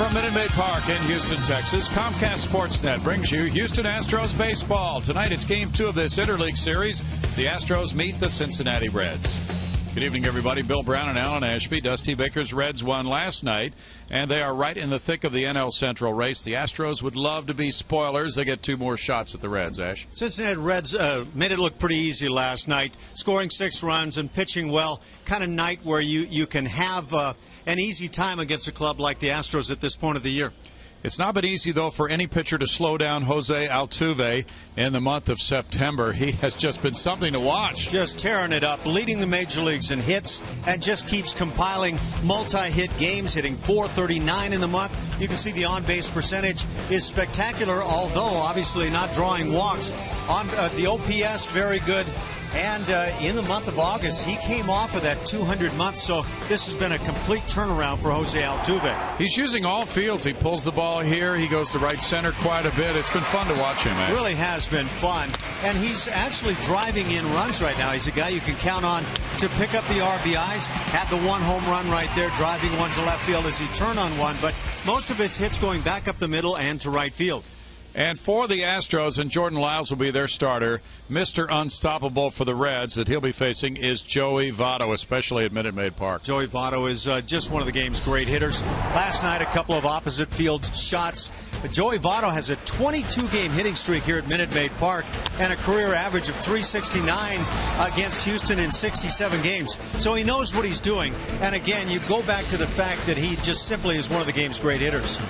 From Minute Maid Park in Houston, Texas, Comcast Sportsnet brings you Houston Astros baseball. Tonight it's Game 2 of this Interleague Series. The Astros meet the Cincinnati Reds. Good evening, everybody. Bill Brown and Alan Ashby. Dusty Baker's Reds won last night, and they are right in the thick of the NL Central race. The Astros would love to be spoilers. They get 2 more shots at the Reds, Ash. Cincinnati Reds made it look pretty easy last night, scoring 6 runs and pitching well. Kind of night where you can have an easy time against a club like the Astros at this point of the year. It's not been easy, though, for any pitcher to slow down Jose Altuve in the month of September. He has just been something to watch. Just tearing it up, leading the major leagues in hits, and just keeps compiling multi-hit games, hitting .439 in the month. You can see the on-base percentage is spectacular, although obviously not drawing walks. On the OPS, very good. And in the month of August, he came off of that 200 month, so this has been a complete turnaround for Jose Altuve. He's using all fields. He pulls the ball here. He goes to right center quite a bit. It's been fun to watch him, man. It really has been fun. And he's actually driving in runs right now. He's a guy you can count on to pick up the RBIs. Had the 1 home run right there, driving one to left field as he turned on one. But most of his hits going back up the middle and to right field. And for the Astros, and Jordan Lyles will be their starter, Mr. Unstoppable for the Reds that he'll be facing is Joey Votto, especially at Minute Maid Park. Joey Votto is just one of the game's great hitters. Last night, a couple of opposite field shots. Joey Votto has a 22-game hitting streak here at Minute Maid Park and a career average of .369 against Houston in 67 games. So he knows what he's doing. And again, you go back to the fact that he just simply is one of the game's great hitters.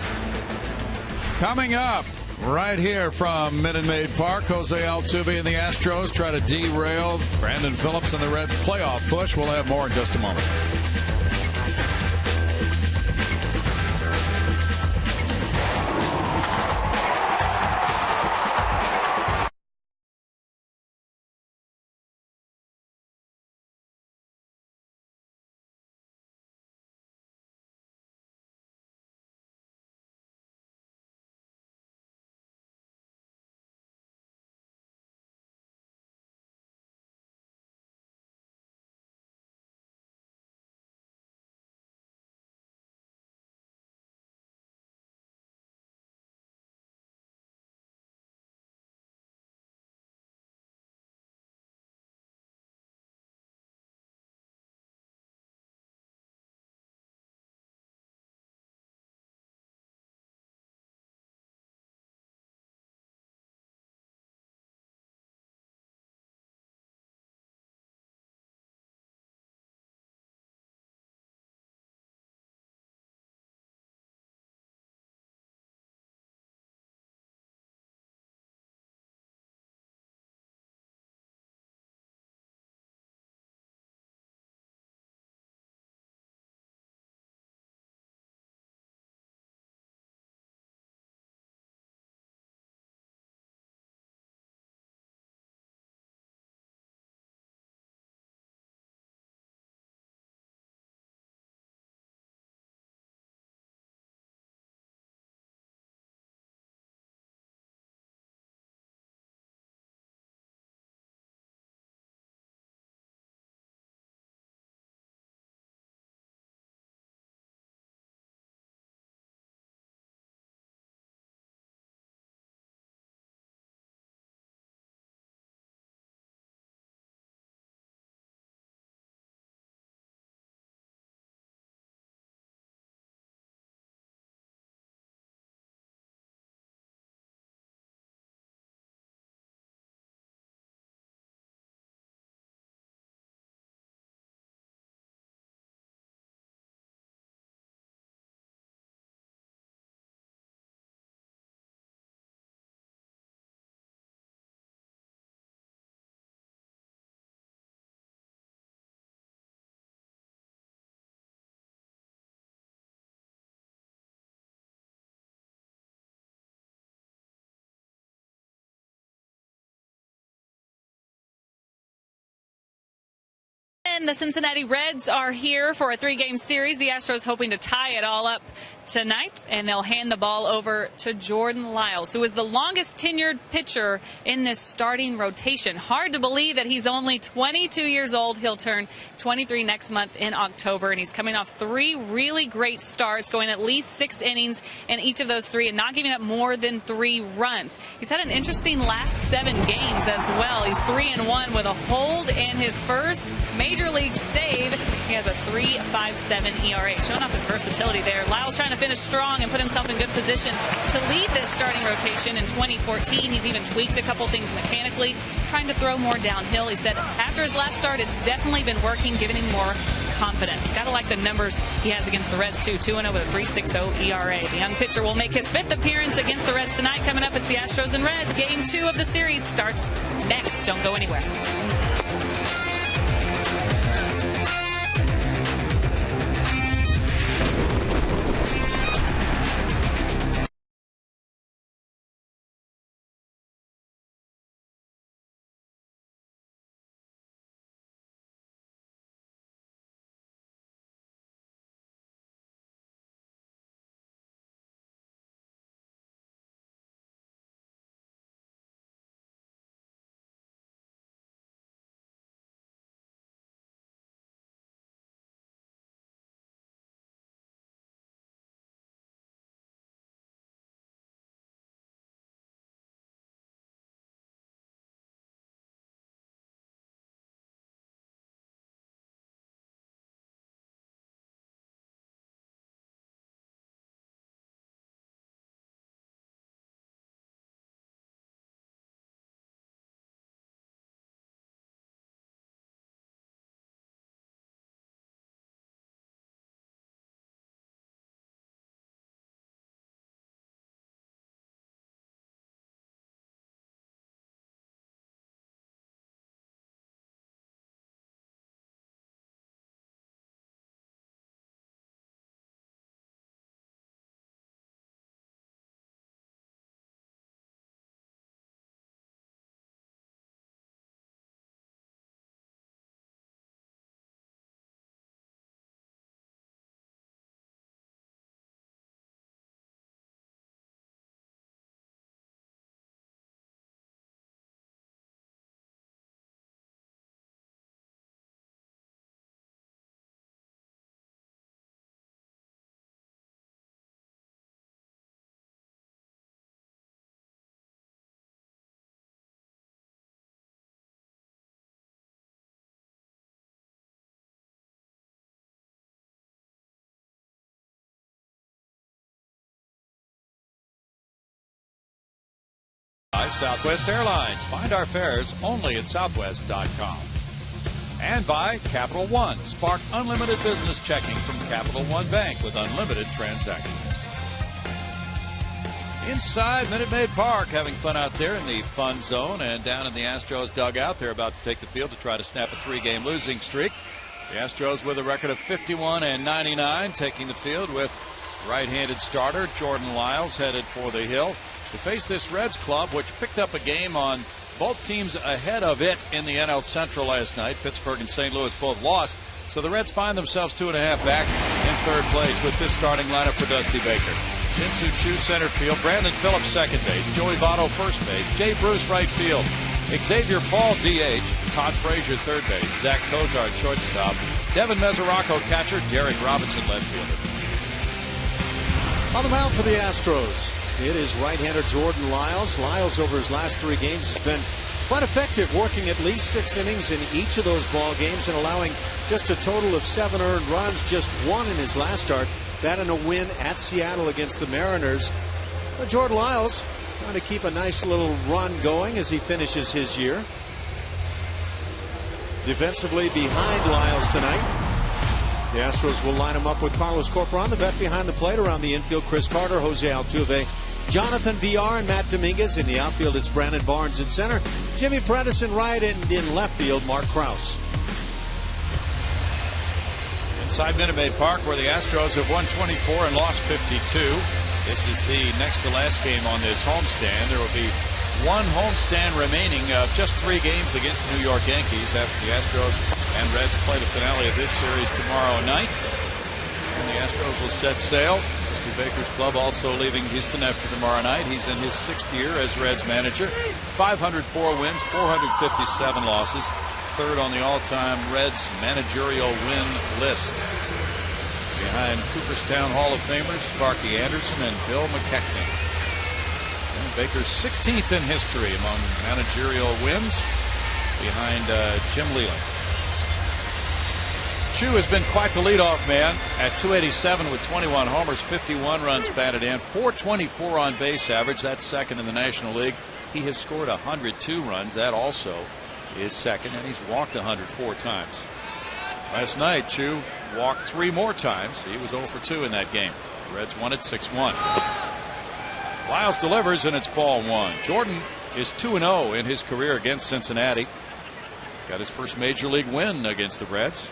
Coming up, right here from Minute Maid Park, Jose Altuve and the Astros try to derail Brandon Phillips and the Reds' playoff push. We'll have more in just a moment. The Cincinnati Reds are here for a 3-game series. The Astros hoping to tie it all up tonight, and they'll hand the ball over to Jordan Lyles, who is the longest tenured pitcher in this starting rotation. Hard to believe that he's only 22 years old. He'll turn 23 next month in October, and he's coming off 3 really great starts, going at least 6 innings in each of those 3 and not giving up more than 3 runs. He's had an interesting last 7 games as well. He's 3-1 with a hold and his first major league save. He has a 3.57 ERA, showing off his versatility there. Lyles trying to finish strong and put himself in good position to lead this starting rotation in 2014. He's even tweaked a couple things mechanically, trying to throw more downhill. He said after his last start, it's definitely been working, giving him more confidence. Gotta like the numbers he has against the Reds too. 2-0 with a 3.60 ERA. The young pitcher will make his 5th appearance against the Reds tonight. Coming up, it's the Astros and Reds. Game 2 of the series starts next. Don't go anywhere. Southwest Airlines. Find our fares only at southwest.com. And by Capital One. Spark unlimited business checking from Capital One Bank with unlimited transactions. Inside Minute Maid Park, having fun out there in the fun zone, and down in the Astros dugout, they're about to take the field to try to snap a 3-game losing streak. The Astros with a record of 51-99, taking the field with right-handed starter Jordan Lyles headed for the hill to face this Reds club, which picked up a game on both teams ahead of it in the NL Central last night. Pittsburgh and St. Louis both lost, so the Reds find themselves 2.5 back in 3rd place with this starting lineup for Dusty Baker. Shin-Soo Choo center field, Brandon Phillips second base, Joey Votto first base, Jay Bruce right field, Xavier Paul DH, Todd Frazier third base, Zach Cozart shortstop, Devin Mesoraco catcher, Derek Robinson left fielder. On the mound for the Astros, it is right-hander Jordan Lyles. Lyles, over his last 3 games, has been quite effective, working at least 6 innings in each of those ball games and allowing just a total of 7 earned runs, just 1 in his last start. That in a win at Seattle against the Mariners. But Jordan Lyles trying to keep a nice little run going as he finishes his year. Defensively behind Lyles tonight, the Astros will line him up with Carlos Corporan, the vet behind the plate. Around the infield, Chris Carter, Jose Altuve, Jonathan Villar, and Matt Dominguez. In the outfield, it's Brandon Barnes in center, Jimmy Prentice in right, and in left field, Mark Krause. Inside Minute Maid Park, where the Astros have won 24 and lost 52. This is the next to last game on this homestand. There will be one homestand remaining of just 3 games against the New York Yankees after the Astros and Reds play the finale of this series tomorrow night. And the Astros will set sail. Dusty Baker's club also leaving Houston after tomorrow night. He's in his 6th year as Reds manager. 504 wins, 457 losses. 3rd on the all-time Reds managerial win list. Behind Cooperstown Hall of Famers Sparky Anderson and Bill McKechnie. And Baker's 16th in history among managerial wins, behind Jim Leland. Chu has been quite the leadoff man at 287 with 21 homers, 51 runs batted in, 424 on base average. That's 2nd in the National League. He has scored 102 runs. That also is 2nd, and he's walked 104 times. Last night, Chu walked 3 more times. He was 0 for 2 in that game. The Reds won it 6-1. Lyles delivers, and it's ball 1. Jordan is 2-0 in his career against Cincinnati. Got his first major league win against the Reds.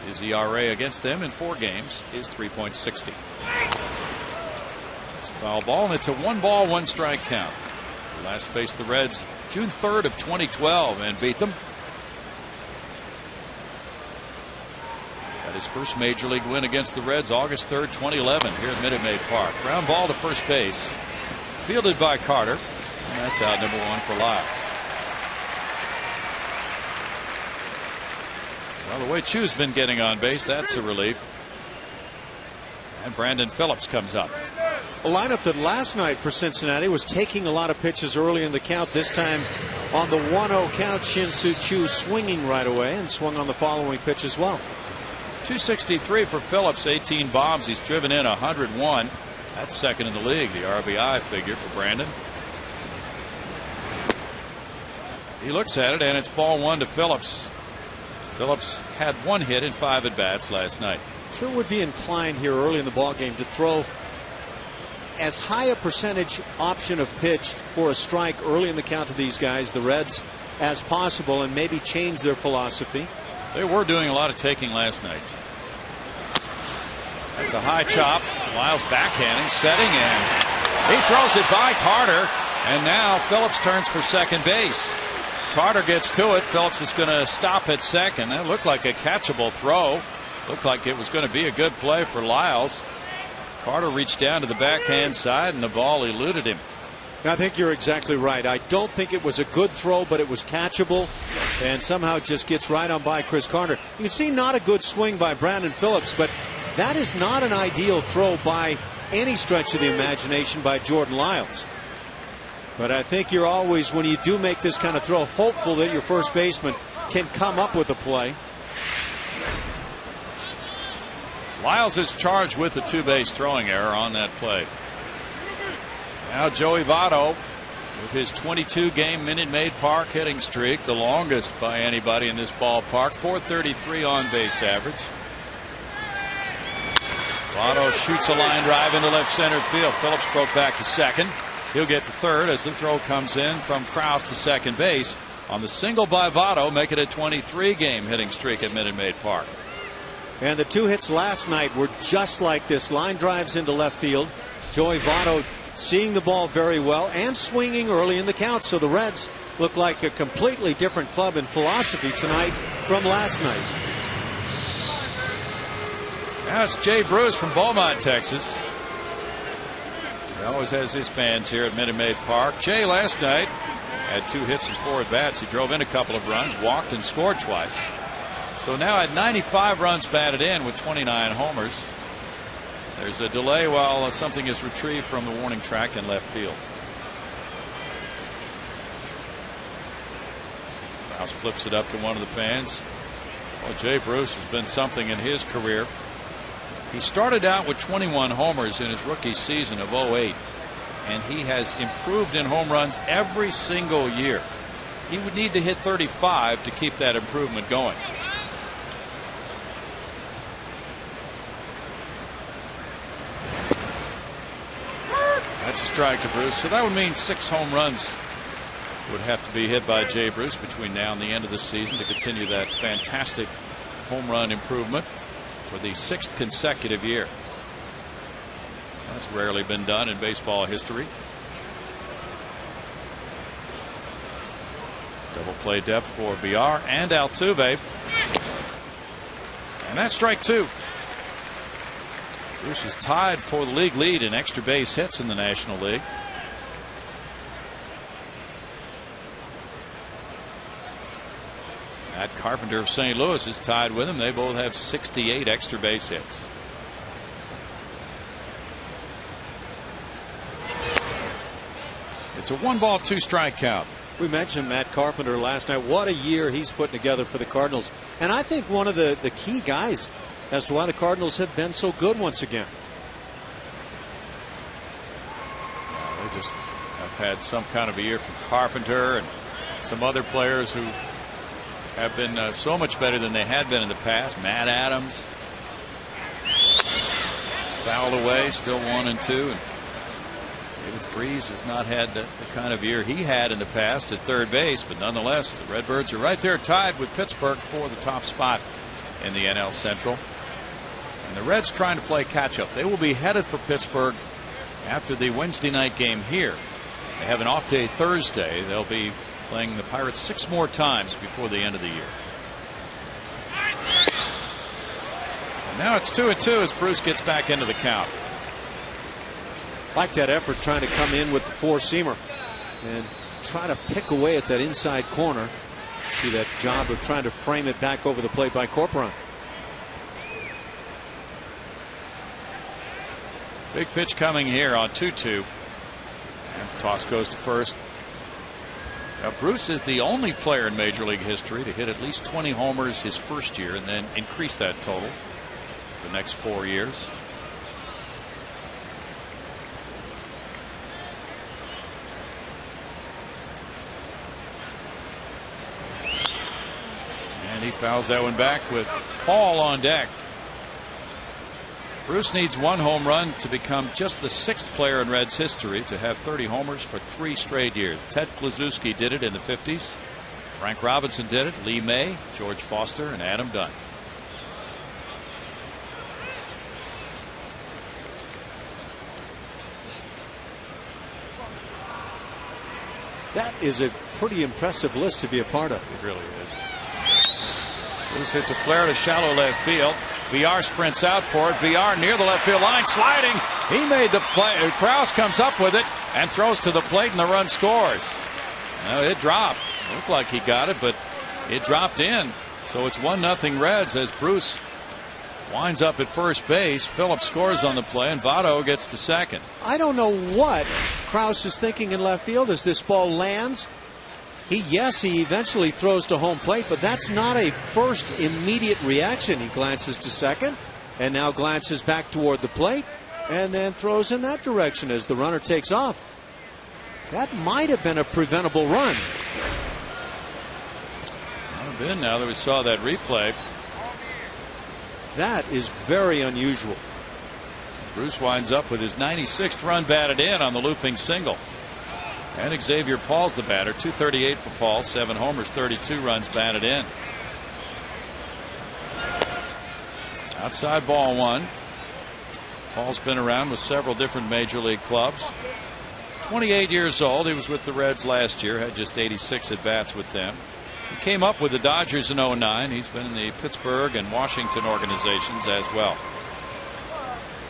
His ERA against them in 4 games is 3.60. It's a foul ball, and it's a 1-ball, 1-strike count. He last faced the Reds June 3rd of 2012 and beat them. Got his first major league win against the Reds August 3rd, 2011 here at Minute Maid Park. Ground ball to first base, fielded by Carter, and that's out number 1 for Lyles. Well, the way Chu's been getting on base, that's a relief. And Brandon Phillips comes up. A lineup that last night for Cincinnati was taking a lot of pitches early in the count. This time on the 1-0 count, Shin-Soo Choo swinging right away and swung on the following pitch as well. 263 for Phillips, 18 bombs. He's driven in 101. That's 2nd in the league, the RBI figure for Brandon. He looks at it, and it's ball 1 to Phillips. Phillips had 1 hit in 5 at-bats last night. Sure would be inclined here early in the ball game to throw as high a percentage option of pitch for a strike early in the count to these guys, the Reds, as possible, and maybe change their philosophy. They were doing a lot of taking last night. That's a high chop. Lyles backhanding, setting, and he throws it by Carter, and now Phillips turns for second base. Carter gets to it. Phillips is going to stop at second. That looked like a catchable throw. Looked like it was going to be a good play for Lyles. Carter reached down to the backhand side, and the ball eluded him. I think you're exactly right. I don't think it was a good throw, but it was catchable, and somehow just gets right on by Chris Carter. You can see not a good swing by Brandon Phillips, but that is not an ideal throw by any stretch of the imagination by Jordan Lyles. But I think you're always, when you do make this kind of throw, hopeful that your first baseman can come up with a play. Lyles is charged with a 2-base throwing error on that play. Now Joey Votto with his 22-game Minute Maid Park hitting streak, the longest by anybody in this ballpark. 433 on base average. Votto shoots a line drive into left center field. Phillips broke back to second. He'll get to third as the throw comes in from Krause to second base on the single by Votto, make it a 23-game hitting streak at Minute Maid Park. And the 2 hits last night were just like this. Line drives into left field. Joey Votto seeing the ball very well and swinging early in the count. So the Reds look like a completely different club in philosophy tonight from last night. Now it's Jay Bruce from Beaumont, Texas. He always has his fans here at Minute Maid Park. Jay last night had 2 hits and 4 at-bats. He drove in a couple of runs, walked, and scored twice. So now at 95 runs batted in with 29 homers. There's a delay while something is retrieved from the warning track in left field. Krause flips it up to one of the fans. Well, Jay Bruce has been something in his career. He started out with 21 homers in his rookie season of 08, and he has improved in home runs every single year. He would need to hit 35 to keep that improvement going. That's a strike to Bruce. So that would mean 6 home runs would have to be hit by Jay Bruce between now and the end of the season to continue that fantastic home run improvement for the 6th consecutive year. That's rarely been done in baseball history. Double play depth for Villar and Altuve. And that's strike 2. Bruce is tied for the league lead in extra base hits in the National League. Matt Carpenter of St. Louis is tied with him. They both have 68 extra base hits. It's a 1-ball, 2-strike count. We mentioned Matt Carpenter last night. What a year he's putting together for the Cardinals. And I think one of the key guys as to why the Cardinals have been so good once again. They just have had some kind of a year from Carpenter and some other players who have been so much better than they had been in the past. Matt Adams fouled away, still 1-2. And David Freese has not had the kind of year he had in the past at third base, but nonetheless, the Redbirds are right there tied with Pittsburgh for the top spot in the NL Central. And the Reds trying to play catch up. They will be headed for Pittsburgh after the Wednesday night game here. They have an off day Thursday. They'll be playing the Pirates 6 more times before the end of the year. And now it's 2-2 as Bruce gets back into the count. Like that effort trying to come in with the 4-seamer and try to pick away at that inside corner. See that job of trying to frame it back over the plate by Corcoran. Big pitch coming here on 2-2. And toss goes to first. Now, Bruce is the only player in Major League history to hit at least 20 homers his first year and then increase that total the next 4 years. And he fouls that one back with Paul on deck. Bruce needs 1 home run to become just the 6th player in Reds history to have 30 homers for 3 straight years. Ted Kluszewski did it in the 50s. Frank Robinson did it. Lee May, George Foster, and Adam Dunn. That is a pretty impressive list to be a part of. It really is. Bruce hits a flare to shallow left field. VR sprints out for it. VR near the left field line, sliding. He made the play. Krause comes up with it and throws to the plate, and the run scores. Now it dropped. It looked like he got it, but it dropped in. So it's 1-0 Reds as Bruce winds up at first base. Phillips scores on the play, and Votto gets to second. I don't know what Krause is thinking in left field as this ball lands. He eventually throws to home plate, but that's not a first immediate reaction. He glances to second and now glances back toward the plate and then throws in that direction as the runner takes off. That might have been a preventable run. Might have been now that we saw that replay. That is very unusual. Bruce winds up with his 96th run batted in on the looping single. And Xavier Paul's the batter. 238 for Paul, 7 homers, 32 runs batted in. Outside ball 1. Paul's been around with several different major league clubs. 28 years old. He was with the Reds last year, had just 86 at bats with them. He came up with the Dodgers in 09. He's been in the Pittsburgh and Washington organizations as well.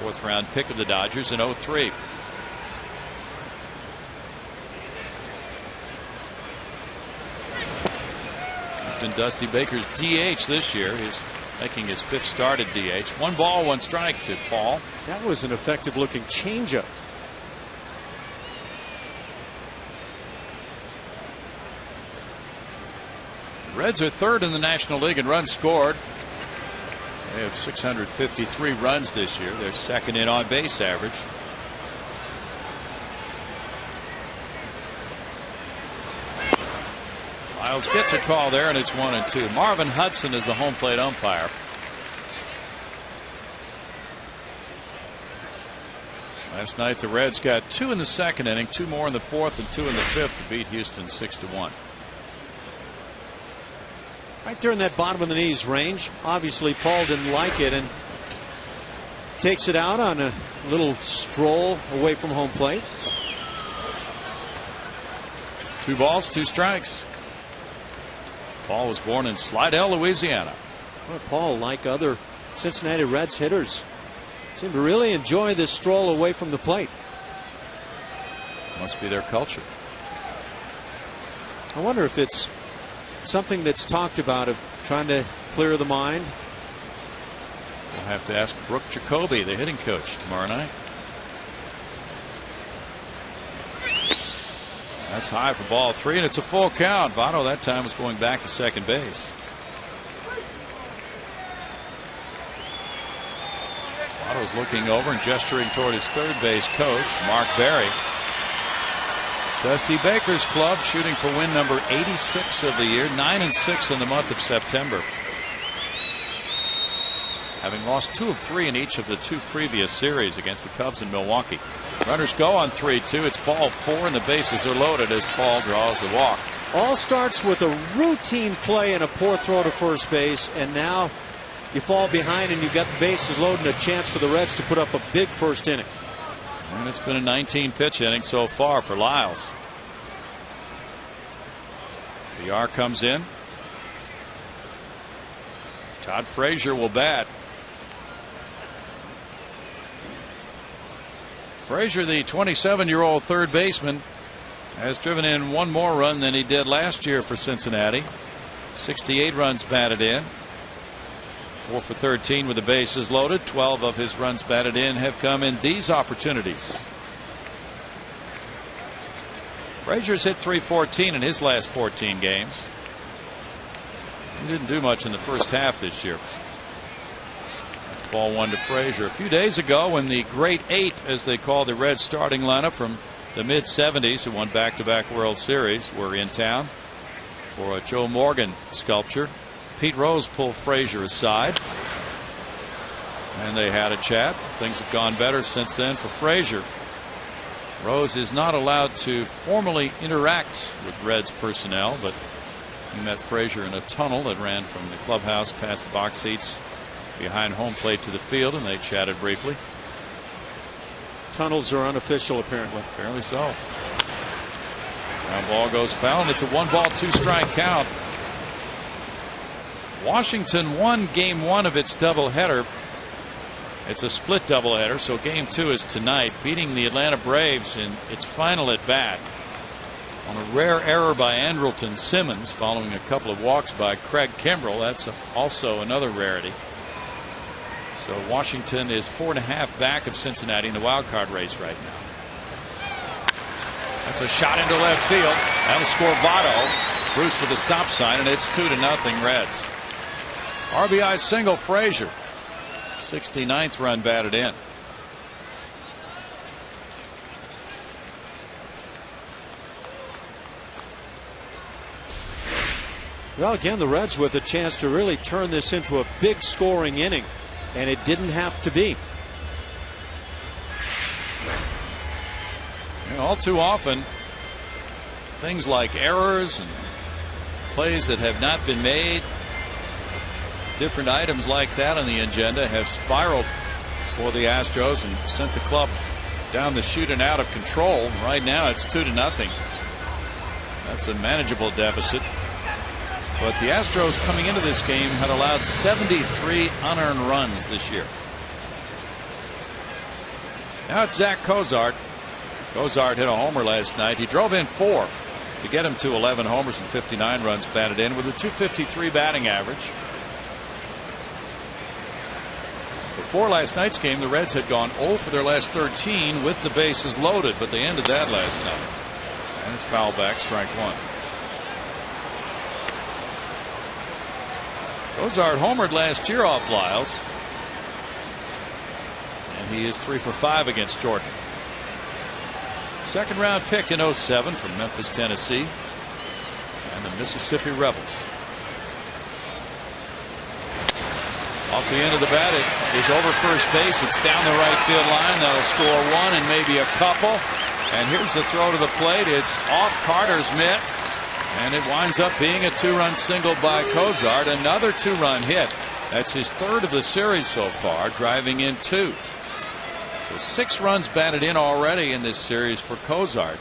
4th round pick of the Dodgers in 03. Been Dusty Baker's DH this year. He's making his 5th start at DH. 1 ball, 1 strike to Paul. That was an effective looking changeup. Reds are 3rd in the National League in runs scored. They have 653 runs this year. They're 2nd in on base average. Miles gets a call there, and it's 1-2. Marvin Hudson is the home plate umpire. Last night the Reds got 2 in the 2nd inning, 2 more in the 4th, and 2 in the 5th to beat Houston 6-1. Right there in that bottom of the knees range. Obviously Paul didn't like it and takes it out on a little stroll away from home plate. 2 balls, 2 strikes. Paul was born in Slidell, Louisiana. Well, Paul, like other Cincinnati Reds hitters, seem to really enjoy this stroll away from the plate. Must be their culture. I wonder if it's something that's talked about, of trying to clear the mind. We'll have to ask Brooke Jacoby, the hitting coach, tomorrow night. That's high for ball 3, and it's a full count. Votto that time was going back to second base. Votto's looking over and gesturing toward his third base coach, Mark Berry. Dusty Baker's club shooting for win number 86 of the year, 9-6 in the month of September. Having lost 2 of 3 in each of the 2 previous series against the Cubs in Milwaukee. Runners go on 3-2. It's ball 4 and the bases are loaded as Paul draws the walk. All starts with a routine play and a poor throw to first base, and now you fall behind and you've got the bases loaded and a chance for the Reds to put up a big first inning. And it's been a 19-pitch inning so far for Lyles. VR comes in. Todd Frazier will bat. Frazier, the 27-year-old third baseman, has driven in 1 more run than he did last year for Cincinnati. 68 runs batted in. 4 for 13 with the bases loaded. 12 of his runs batted in have come in these opportunities. Frazier's hit .314 in his last 14 games. He didn't do much in the first half this year. That's ball 1 to Frazier. A few days ago, when the Great Eight, as they call the Reds starting lineup from the mid-70s, who won back-to-back World Series, were in town for a Joe Morgan sculpture. Pete Rose pulled Frazier aside, and they had a chat. Things have gone better since then for Frazier. Rose is not allowed to formally interact with Reds personnel, but he met Frazier in a tunnel that ran from the clubhouse past the box seats behind home plate to the field, and they chatted briefly. Tunnels are unofficial, apparently. Apparently so. Now ball goes foul, and it's a 1-ball 2-strike count. Washington won game 1 of its doubleheader. It's a split doubleheader, so game 2 is tonight, beating the Atlanta Braves in its final at bat on a rare error by Andrelton Simmons following a couple of walks by Craig Kimbrell. That's also another rarity. So Washington is 4.5 back of Cincinnati in the wild card race right now. That's a shot into left field. That'll score Votto. Bruce with a stop sign, and it's 2-0 Reds. RBI single Frazier. 69th run batted in. Well, again, the Reds with a chance to really turn this into a big scoring inning, and it didn't have to be. You know, all too often, things like errors and plays that have not been made, different items like that on the agenda have spiraled for the Astros and sent the club down the chute and out of control. Right now it's 2-0. That's a manageable deficit. But the Astros coming into this game had allowed 73 unearned runs this year. Now it's Zach Cozart. Cozart hit a homer last night. He drove in 4 to get him to 11 homers and 59 runs batted in with a .253 batting average. Before last night's game, the Reds had gone 0 for their last 13 with the bases loaded, but they ended that last night. And it's foul back, strike 1. Cozart homered last year off Lyles, and he is 3 for 5 against Jordan. Second round pick in 07 from Memphis, Tennessee, and the Mississippi Rebels. Off the end of the bat, it is over first base. It's down the right field line. That'll score 1 and maybe a couple. And here's the throw to the plate. It's off Carter's mitt, and it winds up being a 2-run single by Cozart. Another 2-run hit. That's his 3rd of the series so far, driving in 2. So 6 runs batted in already in this series for Cozart,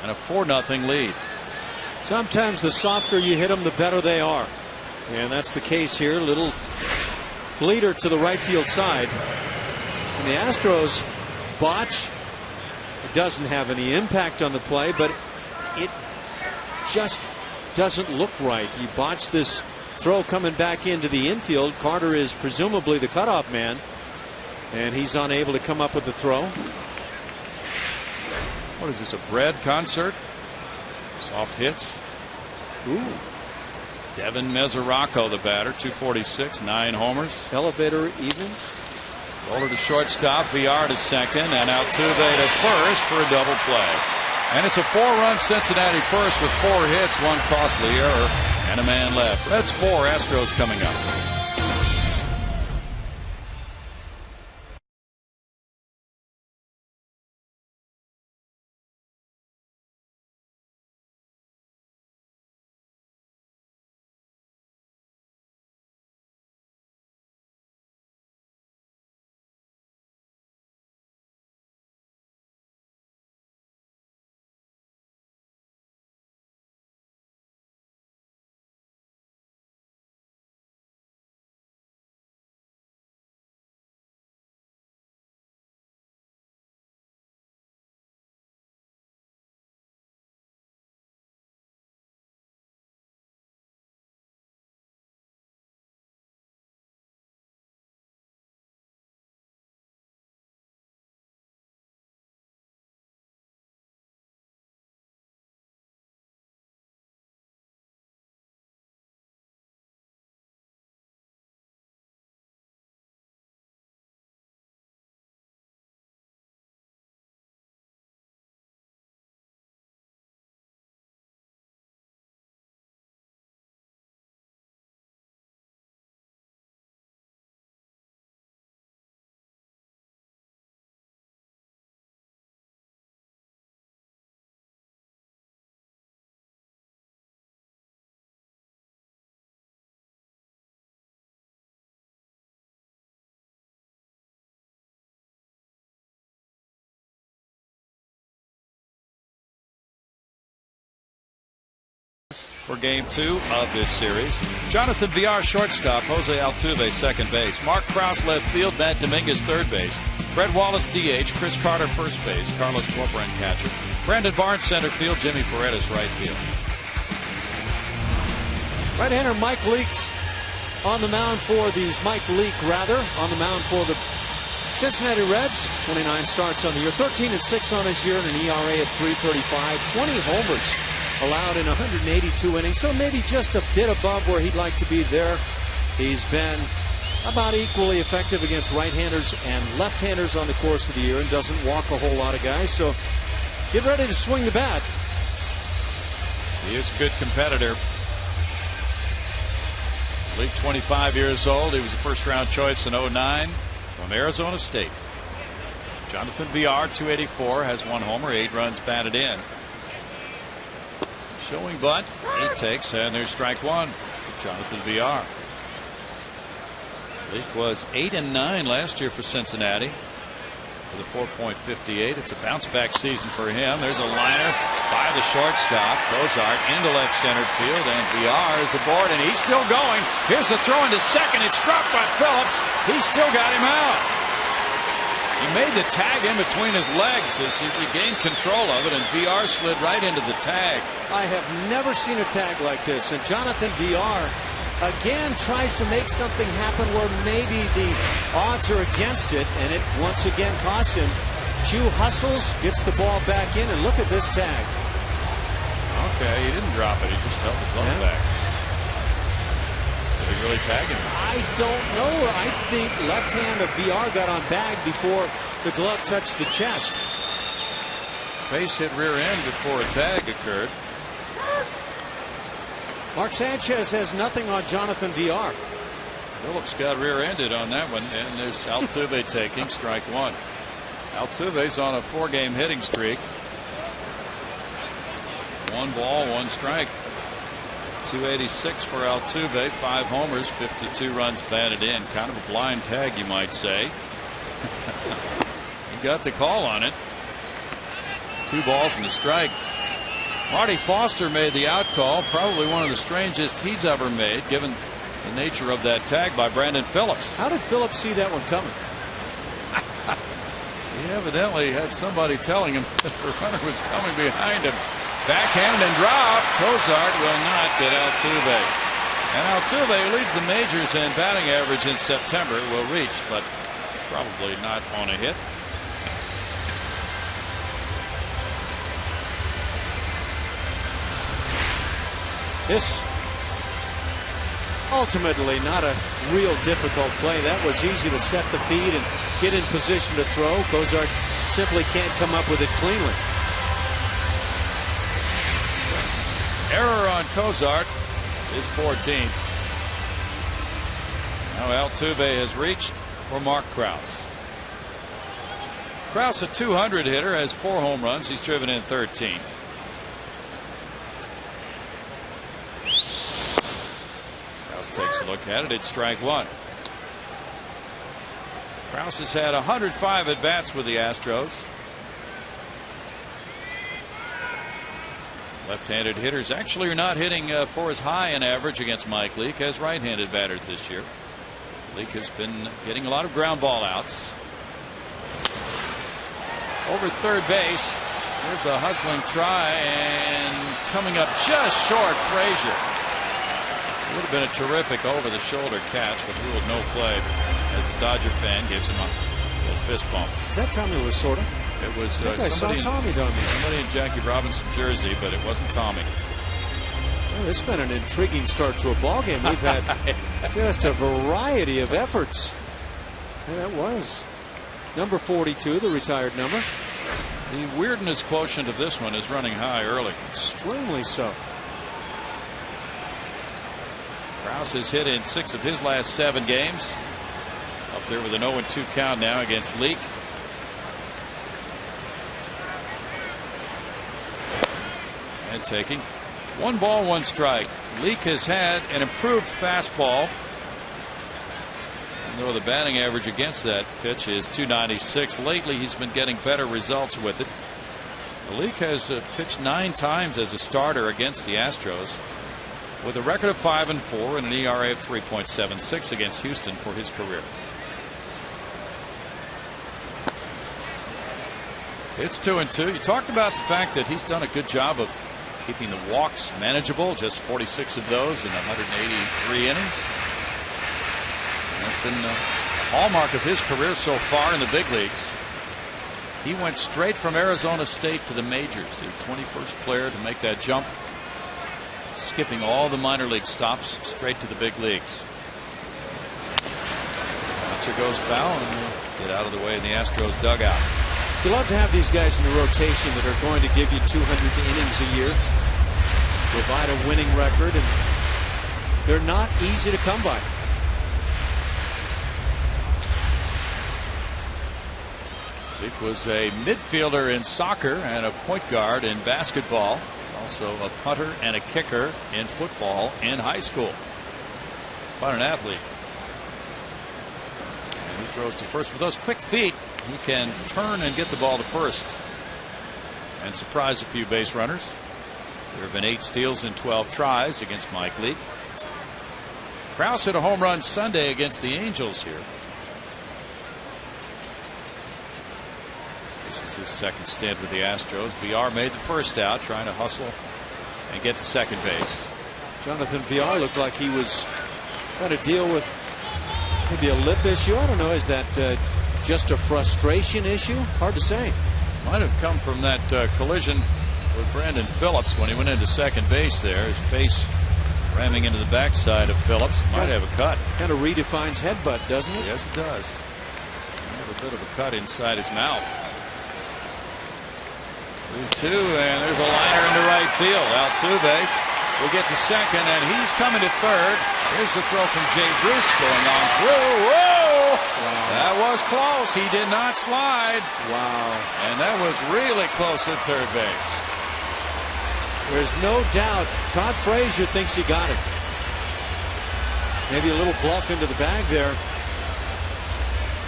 and a 4-0 lead. Sometimes the softer you hit them, the better they are. And that's the case here. Little bleeder to the right field side. And the Astros botch. It doesn't have any impact on the play, but it just doesn't look right. You botch this throw coming back into the infield. Carter is presumably the cutoff man, and he's unable to come up with the throw. What is this, a bread concert? Soft hits. Ooh. Devin Mesoraco, the batter, 246, 9 homers. Elevator even. Roller to shortstop, VR to second, and Altuve to first for a double play. And it's a 4-run Cincinnati first with 4 hits, 1 costly error, and a man left. Reds 4, Astros coming up. For game 2 of this series, Jonathan VR shortstop, Jose Altuve second base, Mark Krause left field, Matt Dominguez third base, Fred Wallace DH, Chris Carter first base, Carlos Corcoran catcher, Brandon Barnes center field, Jimmy Paredes right field. Right-hander Mike Leake on the mound for the mound for the Cincinnati Reds. 29 starts on the year, 13-6 on his year, and an ERA at 3.35, 20 homers allowed in 182 innings, so maybe just a bit above where he'd like to be there. He's been about equally effective against right-handers and left-handers on the course of the year and doesn't walk a whole lot of guys, so get ready to swing the bat. He is a good competitor. League 25 years old. He was a first-round choice in 2009 from Arizona State. Jonathan VR, 284, has 1 homer, 8 runs batted in. Showing bunt, 8 takes, and there's strike 1. Jonathan VR. Leake was 8-9 last year for Cincinnati with a 4.58. It's a bounce-back season for him. There's a liner by the shortstop. Cozart into left center field, and VR is aboard, and he's still going. Here's the throw into second. It's dropped by Phillips. He still got him out. He made the tag in between his legs as he regained control of it, and VR slid right into the tag. I have never seen a tag like this, and Jonathan VR again tries to make something happen where maybe the odds are against it, and it once again costs him. Chu hustles, gets the ball back in, and look at this tag. Okay, he didn't drop it. He just held the glove back. Did he really tag him? I don't know. I think left hand of VR got on bag before the glove touched the chest. Face hit rear end before a tag occurred. Mark Sanchez has nothing on Jonathan VR. Phillips got rear-ended on that one, and there's Altuve taking strike 1. Altuve's on a 4-game hitting streak. 1 ball, 1 strike. 286 for Altuve, 5 homers, 52 runs batted in. Kind of a blind tag, you might say. He got the call on it. 2 balls and a strike. Marty Foster made the out call, probably one of the strangest he's ever made, given the nature of that tag by Brandon Phillips. How did Phillips see that one coming? He evidently had somebody telling him that the runner was coming behind him. Backhand and drop. Cozart will not get Altuve. And Altuve, who leads the majors in batting average in September, will reach, but probably not on a hit. This ultimately not a real difficult play. That was easy to set the feed and get in position to throw. Cozart simply can't come up with it cleanly. Error on Cozart is 14th. Now Altuve has reached for Mark Krause. Krause, a 200 hitter, has 4 home runs. He's driven in 13. Krause takes a look at it. It's strike one. Krause has had 105 at bats with the Astros. Left-handed hitters actually are not hitting for as high an average against Mike Leake as right-handed batters this year. Leake has been getting a lot of ground ball outs. Over third base. There's a hustling try and coming up just short. Frazier. It would have been a terrific over-the-shoulder catch, but ruled no play as the Dodger fan gives him a little fist bump. Is that Tommy Lasorda? It was I saw Tommy down there. Somebody in Jackie Robinson jersey, but it wasn't Tommy. Well, this has been an intriguing start to a ball game. We've had just a variety of efforts. And that was number 42, the retired number. The weirdness quotient of this one is running high early. Extremely so. Krause has hit in 6 of his last 7 games. Up there with an 0-2 count now against Leake. And taking 1 ball, 1 strike. Leake has had an improved fastball. Though the batting average against that pitch is .296. Lately he's been getting better results with it. Leake has pitched 9 times as a starter against the Astros, with a record of 5-4 and an ERA of 3.76 against Houston for his career. It's 2-2. You talked about the fact that he's done a good job of keeping the walks manageable, just 46 of those in 183 innings. That's been a hallmark of his career so far in the big leagues. He went straight from Arizona State to the majors, the 21st player to make that jump, skipping all the minor league stops straight to the big leagues. Pitcher goes foul and get out of the way in the Astros dugout. You love to have these guys in the rotation that are going to give you 200 innings a year, provide a winning record, and they're not easy to come by. Leake was a midfielder in soccer and a point guard in basketball. Also a punter and a kicker in football in high school. Quite an athlete. And he throws to first with those quick feet. He can turn and get the ball to first and surprise a few base runners. There have been 8 steals in 12 tries against Mike Leake. Krause hit a home run Sunday against the Angels here. This is his second stint with the Astros. VR made the first out, trying to hustle and get to second base. Jonathan VR looked like he was trying to deal with maybe a lip issue. I don't know. Is that just a frustration issue? Hard to say. Might have come from that collision with Brandon Phillips when he went into second base there. His face ramming into the backside of Phillips. Might have a cut. Kind of redefines headbutt, doesn't it? Yes, it does. Have a bit of a cut inside his mouth. 3-2, and there's a liner into right field. Altuve will get to second, and he's coming to third. Here's the throw from Jay Bruce going on through. Whoa! Wow. That was close. He did not slide. Wow. And that was really close at third base. There's no doubt Todd Frazier thinks he got it. Maybe a little bluff into the bag there.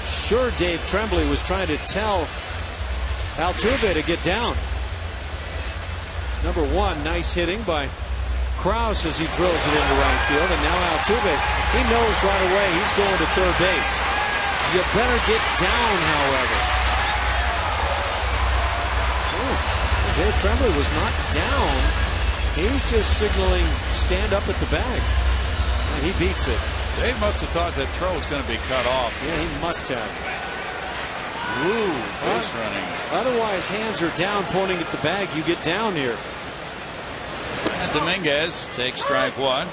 Sure, Dave Tremblay was trying to tell Altuve to get down. Number 1, nice hitting by Krause as he drills it into right field. And now Altuve, he knows right away he's going to third base. You better get down, however. Dave Tremblay was not down. He's just signaling stand up at the bag. And he beats it. Dave must have thought that throw was going to be cut off. Yeah, he must have. Woo, base running. Otherwise, hands are down pointing at the bag. You get down here. And Dominguez takes strike one.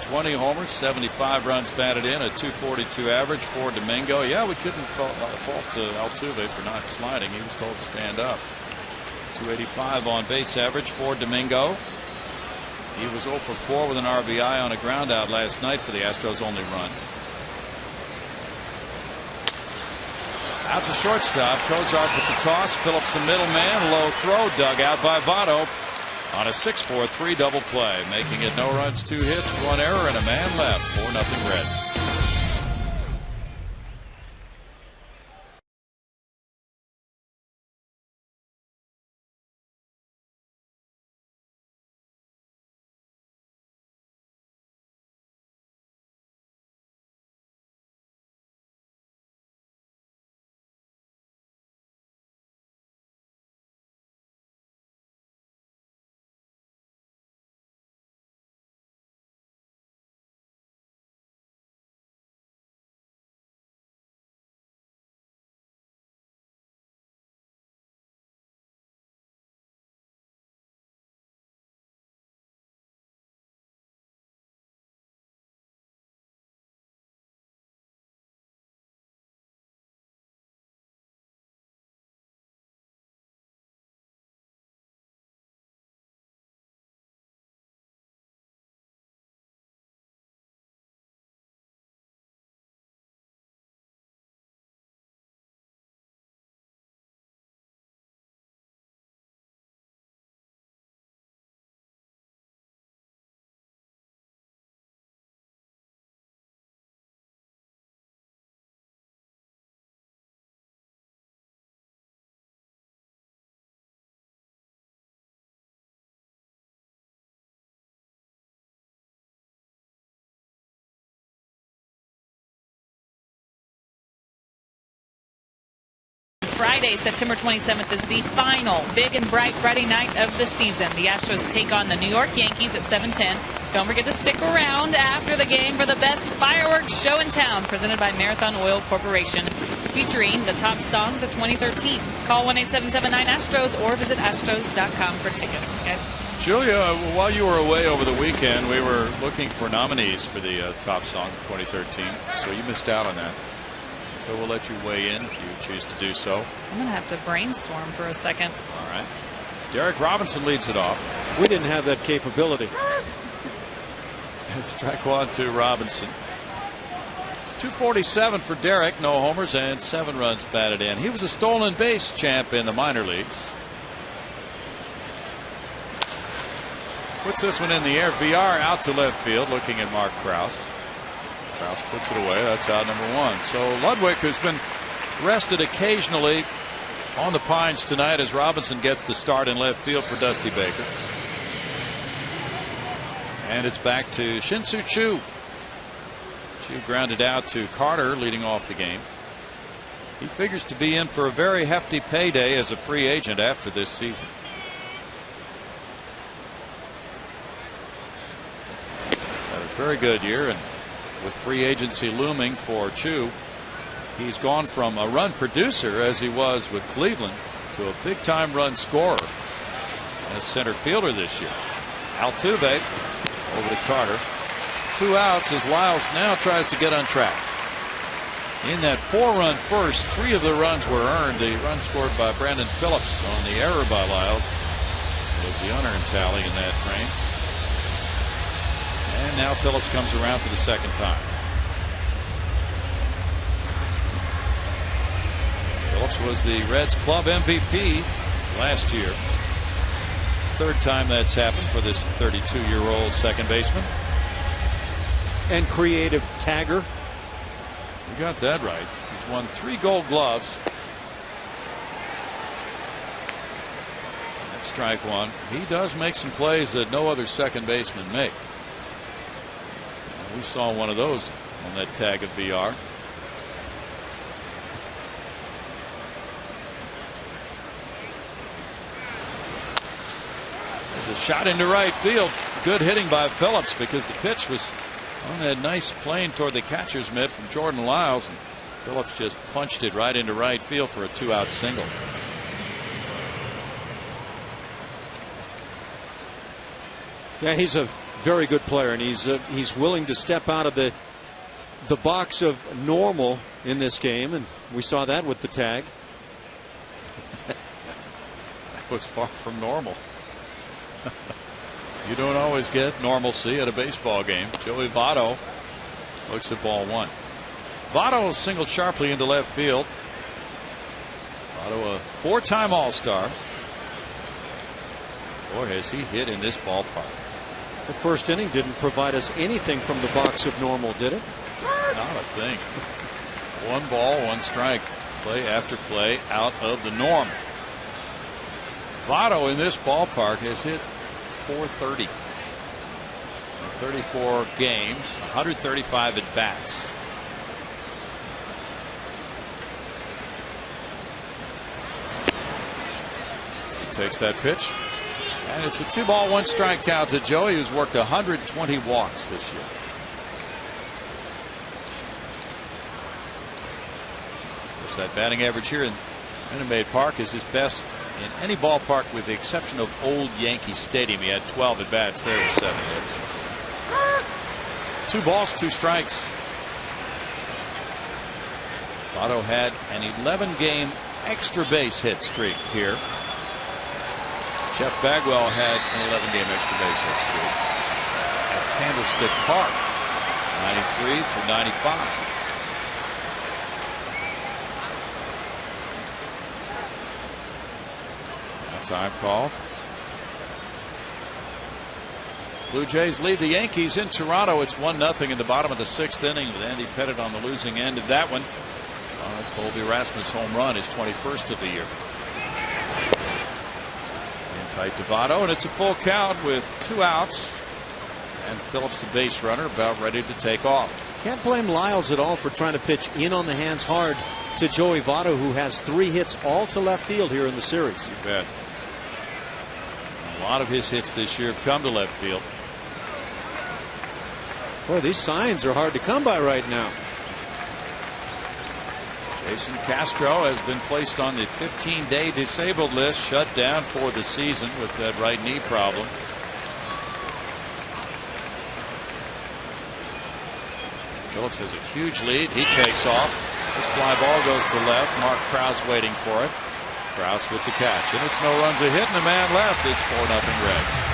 20 homers, 75 runs batted in, a .242 average for Domingo. Yeah, we couldn't fault Altuve for not sliding. He was told to stand up. .285 on base average for Domingo. He was 0 for 4 with an RBI on a ground out last night for the Astros' only run. Out to shortstop. Kozart with the toss. Phillips the middleman. Low throw dug out by Votto on a 6-4-3 double play, making it no runs, 2 hits, 1 error, and a man left. 4-0 Reds. Friday, September 27th is the final big and bright Friday night of the season. The Astros take on the New York Yankees at 7:10. Don't forget to stick around after the game for the best fireworks show in town, presented by Marathon Oil Corporation. It's featuring the top songs of 2013. Call 1-877-9-ASTROS or visit astros.com for tickets, guys. Julia, while you were away over the weekend, we were looking for nominees for the top song of 2013, so you missed out on that. So we'll let you weigh in if you choose to do so. I'm going to have to brainstorm for a second. All right. Derek Robinson leads it off. We didn't have that capability. Strike one to Robinson. 247 for Derek, no homers and 7 runs batted in. He was a stolen base champ in the minor leagues. Puts this one in the air. VR out to left field looking at Mark Krause. Krause puts it away. That's out number 1. So Ludwig, who's been rested occasionally on the Pines tonight as Robinson gets the start in left field for Dusty Baker. And it's back to Shin-Soo Choo. Choo grounded out to Carter leading off the game. He figures to be in for a very hefty payday as a free agent after this season. Had a very good year, and with free agency looming for Choo, he's gone from a run producer as he was with Cleveland to a big time run scorer and a center fielder this year. Altuve over to Carter. 2 outs as Lyles now tries to get on track. In that 4-run first, 3 of the runs were earned. The run scored by Brandon Phillips on the error by Lyles was the unearned tally in that frame. And now Phillips comes around for the second time. Phillips was the Reds club MVP last year. 3rd time that's happened for this 32-year-old second baseman. And creative tagger. You got that right. He's won 3 Gold Gloves. That's strike one. He does make some plays that no other second baseman make. We saw one of those on that tag of VR. There's a shot into right field. Good hitting by Phillips because the pitch was on that nice plane toward the catcher's mitt from Jordan Lyles. And Phillips just punched it right into right field for a 2-out single. Yeah, he's a very good player, and he's willing to step out of the box of normal in this game, and we saw that with the tag. That was far from normal. You don't always get normalcy at a baseball game. Joey Votto looks at ball one. Votto singled sharply into left field. Votto, a 4-time All-Star. Boy, has he hit in this ballpark. The first inning didn't provide us anything from the box of normal, did it? Not a thing. 1 ball, 1 strike. Play after play out of the norm. Votto in this ballpark has hit .430 in 34 games, 135 at bats. He takes that pitch, and it's a 2-ball, 1 strike count to Joey, who's worked 120 walks this year. That batting average here in Minute Maid Park is his best in any ballpark with the exception of old Yankee Stadium. He had 12 at bats there with 7 hits. 2 balls, 2 strikes. Votto had an 11-game extra base hit streak here. Jeff Bagwell had an 11-game extra base hit streak at Candlestick Park, 93 through 95. Time call. Blue Jays lead the Yankees in Toronto. It's 1-0 in the bottom of the 6th inning with Andy Pettitte on the losing end of that one. Colby Rasmus' home run, his 21st of the year. In tight to Votto, and it's a full count with 2 outs. And Phillips, the base runner, about ready to take off. Can't blame Lyles at all for trying to pitch in on the hands hard to Joey Votto, who has 3 hits all to left field here in the series. You bet. A lot of his hits this year have come to left field. Boy, these signs are hard to come by right now. Jason Castro has been placed on the 15-day disabled list, shut down for the season with that right knee problem. Phillips has a huge lead. He takes off. This fly ball goes to left. Mark Krause waiting for it. Krause with the catch, and it's no runs a hit and a man left. It's 4-0 Reds.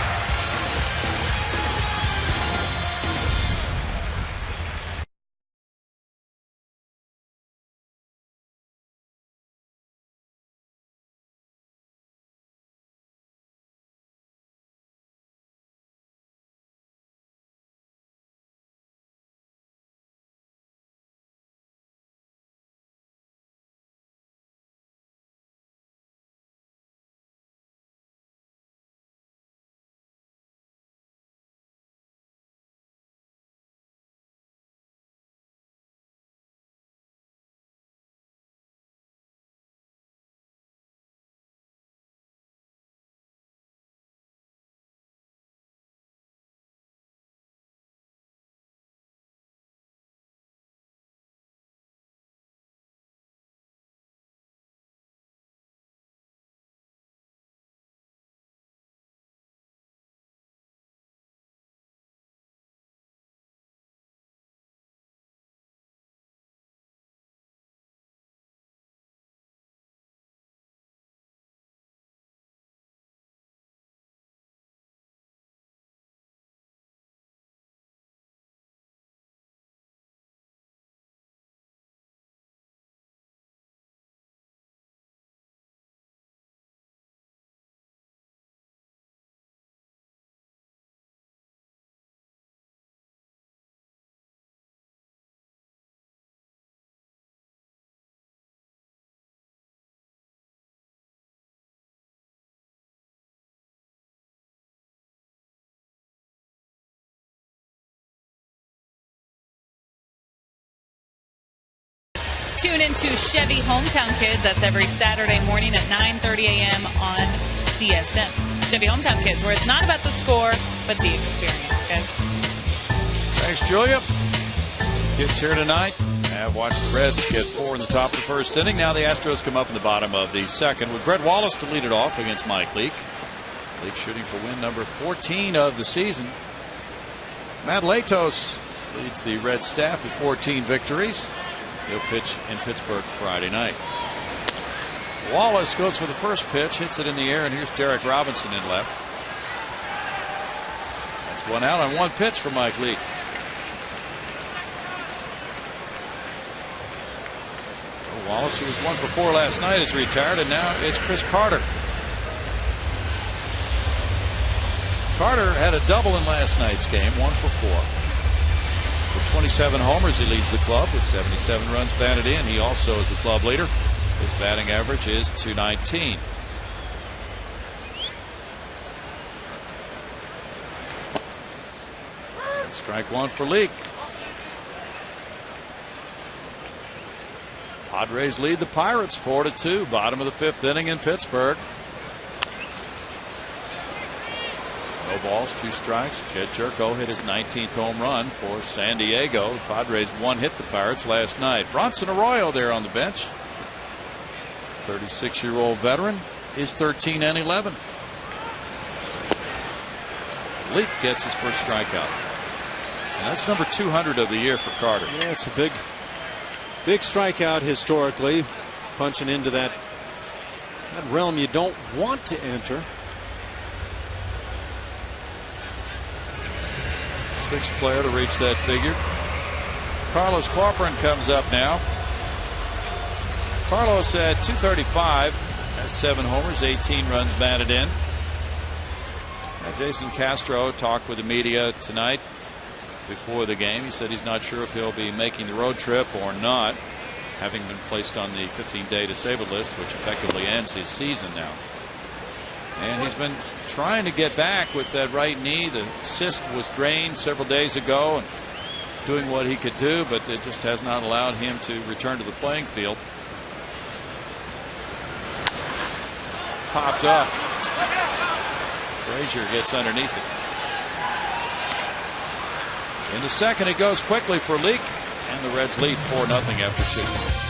Tune into Chevy Hometown Kids. That's every Saturday morning at 9:30 a.m. on CSN. Chevy Hometown Kids, where it's not about the score, but the experience, guys. Thanks, Julia. Kids here tonight have watched the Reds get 4 in the top of the first inning. Now the Astros come up in the bottom of the second with Brett Wallace to lead it off against Mike Leake. Leake shooting for win number 14 of the season. Matt Latos leads the Red staff with 14 victories. He'll pitch in Pittsburgh Friday night. Wallace goes for the first pitch, hits it in the air, and here's Derek Robinson in left. That's one out on one pitch for Mike Leake. Wallace, who was 1 for 4 last night, is retired, and now it's Chris Carter. Carter had a double in last night's game, 1 for 4. With 27 homers, he leads the club with 77 runs batted in. He also is the club leader. His batting average is .219. Strike one for Leake. Padres lead the Pirates 4-2. Bottom of the 5th inning in Pittsburgh. No balls, 2 strikes. Jed Jerko hit his 19th home run for San Diego. The Padres hit the Pirates last night. Bronson Arroyo there on the bench. 36-year-old veteran is 13-11. Leake gets his first strikeout. And that's number 200 of the year for Carter. Yeah, it's a big strikeout historically, punching into that realm you don't want to enter. 6th player to reach that figure. Carlos Corcoran comes up now. Carlos at .235 has 7 homers, 18 runs batted in. Now Jason Castro talked with the media tonight before the game. He said he's not sure if he'll be making the road trip or not, having been placed on the 15-day disabled list, which effectively ends his season now. And he's been trying to get back with that right knee. The cyst was drained several days ago, and doing what he could do, but it just has not allowed him to return to the playing field. Popped up. Frazier gets underneath it. In the second, it goes quickly for Leake, and the Reds lead 4-0 after 2.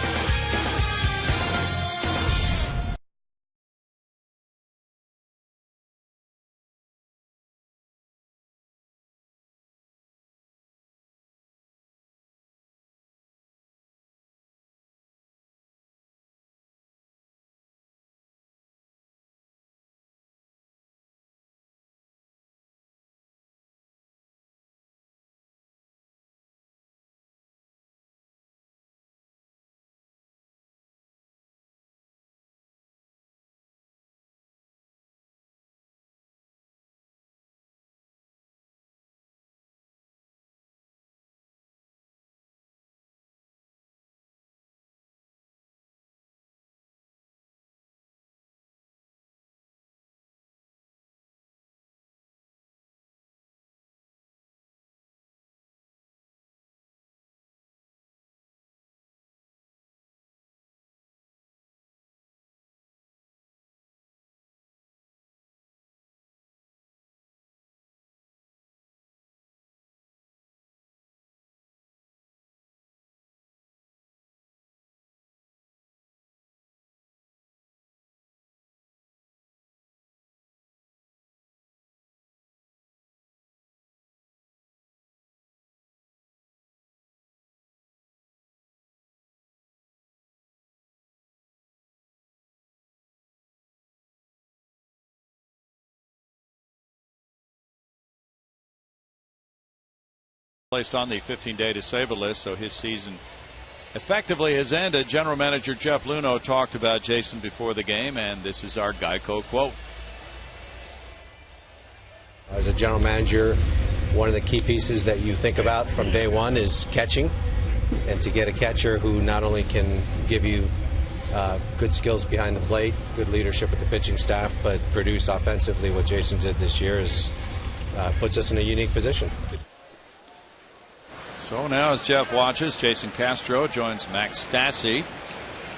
Placed on the 15-day disabled list, so his season effectively has ended. General Manager Jeff Luhnow talked about Jason before the game, and this is our Geico quote. As a general manager, one of the key pieces that you think about from day one is catching, and to get a catcher who not only can give you good skills behind the plate, good leadership with the pitching staff, but produce offensively what Jason did this year puts us in a unique position. So now as Jeff watches, Jason Castro joins Max Stassi.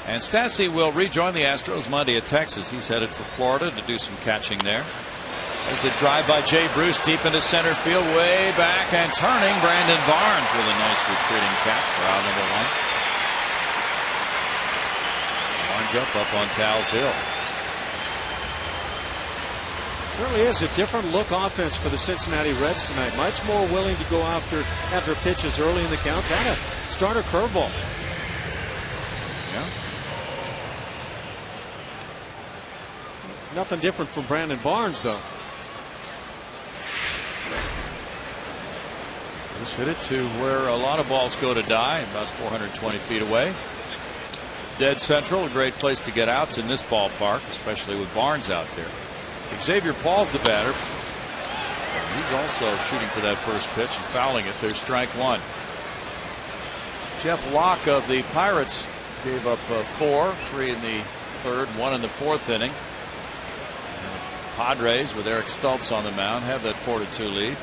And Stassi will rejoin the Astros Monday at Texas. He's headed for Florida to do some catching there. There's a drive by Jay Bruce deep into center field, way back and turning. Brandon Barnes with a nice retreating catch for out number 1. Winds up on Towles Hill. Certainly is a different look offense for the Cincinnati Reds tonight. Much more willing to go after pitches early in the count. That a starter curveball. Yeah. Nothing different from Brandon Barnes, though. Just hit it to where a lot of balls go to die, about 420 feet away. Dead central, a great place to get outs in this ballpark, especially with Barnes out there. Xavier Paul's the batter. He's also shooting for that first pitch and fouling it. There's strike 1. Jeff Locke of the Pirates gave up 4, 3 in the third, 1 in the fourth inning. And Padres, with Eric Stultz on the mound, have that 4-2 lead.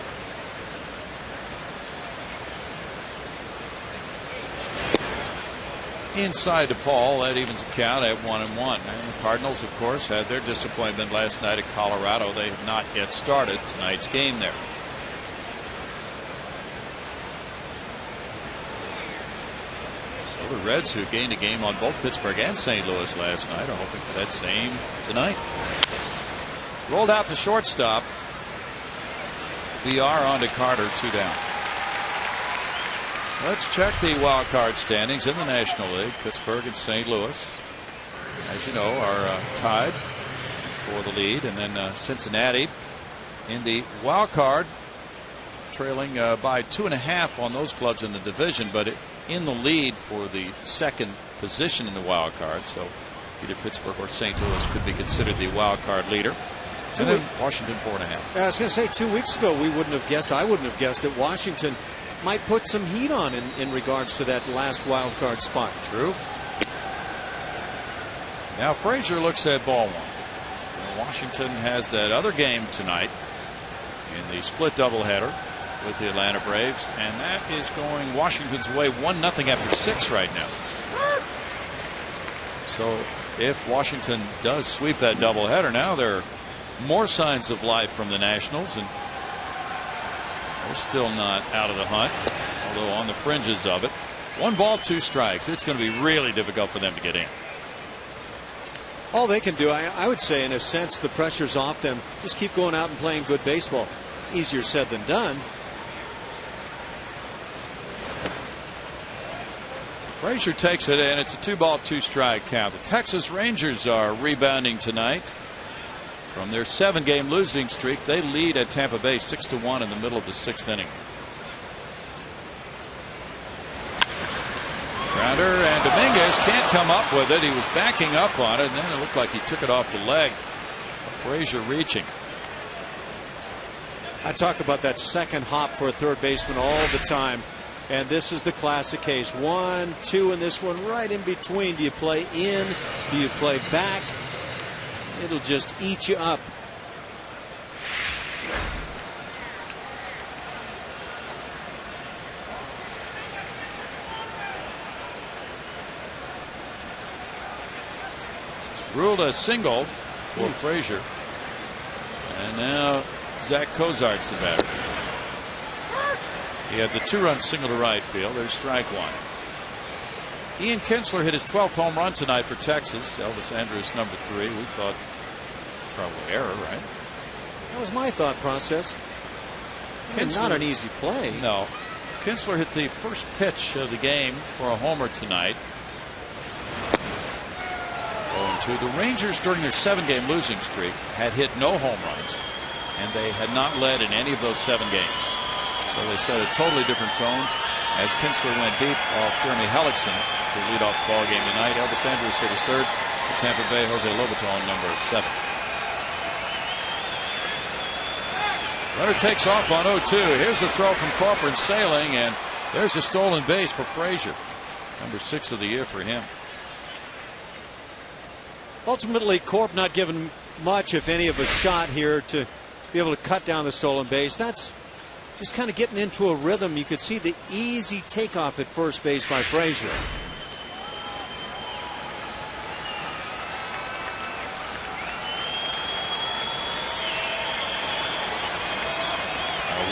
Inside to Paul, that evens the count at 1-1. And the Cardinals, of course, had their disappointment last night at Colorado. They have not yet started tonight's game there. So the Reds, who gained a game on both Pittsburgh and St. Louis last night, are hoping for that same tonight. Rolled out to shortstop. VR onto Carter, 2 down. Let's check the wild card standings in the National League. Pittsburgh and St. Louis, as you know, are tied for the lead, and then Cincinnati in the wild card, trailing by 2.5 on those clubs in the division, but in the lead for the second position in the wild card. So either Pittsburgh or St. Louis could be considered the wild card leader. And then Washington 4.5. I was going to say 2 weeks ago I wouldn't have guessed that Washington might put some heat on in regards to that last wild card spot. True. Now Frazier looks at ball 1. Washington has that other game tonight in the split doubleheader with the Atlanta Braves, and that is going Washington's way 1-0 after 6 right now. So if Washington does sweep that doubleheader, now there are more signs of life from the Nationals, and they're still not out of the hunt, although on the fringes of it. 1 ball, 2 strikes. It's going to be really difficult for them to get in. All they can do, I would say, in a sense, the pressure's off them. Just keep going out and playing good baseball. Easier said than done. Frazier takes it in. It's a 2 ball, 2 strike count. The Texas Rangers are rebounding tonight from their 7-game losing streak. They lead at Tampa Bay 6-1 in the middle of the 6th inning. Grounder, and Dominguez can't come up with it. He was backing up on it, and then it looked like he took it off the leg. Frazier reaching. I talk about that second hop for a third baseman all the time, and this is the classic case. 1, 2, and this one right in between. Do you play in? Do you play back? It'll just eat you up. Ruled a single for Frazier. And now Zach Cozart's the batter. He had the 2-run single to right field. There's strike 1. Ian Kinsler hit his 12th home run tonight for Texas. Elvis Andrus number 3. We thought probably error, right? That was my thought process. Kinsler, not an easy play. No. Kinsler hit the first pitch of the game for a homer tonight. 0-2. The Rangers, during their 7-game losing streak, had hit no home runs, and they had not led in any of those 7 games. So they set a totally different tone as Kinsler went deep off Jeremy Hellickson to lead off the ball game tonight. Elvis Andrus hit his 3rd. For Tampa Bay, Jose Lobaton number 7. Runner takes off on 0-2. Here's the throw from Corcoran sailing, and there's a stolen base for Frazier. Number 6 of the year for him. Ultimately, Corp not given much, if any, of a shot here to be able to cut down the stolen base. That's just kind of getting into a rhythm. You could see the easy takeoff at first base by Frazier.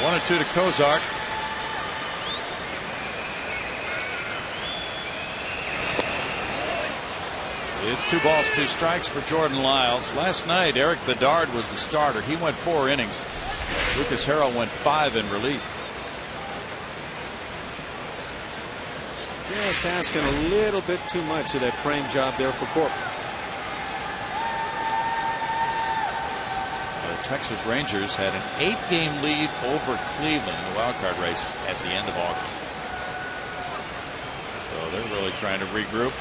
1-2 to Cozart. It's 2 balls, 2 strikes for Jordan Lyles. Last night, Eric Bedard was the starter. He went 4 innings. Lucas Harrell went 5 in relief. Just asking a little bit too much of that frame job there for Corbin. The Texas Rangers had an 8-game lead over Cleveland in the wild card race at the end of August. So they're really trying to regroup.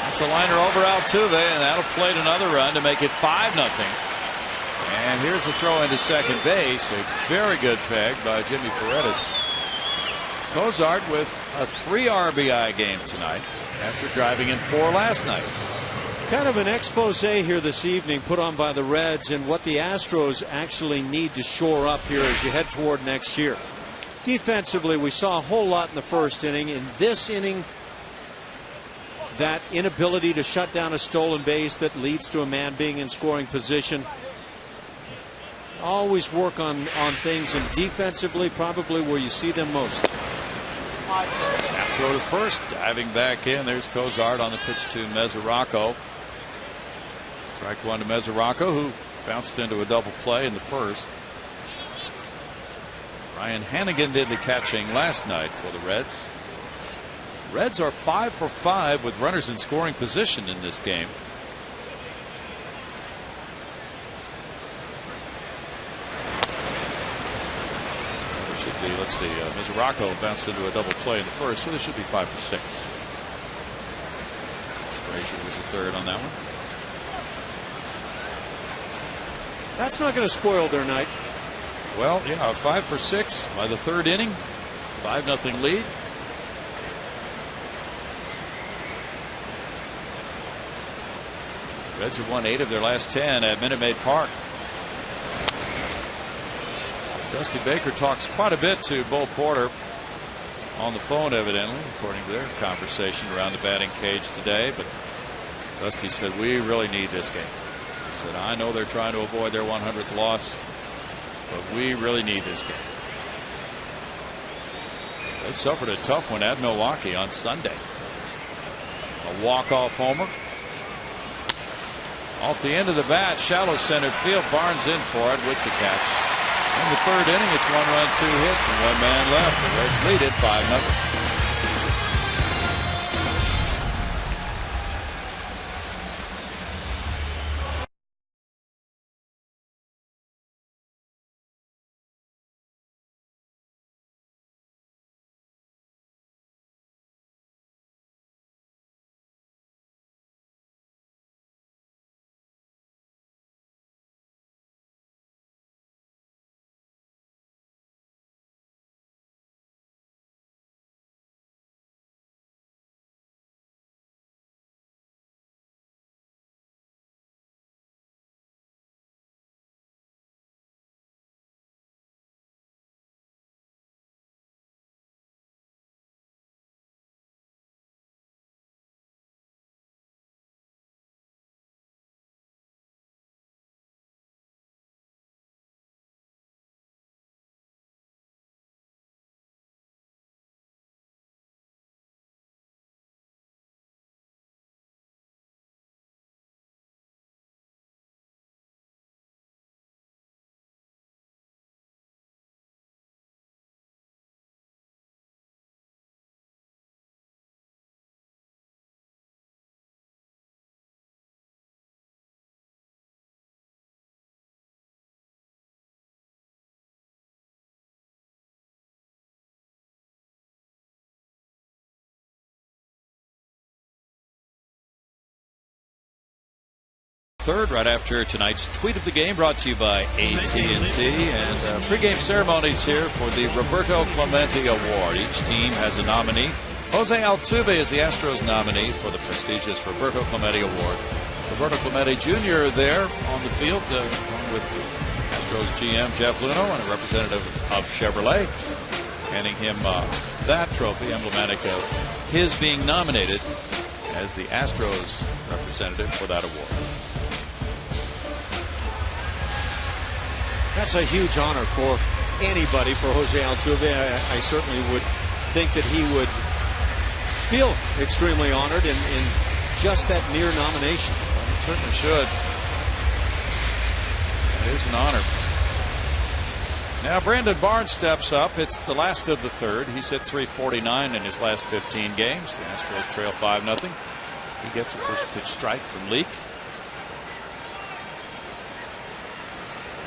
That's a liner over Altuve, and that'll plate another run to make it 5-0. And here's a throw into second base. A very good peg by Jimmy Paredes. Cozart with a 3 RBI game tonight after driving in 4 last night. Kind of an expose here this evening put on by the Reds and what the Astros actually need to shore up here as you head toward next year. Defensively, we saw a whole lot in the first inning. In this inning, that inability to shut down a stolen base that leads to a man being in scoring position. Always work on things, and defensively probably where you see them most. Snap throw to first, diving back in. There's Cozart on the pitch to Mesoraco. Strike 1 to Mesoraco, who bounced into a double play in the first. Ryan Hannigan did the catching last night for the Reds. Reds are 5 for 5 with runners in scoring position in this game. There should be, let's see, Mesoraco bounced into a double play in the first, so there should be 5 for 6. Frazier was a third on that one. That's not going to spoil their night. Well, yeah, 5 for 6 by the third inning. 5-0 lead. Reds have won 8 of their last 10 at Minute Maid Park. Dusty Baker talks quite a bit to Bo Porter on the phone, evidently, according to their conversation around the batting cage today. But Dusty said, we really need this game. He said, I know they're trying to avoid their 100th loss, but we really need this game. They suffered a tough one at Milwaukee on Sunday. A walk-off homer. Off the end of the bat, shallow center field. Barnes in for it with the catch. In the third inning, it's 1 run, 2 hits, and 1 man left. The Reds lead it 5-0. Third, right after tonight's tweet of the game, brought to you by AT&T, and pregame ceremonies here for the Roberto Clemente Award. Each team has a nominee. Jose Altuve is the Astros nominee for the prestigious Roberto Clemente Award. Roberto Clemente Jr. there on the field with Astros GM Jeff Luhnow and a representative of Chevrolet, handing him that trophy, emblematic of his being nominated as the Astros representative for that award. That's a huge honor for anybody, for Jose Altuve. I certainly would think that he would feel extremely honored in just that mere nomination. Well, he certainly should. It is an honor. Now Brandon Barnes steps up. It's the last of the third. He's hit .349 in his last 15 games. The Astros trail 5-0. He gets a first pitch strike from Leake.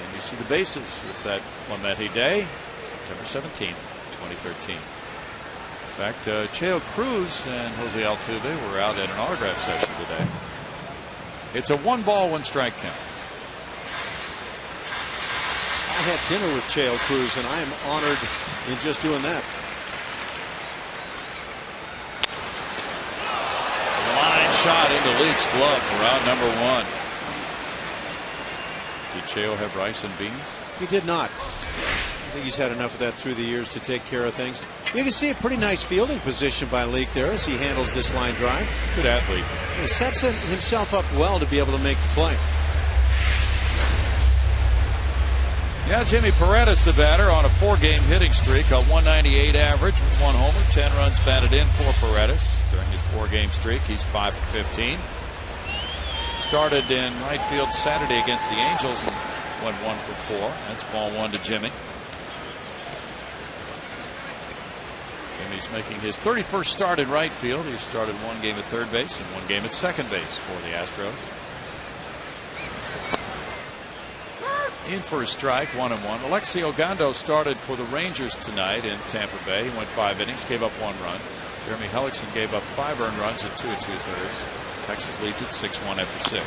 And you see the bases with that Clemente day, September 17th, 2013. In fact, Cheo Cruz and Jose Altuve were out at an autograph session today. It's a 1-ball, 1-strike count. I had dinner with Cheo Cruz, and I am honored in just doing that. Line shot into Leake's glove for out number 1. Did Cheo have rice and beans? He did not. I think he's had enough of that through the years to take care of things. You can see a pretty nice fielding position by Leake there as he handles this line drive. Good athlete. He sets himself up well to be able to make the play. Yeah, Jimmy Paredes, the batter, on a 4-game hitting streak, a 198 average with 1 homer, 10 runs batted in for Paredes. During his 4-game streak, he's 5 for 15. Started in right field Saturday against the Angels and went 1 for 4. That's ball 1 to Jimmy. Jimmy's making his 31st start in right field. He started 1 game at third base and 1 game at second base for the Astros. In for a strike, 1-1. Alexi Ogando started for the Rangers tonight in Tampa Bay. He went 5 innings, gave up 1 run. Jeremy Hellickson gave up 5 earned runs in 2 2/3. Texas leads at 6-1 after 6.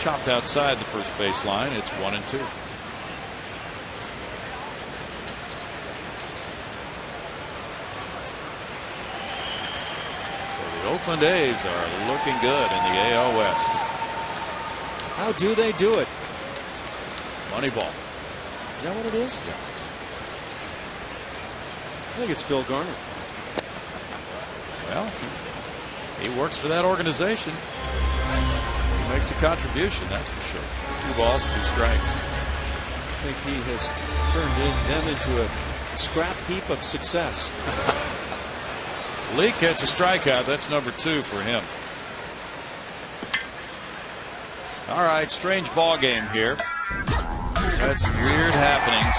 Chopped outside the first base line. It's 1-2. So the Oakland A's are looking good in the AL West. How do they do it? Moneyball. Is that what it is? Yeah. I think it's Phil Garner. Well, he works for that organization. He makes a contribution, that's for sure. 2 balls, 2 strikes. I think he has turned them into a scrap heap of success. Leake gets a strikeout. That's number 2 for him. All right, strange ball game here. Had some weird happenings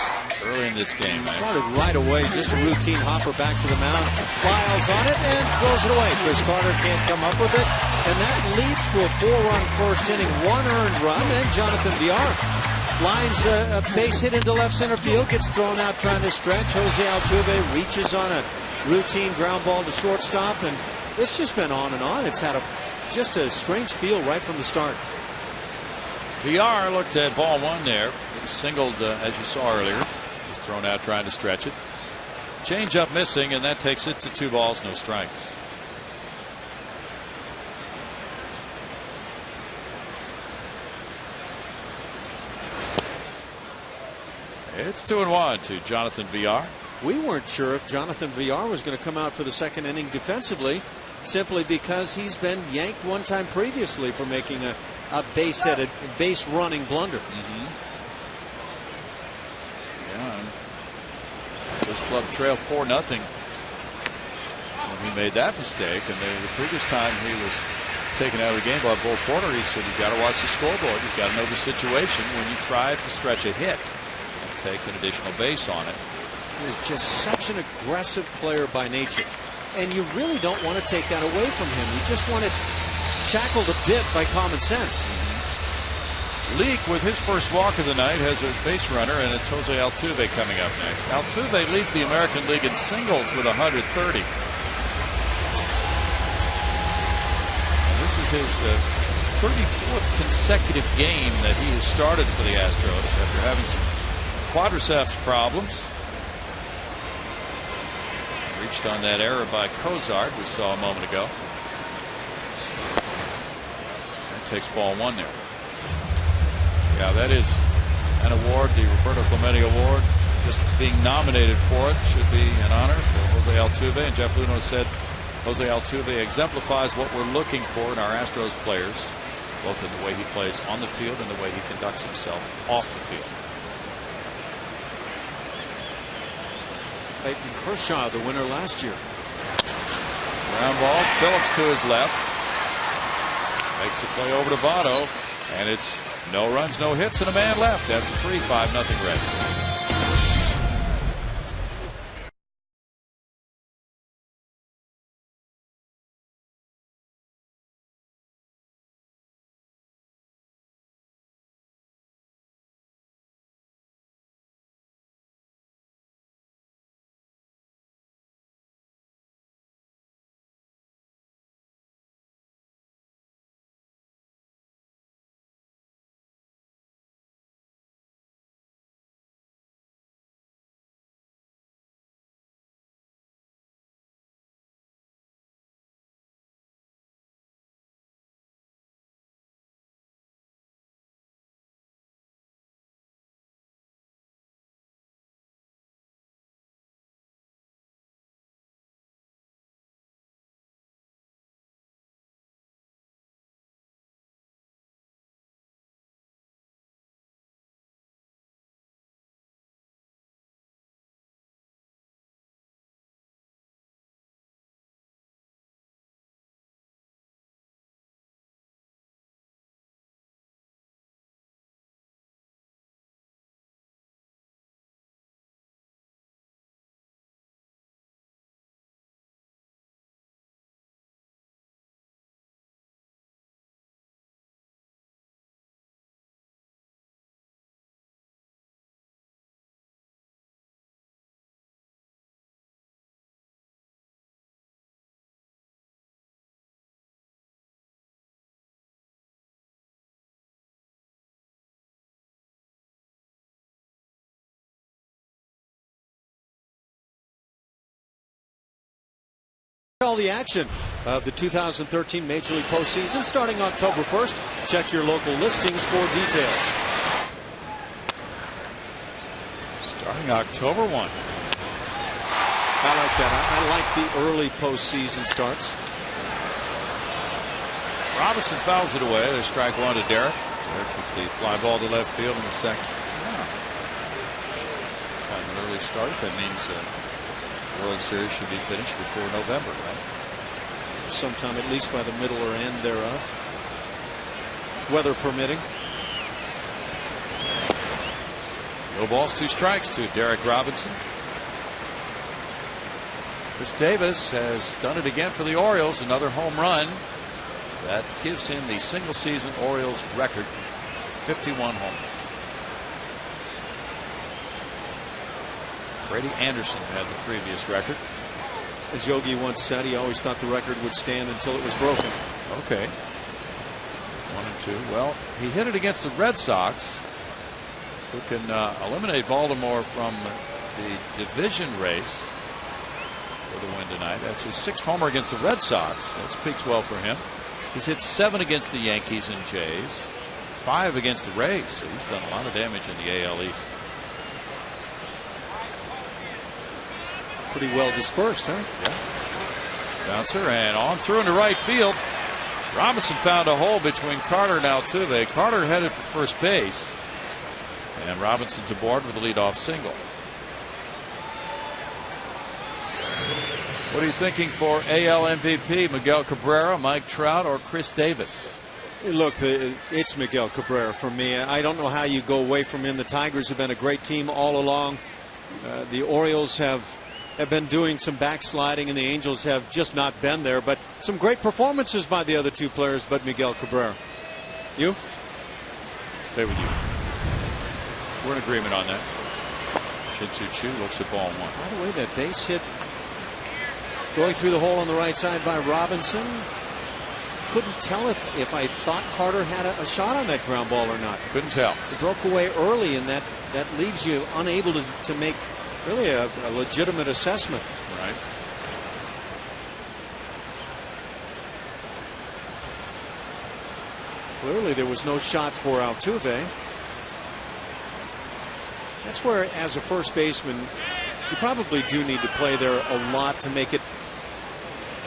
early in this game. Started right away, just a routine hopper back to the mound. Lyles on it and throws it away. Chris Carter can't come up with it, and that leads to a 4-run first inning, 1 earned run, and Jonathan Villar lines a base hit into left center field, gets thrown out trying to stretch. Jose Altuve reaches on a routine ground ball to shortstop, and it's just been on and on. It's had just a strange feel right from the start. Villar looked at ball 1 there. He singled, as you saw earlier. He's thrown out trying to stretch it. Change up missing, and that takes it to 2 balls, no strikes. It's 2-1 to Jonathan Villar. We weren't sure if Jonathan Villar was going to come out for the second inning defensively, simply because he's been yanked 1 time previously for making a base hit, a base running blunder. Yeah, this club trailed 4-0 when he made that mistake, and the previous time he was taken out of the game by Bull Porter, he said, "You've got to watch the scoreboard. You've got to know the situation when you try to stretch a hit and take an additional base on it." He is just such an aggressive player by nature, and you really don't want to take that away from him. You just want it shackled a bit by common sense. Leake, with his first walk of the night, has a base runner, and it's Jose Altuve coming up next. Altuve leads the American League in singles with 130. This is his 34th consecutive game that he has started for the Astros after having some quadriceps problems. Reached on that error by Cozart we saw a moment ago. That takes ball 1 there. Yeah, that is an award, the Roberto Clemente Award. Just being nominated for it should be an honor for Jose Altuve. And Jeff Luhnow said Jose Altuve exemplifies what we're looking for in our Astros players, both in the way he plays on the field and the way he conducts himself off the field. Clayton Kershaw, the winner last year. Ground ball, Phillips to his left. Makes the play over to Votto, and it's no runs, no hits, and a man left after 3-5-0 Reds. All the action of the 2013 Major League postseason starting October 1st. Check your local listings for details. Starting October 1. I like that. I like the early postseason starts. Robinson fouls it away. There's strike one to Derek. Derek kicked the fly ball to left field in the second. Kind of an early start. That means World Series should be finished before November, right? Sometime at least by the middle or end thereof. Weather permitting. No balls, 2 strikes to Derek Robinson. Chris Davis has done it again for the Orioles. Another home run. That gives him the single season Orioles record, 51 homers. Brady Anderson had the previous record. As Yogi once said, he always thought the record would stand until it was broken. Okay. 1 and 2. Well, he hit it against the Red Sox, who can eliminate Baltimore from the division race for the win tonight. That's his 6th homer against the Red Sox. That speaks well for him. He's hit 7 against the Yankees and Jays, 5 against the Rays. So he's done a lot of damage in the AL East. Pretty well dispersed, huh? Yeah. Bouncer and on through into right field. Robinson found a hole between Carter and Altuve. Carter headed for first base, and Robinson's aboard with a leadoff single. What are you thinking for AL MVP? Miguel Cabrera, Mike Trout, or Chris Davis? Look, it's Miguel Cabrera for me. I don't know how you go away from him. The Tigers have been a great team all along. The Orioles have been doing some backsliding, and the Angels have just not been there. But some great performances by the other 2 players, but Miguel Cabrera. You? Stay with you. We're in agreement on that. Shin-Soo Choo looks at ball 1. By the way, that base hit going through the hole on the right side by Robinson. Couldn't tell if I thought Carter had a shot on that ground ball or not. Couldn't tell. It broke away early, and that leaves you unable to make really a legitimate assessment. Right. Clearly there was no shot for Altuve. That's where, as a first baseman, you probably do need to play there a lot to make it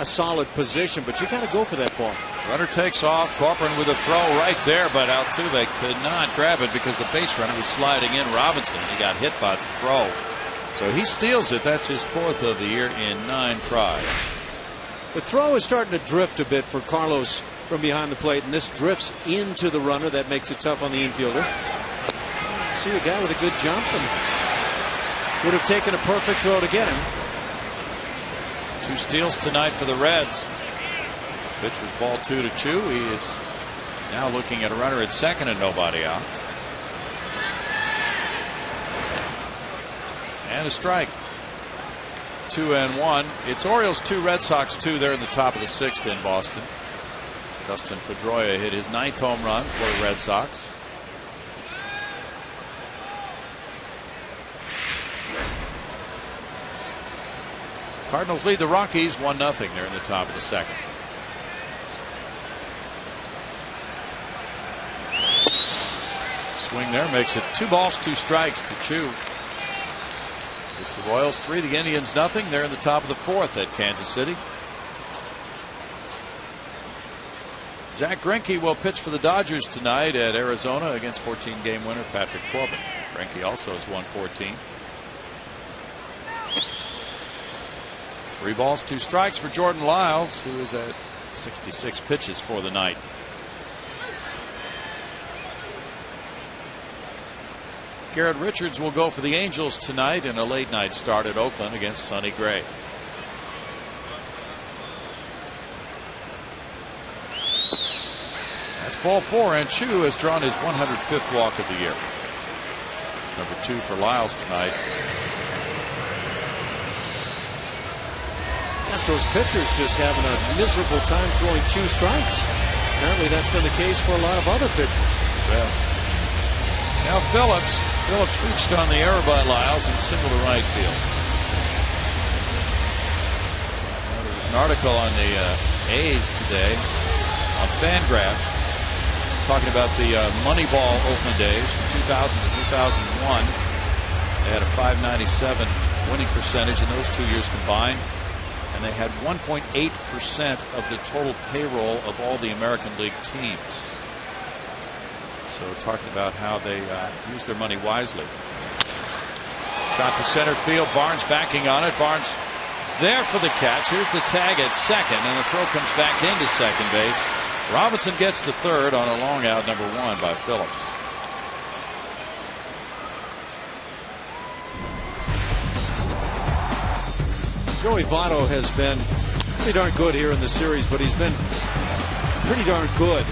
a solid position, but you got to go for that ball. Runner takes off. Corcoran with a throw right there, but Altuve could not grab it because the base runner was sliding in. Robinson, he got hit by the throw. So he steals it. That's his 4th of the year in 9 tries. The throw is starting to drift a bit for Carlos from behind the plate, and this drifts into the runner. That makes it tough on the infielder. See a guy with a good jump, and would have taken a perfect throw to get him. 2 steals tonight for the Reds. Pitch was ball 2 to Chu. He is now looking at a runner at second and nobody out. And a strike. 2-1. It's Orioles 2, Red Sox 2 there in the top of the 6th in Boston. Dustin Pedroia hit his 9th home run for the Red Sox. Cardinals lead the Rockies 1-0 there in the top of the 2nd. Swing there makes it 2 balls, 2 strikes to Chu. It's the Royals 3, the Indians 0. They're in the top of the 4th at Kansas City. Zach Greinke will pitch for the Dodgers tonight at Arizona against 14-game winner Patrick Corbin. Greinke also has won 14. 3 balls, 2 strikes for Jordan Lyles, who is at 66 pitches for the night. Garrett Richards will go for the Angels tonight in a late night start at Oakland against Sonny Gray. That's ball 4, and Chu has drawn his 105th walk of the year. Number 2 for Lyles tonight. Astros pitchers just having a miserable time throwing 2 strikes. Apparently that's been the case for a lot of other pitchers. Yeah. Now Phillips reached on the error by Lyles and singled to right field. Well, there was an article on the A's today on Fangraphs talking about the Moneyball Oakland days from 2000 to 2001. They had a .597 winning percentage in those 2 years combined, and they had 1.8% of the total payroll of all the American League teams. So talking about how they use their money wisely. Shot to center field. Barnes backing on it. Barnes there for the catch. Here's the tag at second, and the throw comes back into second base. Robinson gets to third on a long out, number 1 by Phillips. Joey Votto has been pretty darn good here in the series, but he's been pretty darn good,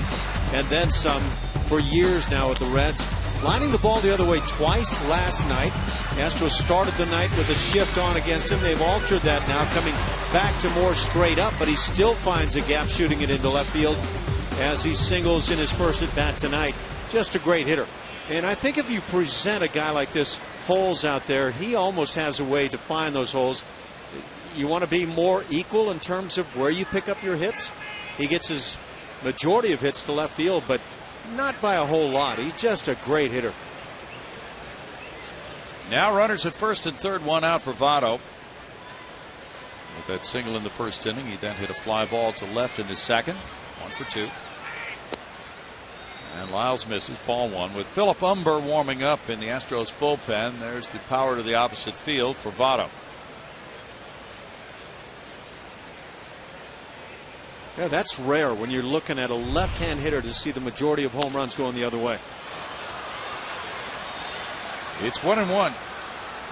and then some, for years now with the Reds. Lining the ball the other way twice last night. Astros started the night with a shift on against him. They've altered that now, coming back to more straight up, but he still finds a gap, shooting it into left field as he singles in his first at bat tonight. Just a great hitter. And I think if you present a guy like this holes out there, he almost has a way to find those holes. You want to be more equal in terms of where you pick up your hits. He gets his majority of hits to left field, but not by a whole lot. He's just a great hitter. Now runners at first and third, 1 out for Votto. With that single in the first inning, he then hit a fly ball to left in the second. 1 for 2. And Lyles misses, ball 1. With Philip Umber warming up in the Astros bullpen, there's the power to the opposite field for Votto. Yeah, that's rare when you're looking at a left-hand hitter to see the majority of home runs going the other way. It's 1-1.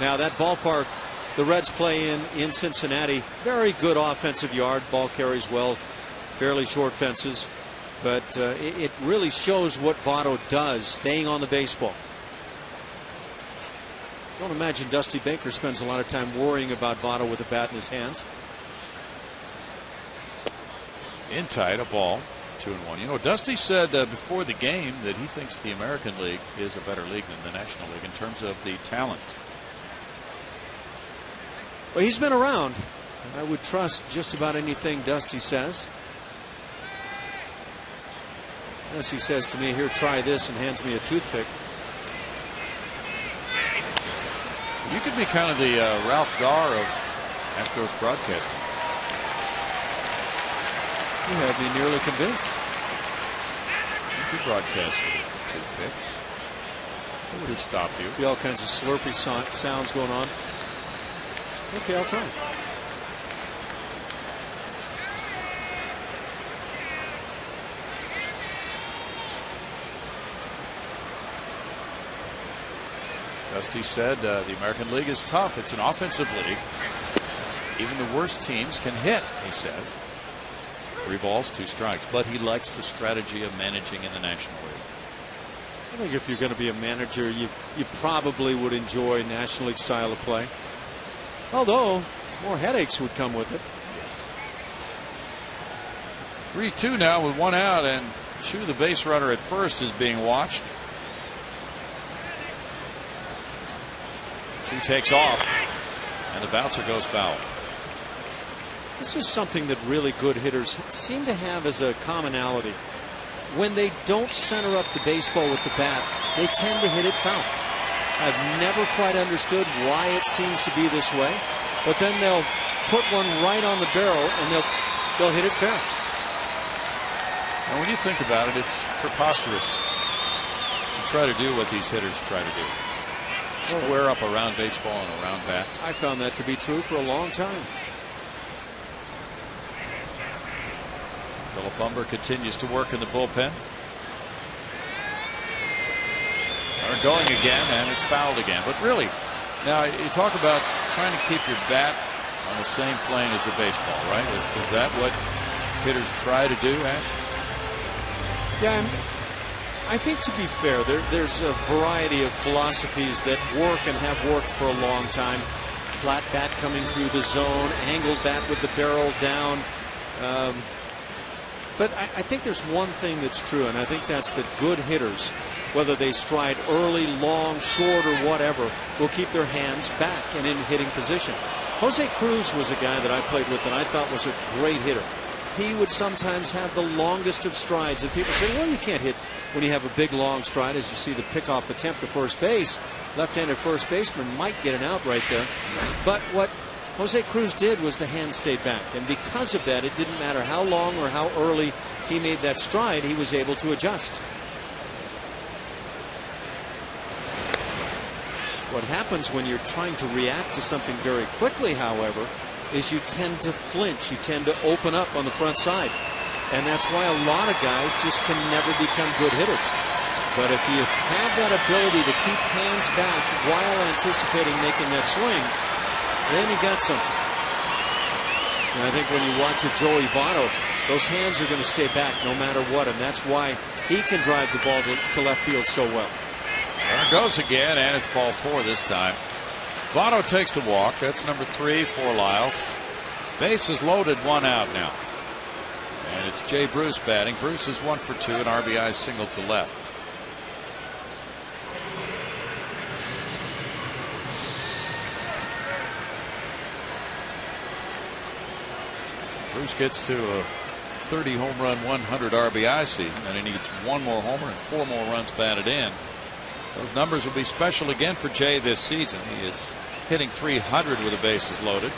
Now that ballpark the Reds play in Cincinnati, very good offensive yard. Ball carries well, fairly short fences, but it really shows what Votto does, staying on the baseball. Don't imagine Dusty Baker spends a lot of time worrying about Votto with a bat in his hands. In tight, a ball, 2-1. You know, Dusty said before the game that he thinks the American League is a better league than the National League in terms of the talent. Well, he's been around. I would trust just about anything Dusty says. Unless he says to me, here, try this, and hands me a toothpick. You could be kind of the Ralph Garr of Astros broadcasting. You have me nearly convinced. You broadcast with a toothpick. It would have stopped you. Be all kinds of slurpy sounds going on. Okay, I'll try. Dusty said the American League is tough. It's an offensive league. Even the worst teams can hit, he says. 3 balls, 2 strikes. But he likes the strategy of managing in the National League. I think if you're going to be a manager, you probably would enjoy National League style of play. Although, more headaches would come with it. 3-2 now with 1 out, and Chu, the base runner at first, is being watched. Chu takes off, and the bouncer goes foul. This is something that really good hitters seem to have as a commonality. When they don't center up the baseball with the bat, they tend to hit it foul. I've never quite understood why it seems to be this way, but then they'll put one right on the barrel and they'll hit it fair. And when you think about it, it's preposterous to try to do what these hitters try to do. Square up around baseball and around bat. I found that to be true for a long time. Philip Humber continues to work in the bullpen. They're going again, and it's fouled again. But really, now you talk about trying to keep your bat on the same plane as the baseball, right? Is that what hitters try to do, Ash? Yeah, I think to be fair, there's a variety of philosophies that work and have worked for a long time. Flat bat coming through the zone, angled bat with the barrel down. But I think there's one thing that's true, and I think that's that good hitters, whether they stride early, long, short, or whatever, will keep their hands back and in hitting position. Jose Cruz was a guy that I played with and I thought was a great hitter. He would sometimes have the longest of strides, and people say, well, you can't hit when you have a big, long stride. As you see the pickoff attempt to first base, left-handed first baseman might get an out right there. But what Jose Cruz did was the hand stayed back, and because of that, it didn't matter how long or how early he made that stride, he was able to adjust. What happens when you're trying to react to something very quickly, however, is you tend to flinch, you tend to open up on the front side, and that's why a lot of guys just can never become good hitters. But if you have that ability to keep hands back while anticipating making that swing, then you got something. And I think when you watch a Joey Votto, those hands are going to stay back no matter what, and that's why he can drive the ball to left field so well. There it goes again, and it's ball 4 this time. Votto takes the walk. That's number 3 for Lyles. Base is loaded, 1 out now. And it's Jay Bruce batting. Bruce is 1 for 2, an RBI single to left. Bruce gets to a 30 home run, 100 RBI season, and he needs 1 more homer and 4 more runs batted in. Those numbers will be special again for Jay this season. He is hitting 300 with the bases loaded. This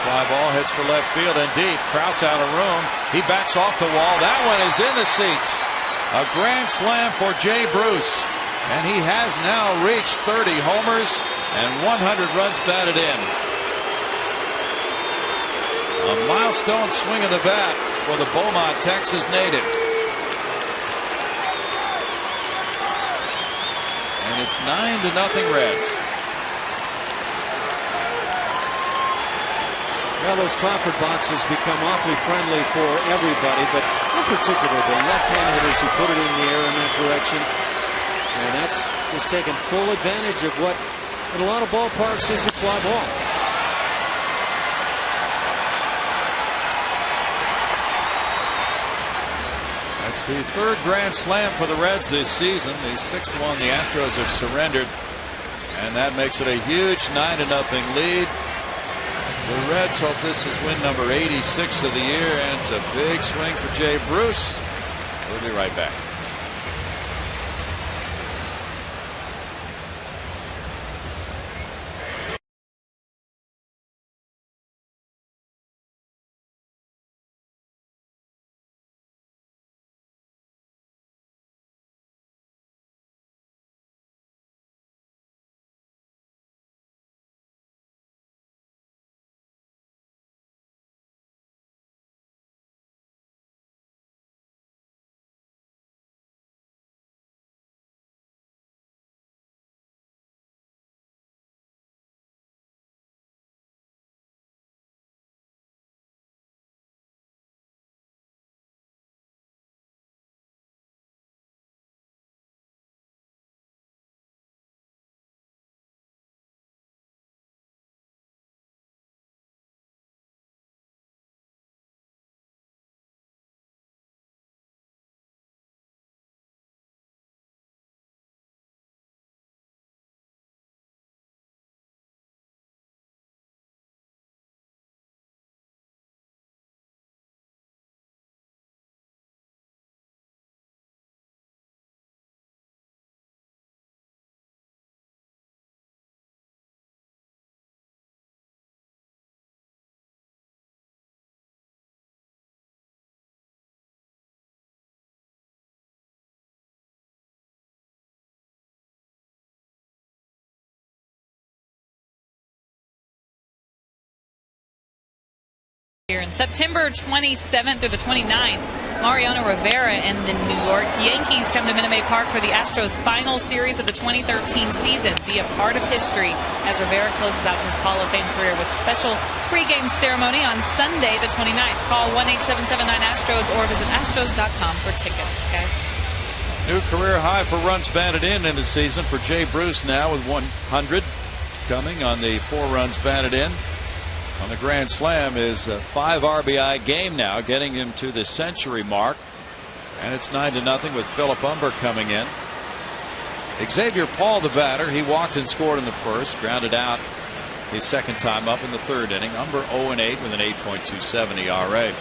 fly ball hits for left field and deep. Krause out of room. He backs off the wall. That one is in the seats. A grand slam for Jay Bruce. And he has now reached 30 homers and 100 runs batted in. A milestone swing of the bat for the Beaumont, Texas native. And it's 9-0 Reds. Well, those Crawford boxes become awfully friendly for everybody, but in particular the left-hand hitters who put it in the air in that direction. And that's just taking full advantage of what in a lot of ballparks is a fly ball. That's the 3rd grand slam for the Reds this season. The 6th one the Astros have surrendered. And that makes it a huge 9-0 lead. The Reds hope this is win number 86 of the year, and it's a big swing for Jay Bruce. We'll be right back. Here in September 27th through the 29th, Mariano Rivera and the New York Yankees come to Minute Maid Park for the Astros' final series of the 2013 season. Be a part of history as Rivera closes out his Hall of Fame career with special pregame ceremony on Sunday the 29th. Call 1-877-9-ASTROS or visit astros.com for tickets, guys. New career high for runs batted in the season for Jay Bruce now with 100 coming on the 4 runs batted in. On the Grand Slam is a 5 RBI game now, getting him to the century mark. And it's 9-0 with Philip Humber coming in. Xavier Paul, the batter, he walked and scored in the first, grounded out his second time up in the 3rd inning. Humber 0-8 with an 8.27 ERA.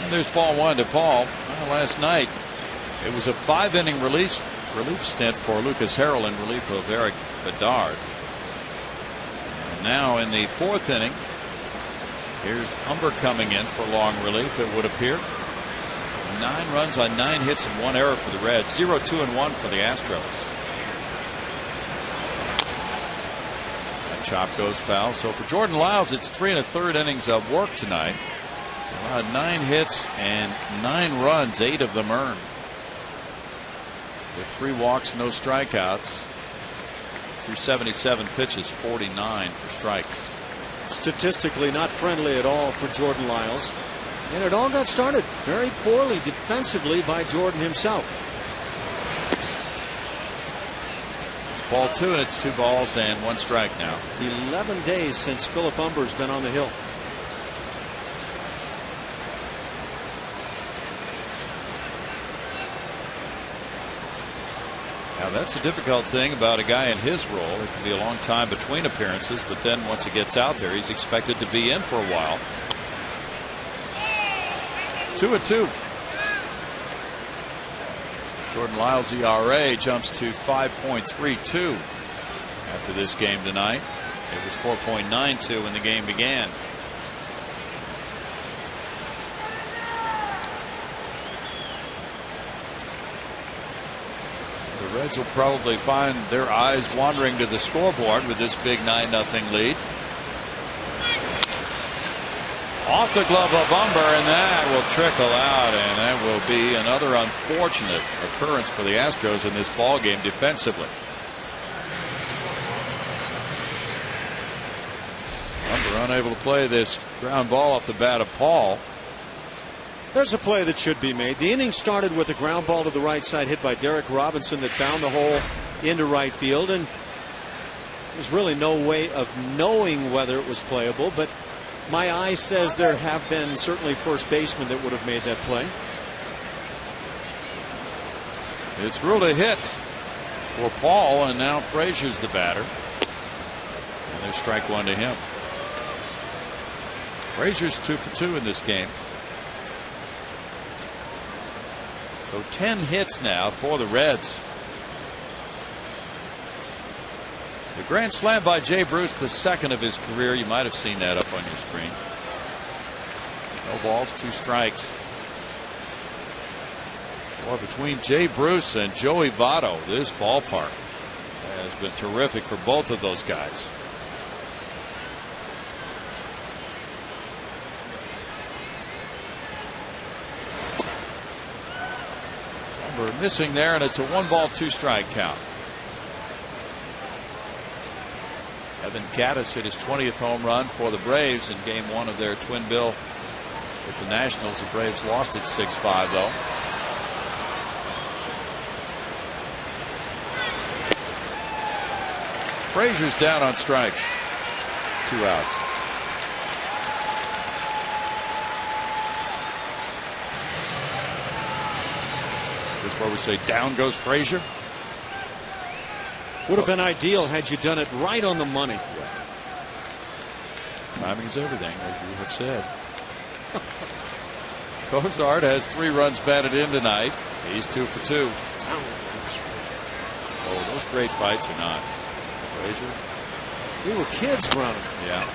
And there's ball 1 to Paul. Well, last night it was a 5-inning relief stint for Lucas Harrell in relief of Eric Bedard. Now in the 4th inning, here's Humber coming in for long relief, it would appear. 9 runs on 9 hits and 1 error for the Reds. 0-2-1 for the Astros. That chop goes foul. So for Jordan Lyles, it's 3 1/3 innings of work tonight. 9 hits and 9 runs, 8 of them earned. With 3 walks, no strikeouts. Through 77 pitches, 49 for strikes. Statistically not friendly at all for Jordan Lyles. And it all got started very poorly defensively by Jordan himself. It's ball 2 and it's 2 balls and 1 strike now. 11 days since Philip Humber's been on the hill. Now that's the difficult thing about a guy in his role. It can be a long time between appearances, but then once he gets out there, he's expected to be in for a while. 2-2. Jordan Lyles' ERA jumps to 5.32 after this game tonight. It was 4.92 when the game began. The Reds will probably find their eyes wandering to the scoreboard with this big 9-0 lead. Off the glove of Humber, and that will trickle out, and that will be another unfortunate occurrence for the Astros in this ball game defensively. Humber unable to play this ground ball off the bat of Paul. There's a play that should be made. The inning started with a ground ball to the right side hit by Derek Robinson that found the hole into right field, and there's really no way of knowing whether it was playable, but my eye says there have been certainly first basemen that would have made that play. It's ruled a hit for Paul, and now Frazier's the batter. And there's strike 1 to him. Frazier's 2 for 2 in this game. So 10 hits now for the Reds. The grand slam by Jay Bruce, the second of his career. You might have seen that up on your screen. No balls, 2 strikes. Well, between Jay Bruce and Joey Votto, this ballpark has been terrific for both of those guys. We're missing there, and it's a 1-ball, 2-strike count. Evan Gattis hit his 20th home run for the Braves in game 1 of their twin bill with the Nationals. The Braves lost it 6-5 though. Frazier's down on strikes. 2 outs. This is where we say down goes Frazier. Would have been ideal had you done it right on the money. Yeah. Timing is everything, as you have said. Cozart has 3 runs batted in tonight. He's 2 for 2. Oh, those great fights or not. Frazier. We were kids running. Yeah.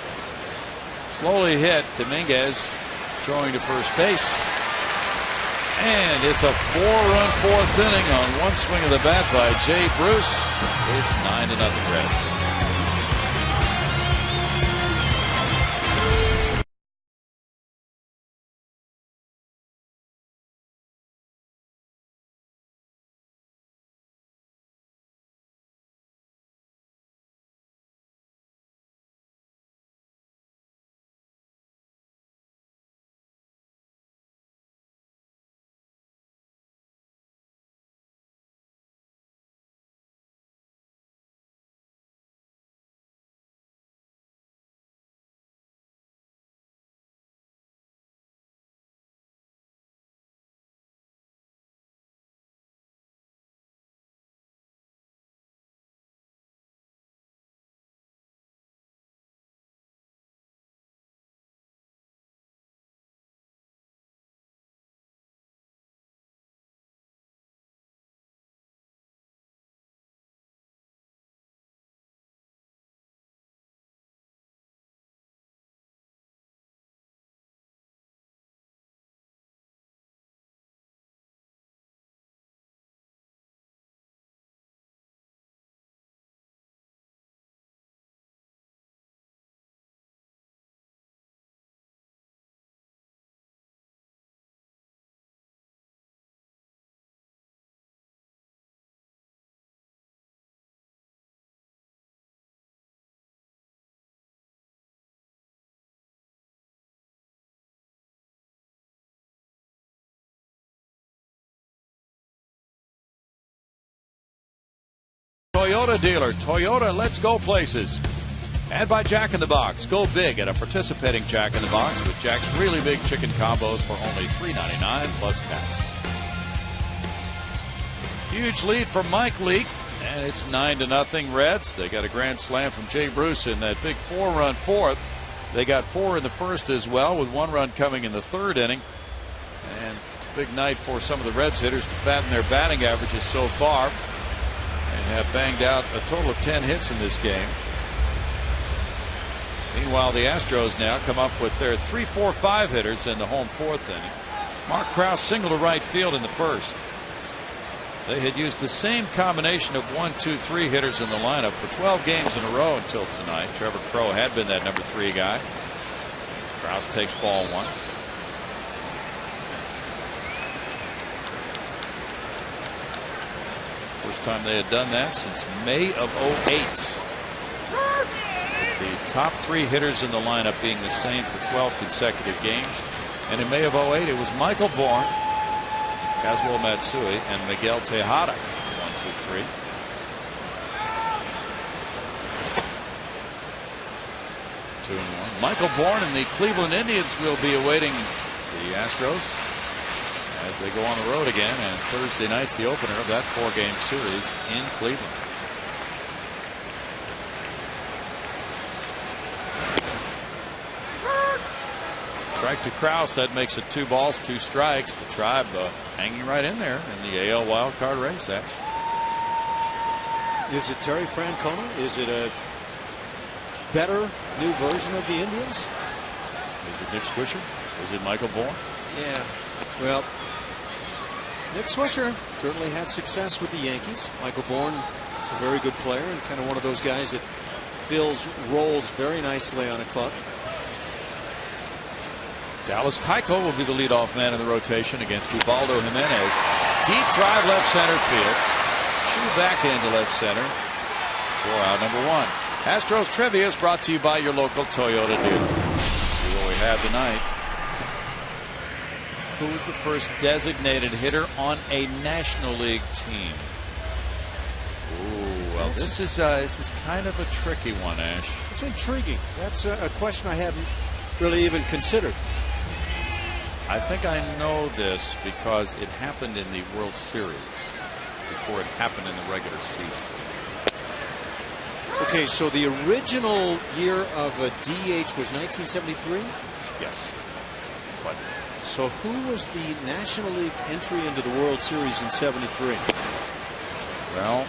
Slowly hit. Dominguez throwing to first base. And it's a 4-run 4th inning on 1 swing of the bat by Jay Bruce. It's 9-0 Reds. Toyota dealer. Toyota, let's go places. And by Jack in the Box. Go big at a participating Jack in the Box with Jack's really big chicken combos for only $3.99 plus tax. Huge lead for Mike Leake, and it's 9-0 Reds. They got a grand slam from Jay Bruce in that big 4-run fourth. They got 4 in the first as well, with 1 run coming in the 3rd inning. And big night for some of the Reds hitters to fatten their batting averages so far, and have banged out a total of 10 hits in this game. Meanwhile, the Astros now come up with their 3-4-5 hitters in the home 4th inning. Mark Krause single to right field in the first. They had used the same combination of 1, 2, 3 hitters in the lineup for 12 games in a row until tonight. Trevor Crowe had been that number 3 guy. Krause takes ball 1. First time they had done that since May of 2008. With the top 3 hitters in the lineup being the same for 12 consecutive games. And in May of 2008, it was Michael Bourne, Kazuo Matsui, and Miguel Tejada. 1, 2, 3. Two and one. Michael Bourne and the Cleveland Indians will be awaiting the Astros as they go on the road again. And Thursday night's the opener of that 4-game series in Cleveland. Strike to Krause. That makes it 2 balls, 2 strikes. The Tribe hanging right in there in the AL wildcard race. Ash. Is it Terry Francona? Is it a better new version of the Indians? Is it Nick Swisher? Is it Michael Bourne? Yeah. Well, Nick Swisher certainly had success with the Yankees. Michael Bourne is a very good player and kind of one of those guys that fills roles very nicely on a club. Dallas Keuchel will be the leadoff man in the rotation against Ubaldo Jimenez. Deep drive left center field. Chew back into left center for out number 1. Astros Trivia is brought to you by your local Toyota dealer. See what we have tonight. Who was the first designated hitter on a National League team? Ooh, well, this is kind of a tricky one, Ash. It's intriguing. That's a question I hadn't really even considered. I think I know this because it happened in the World Series before it happened in the regular season. Okay, so the original year of a DH was 1973? Yes. But so who was the National League entry into the World Series in 73? Well,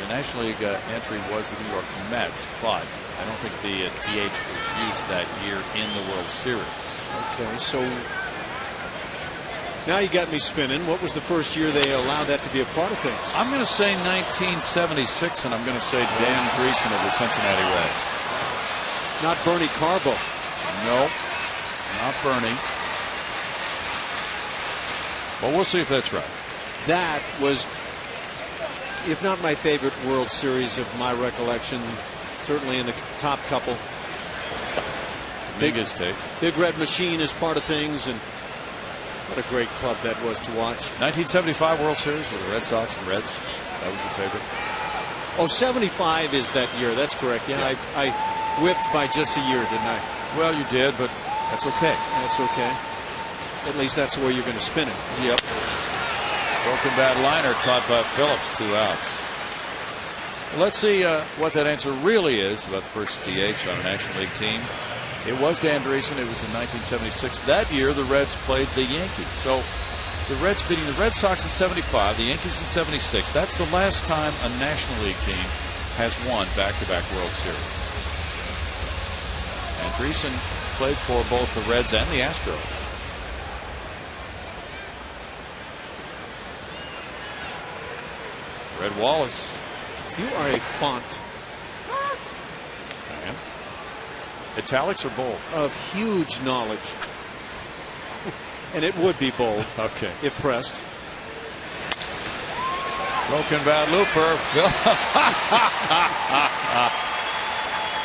the National League entry was the New York Mets, but I don't think the DH was used that year in the World Series. Okay, so now you got me spinning. What was the first year they allowed that to be a part of things? I'm going to say 1976, and I'm going to say Dan Greason of the Cincinnati Reds. Not Bernie Carbo. No, not Bernie. But we'll see if that's right. That was, if not my favorite World Series of my recollection, certainly in the top couple. Big takes. Big Red Machine is part of things, and what a great club that was to watch. 1975 World Series with the Red Sox and Reds. That was your favorite? Oh, 75 is that year. That's correct. Yeah. I whiffed by just a year, didn't I? Well, you did, but that's okay. That's okay. At least that's where you're going to spin it. Yep. Broken bat liner caught by Phillips. 2 outs. Well, let's see what that answer really is about the first DH on a National League team. It was Dan Dreesen. It was in 1976. That year, the Reds played the Yankees. So the Reds beating the Red Sox in 75, the Yankees in 76. That's the last time a National League team has won back-to-back World Series. And Dreesen played for both the Reds and the Astros. Red Wallace. You are a font. I am. Italics or bold? Of huge knowledge. And it would be bold. Okay. If pressed. Broken bat looper.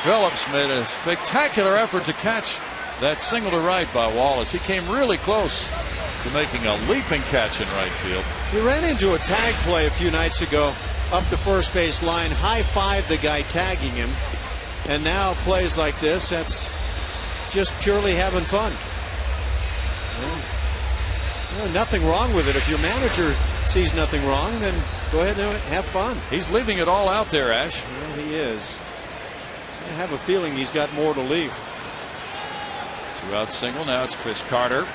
Phillips made a spectacular effort to catch that single to right by Wallace. He came really close to making a leaping catch in right field. He ran into a tag play a few nights ago up the first base line, high-five the guy tagging him, and now plays like this. That's just purely having fun. Well, nothing wrong with it. If your manager sees nothing wrong, then go ahead and have fun. He's leaving it all out there, Ash. Well, he is. I have a feeling he's got more to leave. 2-out single. Now it's Chris Carter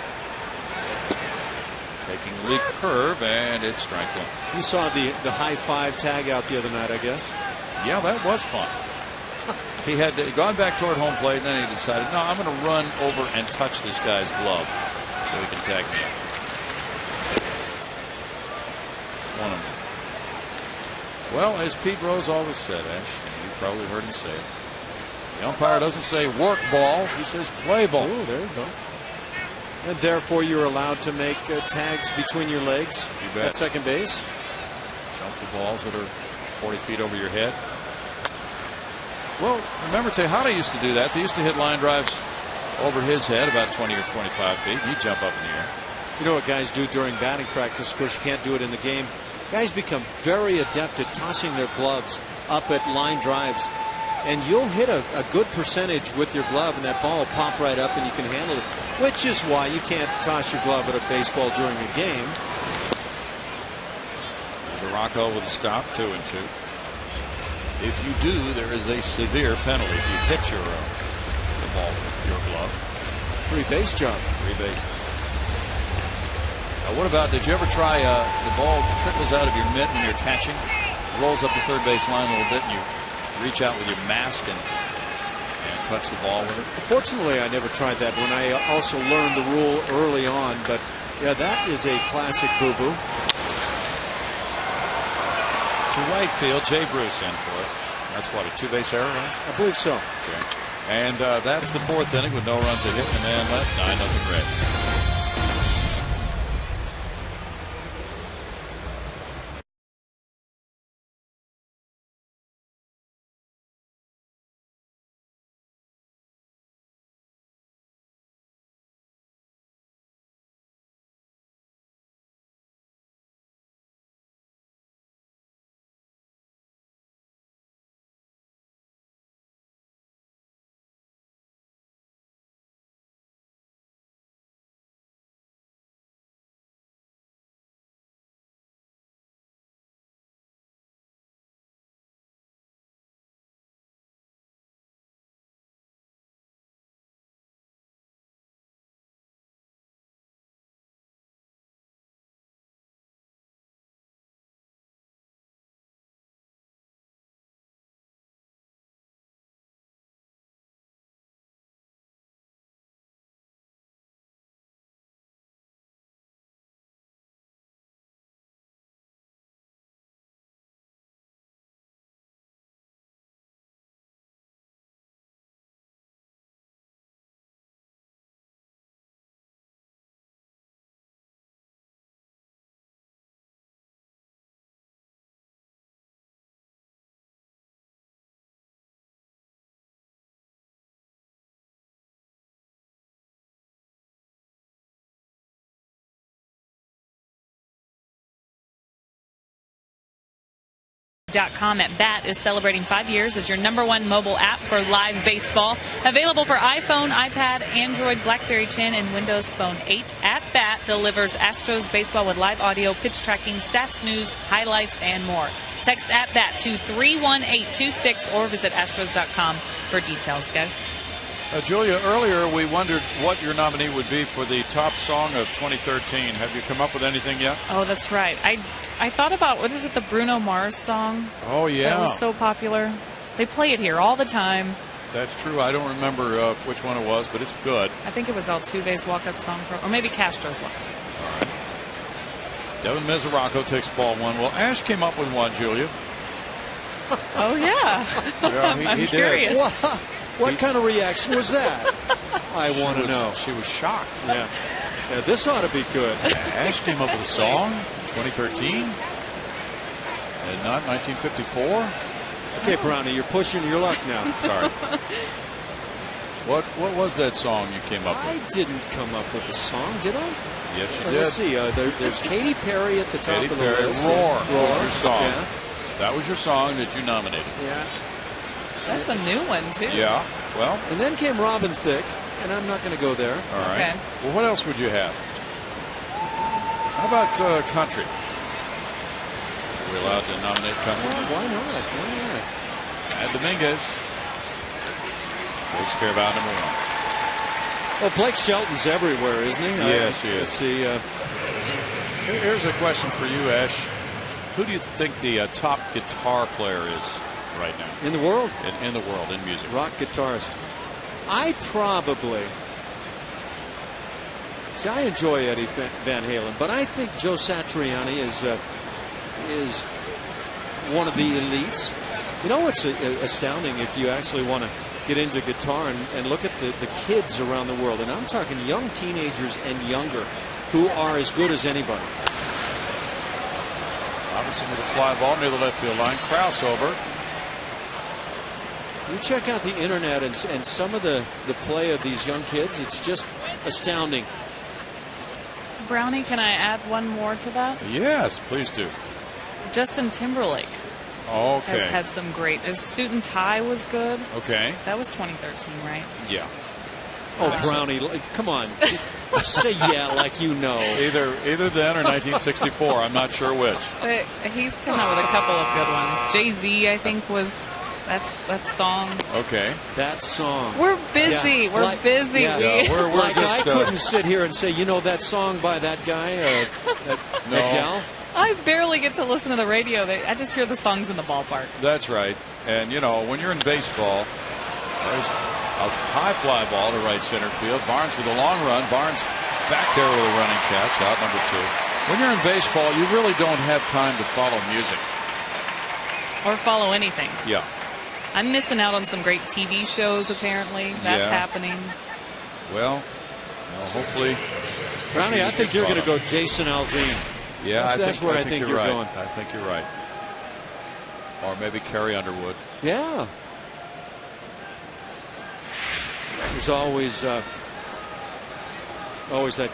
taking a lead curve, and it's strike one. You saw the high-five tag out the other night, I guess. Yeah, that was fun. He had gone back toward home plate, and then he decided, no, I'm going to run over and touch this guy's glove so he can tag me up. One of them. Well, as Pete Rose always said, Ash, and you probably heard him say it, the umpire doesn't say work ball, he says play ball. Oh, there you go. And therefore you're allowed to make tags between your legs at second base. Jump for balls that are 40 feet over your head. Well, remember Tejada used to do that. They used to hit line drives over his head about 20 or 25 feet. He'd jump up in the air. You know what guys do during batting practice? Of course, you can't do it in the game. Guys become very adept at tossing their gloves up at line drives. And you'll hit a good percentage with your glove, and that ball will pop right up and you can handle it. Which is why you can't toss your glove at a baseball during a game. There's a Rocco with a stop, 2-2. If you do, there is a severe penalty if you hit the ball with your glove. 3 base jump. 3 bases. What about, did you ever try the ball trickles out of your mitt when you're catching, rolls up the third base line a little bit, and you reach out with your mask and touch the ball with it? Fortunately, I never tried that when I also learned the rule early on, but yeah, that is a classic boo-boo. To right field, Jay Bruce in for it. That's what, a 2-base error, right? I believe so. Okay. And that's the 4th inning with no runs to hit and a man left, 9-0 Reds. .com at BAT is celebrating 5 years as your #1 mobile app for live baseball. Available for iPhone, iPad, Android, BlackBerry 10, and Windows Phone 8. At BAT delivers Astros baseball with live audio, pitch tracking, stats, news, highlights, and more. Text at BAT to 31826 or visit Astros.com for details, guys. Julia, earlier we wondered what your nominee would be for the top song of 2013. Have you come up with anything yet? Oh, that's right. I thought about, what is it, the Bruno Mars song? Oh, yeah. That was so popular. They play it here all the time. That's true. I don't remember which one it was, but it's good. I think it was Altuve's walk-up song, or maybe Castro's walk-up song. All right. Devin Mesoraco takes ball 1. Well, Ash came up with one, Julia. Oh, yeah. Yeah, he curious. Did. What kind of reaction was that? I want to know. She was shocked. Yeah. Yeah, this ought to be good. Ash came up with a song from 2013 and not 1954. Okay, Brownie, you're pushing your luck now. Sorry. What was that song you came up with? I didn't come up with a song, did I? Yes, you did. Let's see. There's Katy Perry at the top of the list. Roar. Roar. Your song. Yeah. That was your song that you nominated. Yeah. That's a new one, too. Yeah. Well. And then came Robin Thicke, and I'm not going to go there. All right. Okay. Well, what else would you have? How about country? Are we allowed to nominate country? Well, why not? Why not? And Dominguez takes care of out number 1. Well, Blake Shelton's everywhere, isn't he? Yes, he is. Let's see. Here's a question for you, Ash. Who do you think the top guitar player is right now? In the world? In the world, in music. Rock guitarist. I enjoy Eddie Van Halen, but I think Joe Satriani is one of the elites. You know what's astounding if you actually want to get into guitar and look at the kids around the world, and I'm talking young teenagers and younger, who are as good as anybody. Robinson with a fly ball near the left field line. Krause over. You check out the internet and some of the play of these young kids, it's just astounding. Brownie, can I add one more to that? Yes, please do. Justin Timberlake Okay. has had some great. Suit and Tie was good. Okay. That was 2013, right? Yeah. Oh, Brownie, come on. Say yeah like you know. Either then or 1964. I'm not sure which. But he's come out with a couple of good ones. Jay-Z, I think, was that song. Okay. That song. We're busy. Yeah, We're busy. Yeah, we're like just, I couldn't sit here and say, you know, that song by that guy, that gal. I barely get to listen to the radio. I just hear the songs in the ballpark. That's right. And, you know, when you're in baseball, there's a high fly ball to right center field. Barnes with a long run. Barnes back there with a running catch, out number 2. When you're in baseball, you really don't have time to follow music. Or follow anything. Yeah. I'm missing out on some great TV shows, apparently. That's happening. Well, hopefully. Brownie, I think you're going to go Jason Aldean. Yeah, that's where I think you're right. going. I think you're right. Or maybe Carrie Underwood. Yeah. There's always that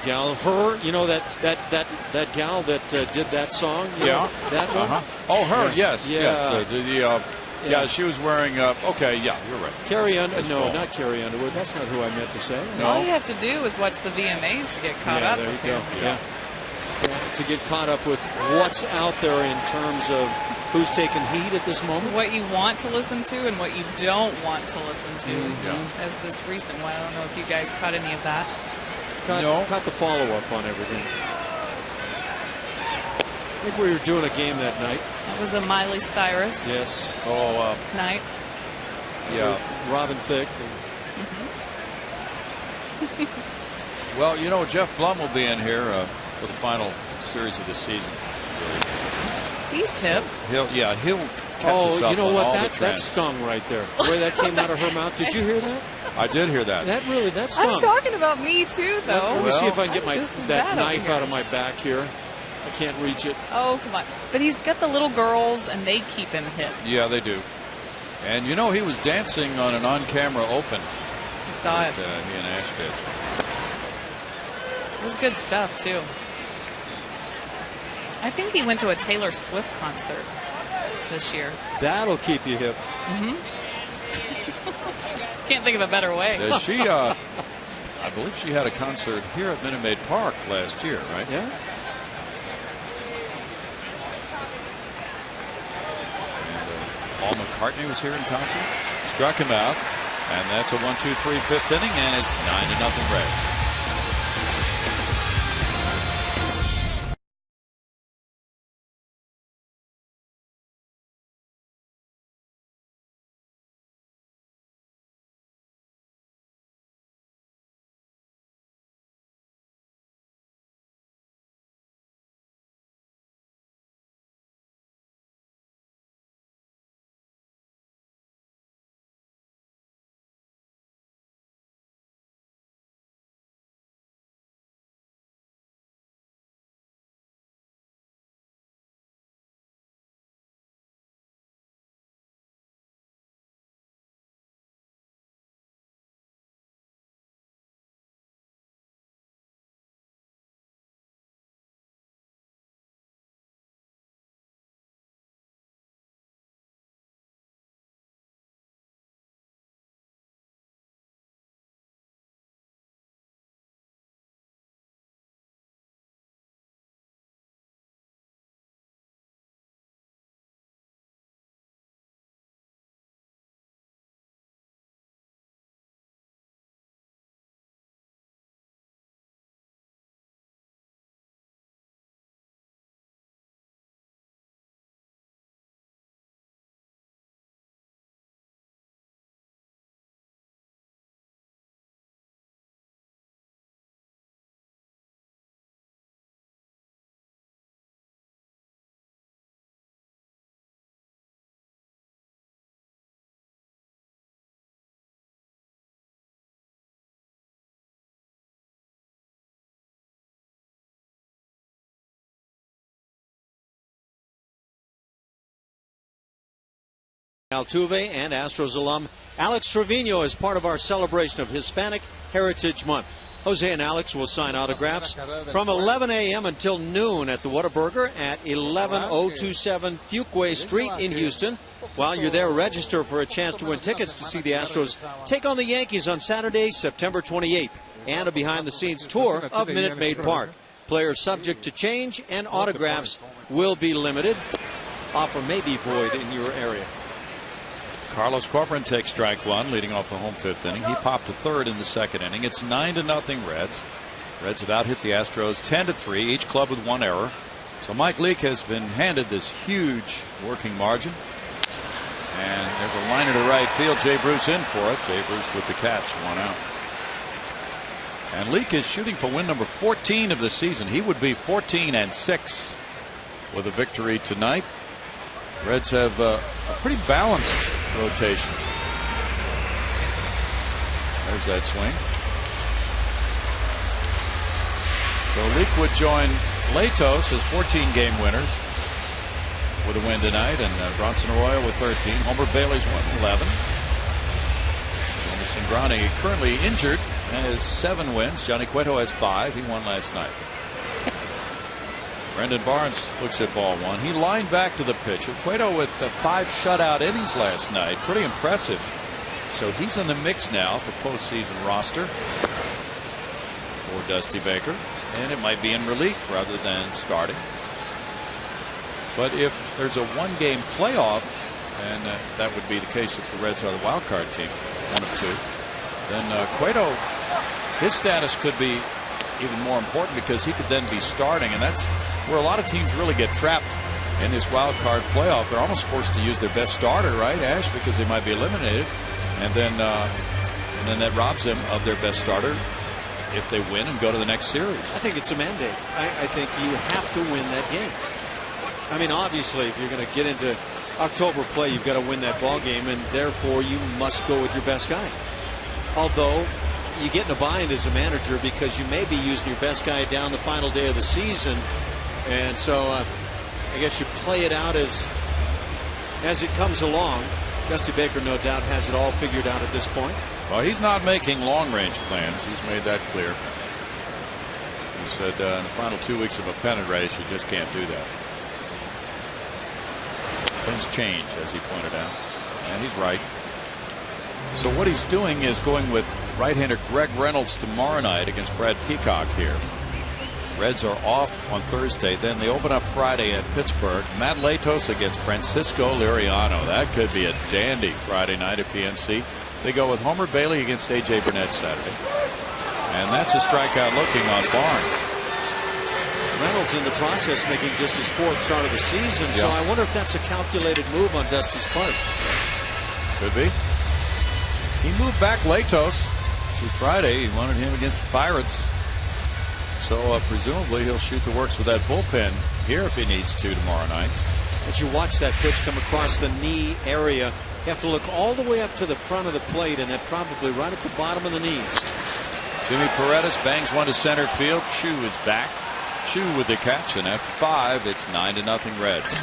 gal. Her, you know, that gal that did that song. You know, that one. Oh, her. Yeah. Yes. Yeah. Yes. Yeah, she was wearing. Okay. Yeah, you're right. Carrie Underwood. No, not Carrie Underwood. That's not who I meant to say. No. All you have to do is watch the VMAs to get caught up. There you with go. him. Yeah. To get caught up with what's out there in terms of who's taking heat at this moment. What you want to listen to and what you don't want to listen to. Yeah. As this recent one. I don't know if you guys caught any of that. Caught the follow-up on everything. I think we were doing a game that night. That was a Miley Cyrus night. Yeah. Robin Thicke. Well, you know, Jeff Blum will be in here for the final series of the season. He's hip. He'll catch us up you know on what? all the That trends. stung right there. The way that came out of her mouth. Did you hear that? I did hear that. That stung. I'm talking about me too, though. Let me see if I can get I'm just as that bad over knife here. out of my back here. I can't reach it. Oh, come on. But he's got the little girls, and they keep him hip. Yeah, they do. And, you know, he was dancing on an on-camera open. I saw it. He and Ash did. It was good stuff, too. I think he went to a Taylor Swift concert this year. That'll keep you hip. Can't think of a better way. She, I believe she had a concert here at Minute Maid Park last year, right? Yeah. Paul McCartney was here in concert, struck him out, and that's a 1-2-3 fifth inning, and it's 9-0 Reds. Altuve and Astros alum Alex Trevino as part of our celebration of Hispanic Heritage Month. Jose and Alex will sign autographs from 11 a.m. until noon at the Whataburger at 11027 Fuquay Street in Houston. While you're there, register for a chance to win tickets to see the Astros take on the Yankees on Saturday, September 28th, and a behind-the-scenes tour of Minute Maid Park. Players subject to change and autographs will be limited. Offer may be void in your area. Carlos Corcoran takes strike one, leading off the home fifth inning. He popped to third in the second inning. It's 9-0 Reds. Reds have out hit the Astros 10-3, each club with one error. So Mike Leake has been handed this huge working margin. And there's a liner to right field. Jay Bruce in for it. Jay Bruce with the catch, 1 out. And Leake is shooting for win number 14 of the season. He would be 14-6 with a victory tonight. Reds have a pretty balanced rotation. There's that swing. So Leake would join Latos as 14-game winners with a win tonight, and Bronson Arroyo with 13. Homer Bailey's won 11. Emerson Grani currently injured and has 7 wins. Johnny Cueto has 5. He won last night. Brendan Barnes looks at ball one. He lined back to the pitcher. Cueto with 5 shutout innings last night. Pretty impressive. So he's in the mix now for postseason roster for Dusty Baker. And it might be in relief rather than starting. But if there's a 1-game playoff, and that would be the case if the Reds are the wild card team, 1 of 2, then Cueto, his status could be even more important because he could then be starting, and that's where a lot of teams really get trapped in this wild card playoff. They're almost forced to use their best starter, right, Ash, because they might be eliminated, and then that robs them of their best starter if they win and go to the next series. I think it's a mandate. I think you have to win that game. I mean, obviously, if you're going to get into October play, you've got to win that ball game, and therefore you must go with your best guy. Although you get in a bind as a manager because you may be using your best guy down the final day of the season, and so I guess you play it out as it comes along. Dusty Baker no doubt has it all figured out at this point. Well, he's not making long-range plans. He's made that clear. He said in the final 2 weeks of a pennant race, you just can't do that. Things change, as he pointed out, and he's right. So what he's doing is going with right-hander Greg Reynolds tomorrow night against Brad Peacock here. Reds are off on Thursday. Then they open up Friday at Pittsburgh. Matt Latos against Francisco Liriano. That could be a dandy Friday night at PNC. They go with Homer Bailey against A.J. Burnett Saturday. And that's a strikeout looking on Barnes. Reynolds in the process making just his 4th start of the season. So I wonder if that's a calculated move on Dusty's part. Could be. He moved back Latos to Friday. He wanted him against the Pirates. So presumably he'll shoot the works with that bullpen here if he needs to tomorrow night. As you watch that pitch come across the knee area, you have to look all the way up to the front of the plate, and that probably right at the bottom of the knees. Jimmy Paredes bangs one to center field. Chu is back. Chu with the catch, and after 5, it's 9-0 Reds.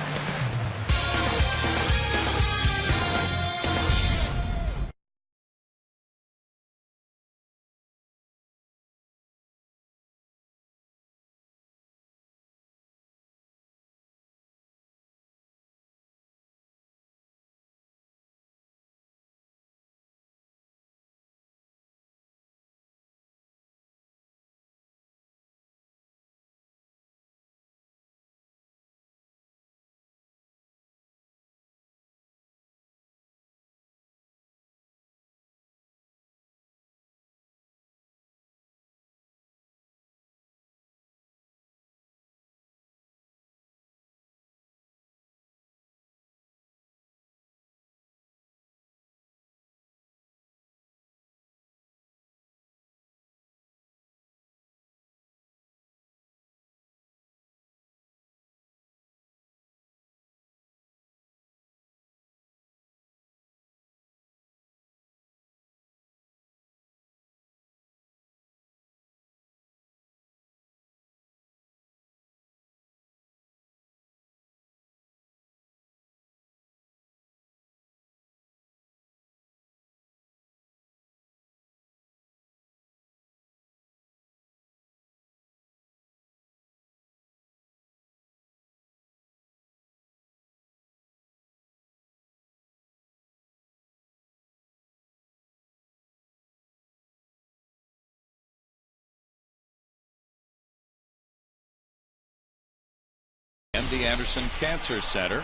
MD Anderson Cancer Center,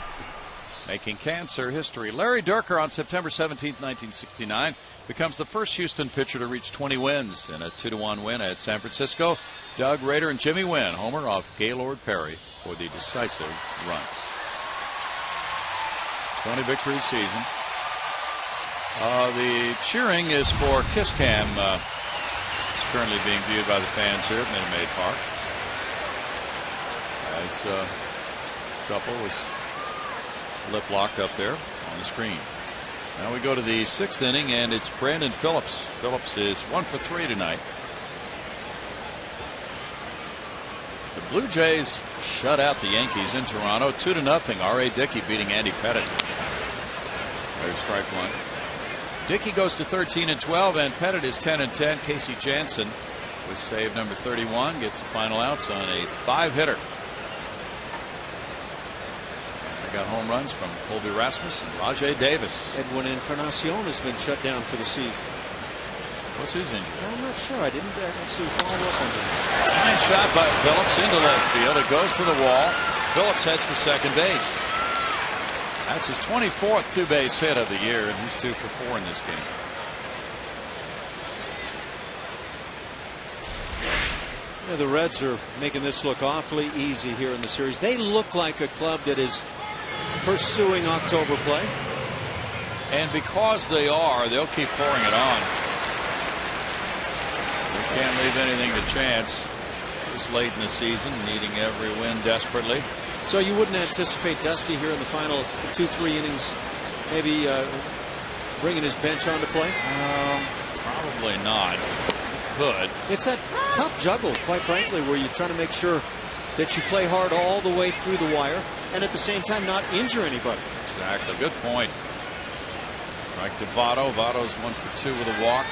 making cancer history. Larry Dierker on September 17, 1969, becomes the first Houston pitcher to reach 20 wins in a 2-1 win at San Francisco. Doug Rader and Jimmy Wynn, homer off Gaylord Perry for the decisive run. 20 victory season. The cheering is for Kiss Cam. It's currently being viewed by the fans here at Minute Maid Park. As a couple was lip locked up there on the screen. Now we go to the 6th inning, and it's Brandon Phillips. Phillips is 1 for 3 tonight. The Blue Jays shut out the Yankees in Toronto 2-0. R.A. Dickey beating Andy Pettit. There's strike one. Dickey goes to 13-12, and Pettit is 10-10. Casey Jansen with save number 31 gets the final outs on a 5-hitter. Got home runs from Colby Rasmus and Rajay Davis. Edwin Encarnacion has been shut down for the season. What's his injury? I'm not sure. I didn't actually follow up on that. Line shot by Phillips into left field. It goes to the wall. Phillips heads for second base. That's his 24th two-base hit of the year, and he's 2 for 4 in this game. Yeah, the Reds are making this look awfully easy here in the series. They look like a club that is pursuing October play. And because they are, they'll keep pouring it on. They can't leave anything to chance this late in the season, needing every win desperately. So you wouldn't anticipate Dusty here in the final 2-3 innings, maybe bringing his bench onto play? Probably not. Could. It's that tough juggle, quite frankly, where you're trying to make sure that you play hard all the way through the wire and at the same time not injure anybody. Exactly. Good point. Strike to Votto. Votto's 1 for 2 with a walk.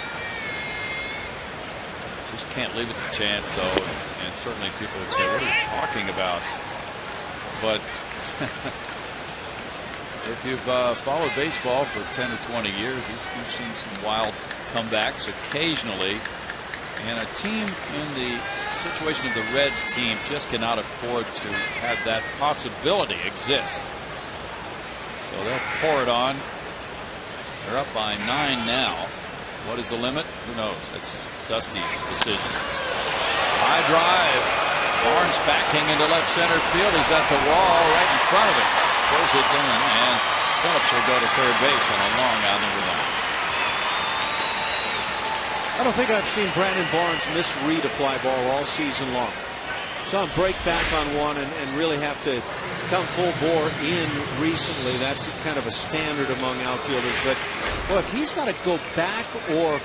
Just can't leave it to chance, though. And certainly people would say, what are you talking about? But if you've followed baseball for 10 or 20 years, you've seen some wild comebacks occasionally. And a team in the situation of the Reds team just cannot afford to have that possibility exist. So they'll pour it on. They're up by 9 now. What is the limit? Who knows? That's Dusty's decision. High drive. Barnes backing into left center field. He's at the wall right in front of it. Throws it in, and Phillips will go to third base on a long out number 9. I don't think I've seen Brandon Barnes misread a fly ball all season long. Saw him break back on one and really have to come full bore in recently. That's kind of a standard among outfielders. But boy, if he's got to go back or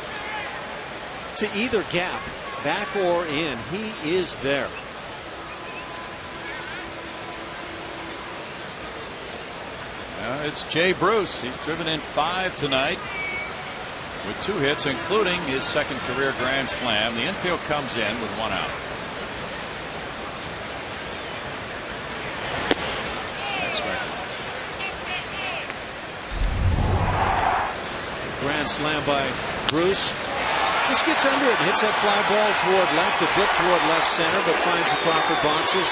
to either gap, back or in, he is there. It's Jay Bruce. He's driven in 5 tonight with 2 hits, including his second career grand slam. The infield comes in with 1 out. That's right. Grand slam by Bruce. Just gets under it and hits that fly ball toward left, a bit toward left center, but finds the Crawford boxes.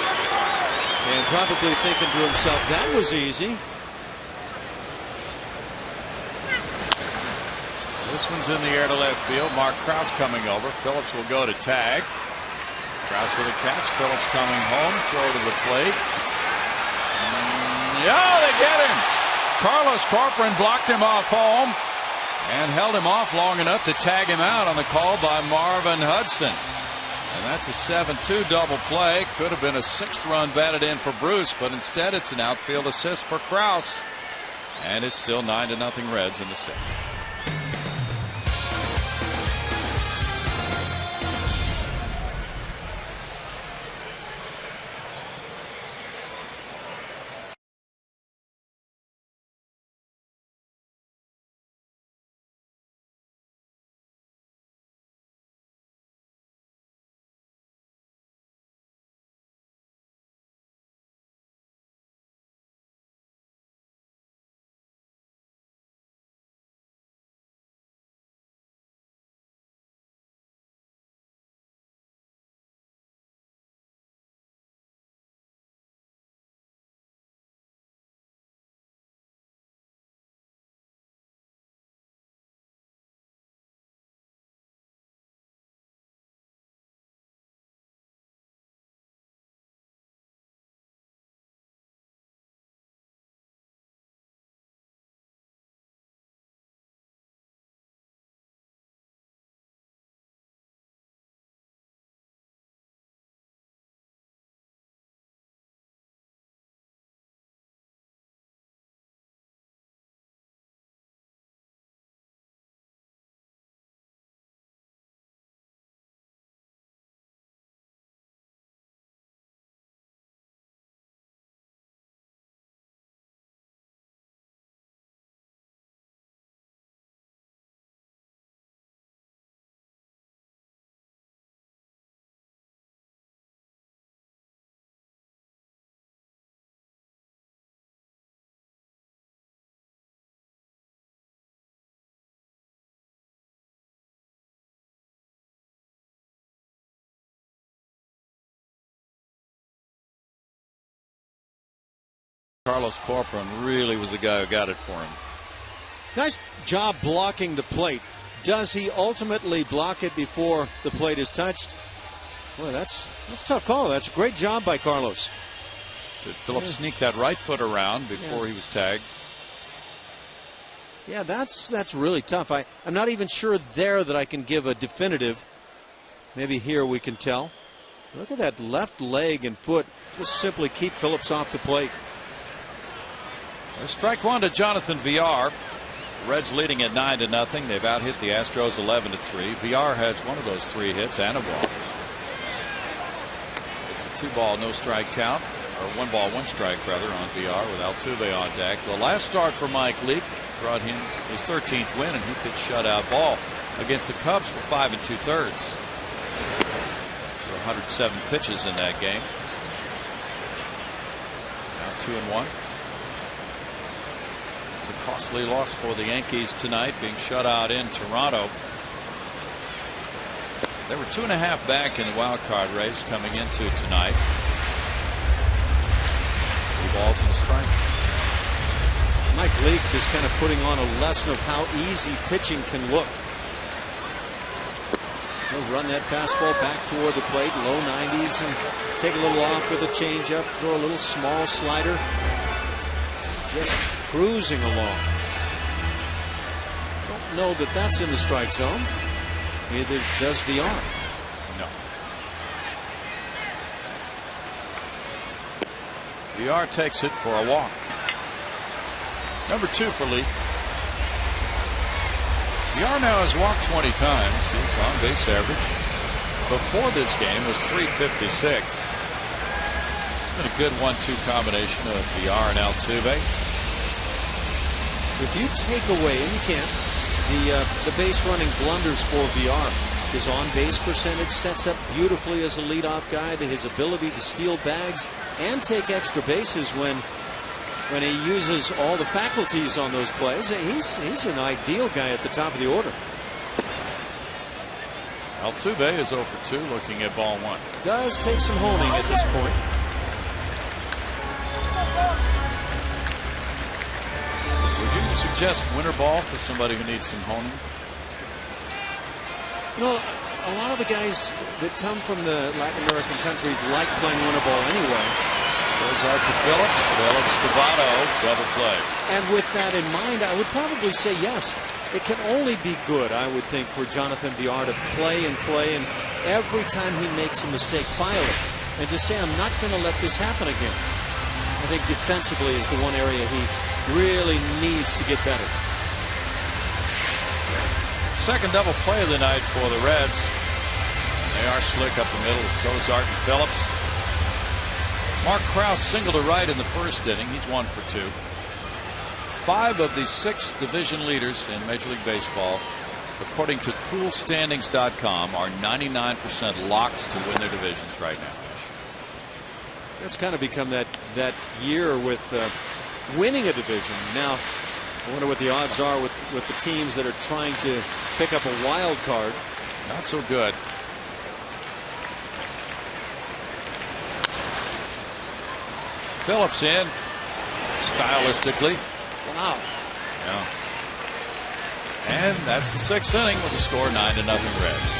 And probably thinking to himself, that was easy. This one's in the air to left field. Mark Krause coming over. Phillips will go to tag. Krause with a catch. Phillips coming home. Throw to the plate. Yeah, they get him. Carlos Corcoran blocked him off home and held him off long enough to tag him out on the call by Marvin Hudson. And that's a 7-2 double play. Could have been a 6th run batted in for Bruce, but instead it's an outfield assist for Krause. And it's still 9-0 Reds in the 6th. Carlos Corcoran really was the guy who got it for him. Nice job blocking the plate. Does he ultimately block it before the plate is touched? Boy, that's a tough call. That's a great job by Carlos. Did Phillips sneak that right foot around before he was tagged? Yeah, that's really tough. I'm not even sure there that I can give a definitive. Maybe here we can tell. Look at that left leg and foot. Just simply keep Phillips off the plate. Strike one to Jonathan Villar. The Reds leading at 9-0. They've out-hit the Astros 11-3. Villar has one of those 3 hits and a walk. It's a 2-ball, no strike count, or 1-ball, 1 strike rather on Villar with Altuve on deck. The last start for Mike Leake brought him his 13th win, and he pitched shutout ball against the Cubs for 5 2/3. 107 pitches in that game. Now 2-1. It's a costly loss for the Yankees tonight, being shut out in Toronto. They were 2.5 back in the wild card race coming into tonight. 3 balls and a strike. Mike Leake just kind of putting on a lesson of how easy pitching can look. He'll run that fastball back toward the plate, low 90s, and take a little off with a changeup, throw a little small slider. Just cruising along. Don't know that that's in the strike zone. Neither does Villar. No. Villar takes it for a walk. Number 2 for Leake. Villar now has walked 20 times. His on-base average before this game was .356. It's been a good 1-2 combination of Villar and Altuve. If you take away, and you can't, the base running blunders for Villar, his on-base percentage sets up beautifully as a leadoff guy. His ability to steal bags and take extra bases when he uses all the faculties on those plays. He's an ideal guy at the top of the order. Altuve is 0 for 2, looking at ball 1. Does take some honing at this point. Would you suggest winter ball for somebody who needs some honing? You know, a lot of the guys that come from the Latin American countries like playing winter ball anyway. Goes out to Phillips. Phillips to Votto. Double play. And with that in mind, I would probably say yes. It can only be good, I would think, for Jonathan Villar to play, and every time he makes a mistake, file it. And just say, I'm not going to let this happen again. I think defensively is the one area he really needs to get better. Second double play of the night for the Reds. They are slick up the middle with Cozart and Phillips. Mark Krause singled to right in the first inning. He's 1 for 2. 5 of the 6 division leaders in Major League Baseball, according to CoolStandings.com, are 99% locks to win their divisions right now. It's kind of become that year with winning a division. Now, I wonder what the odds are with the teams that are trying to pick up a wild card. Not so good. Phillips in stylistically. Wow. Yeah. And that's the 6th inning with the score 9-0 Reds.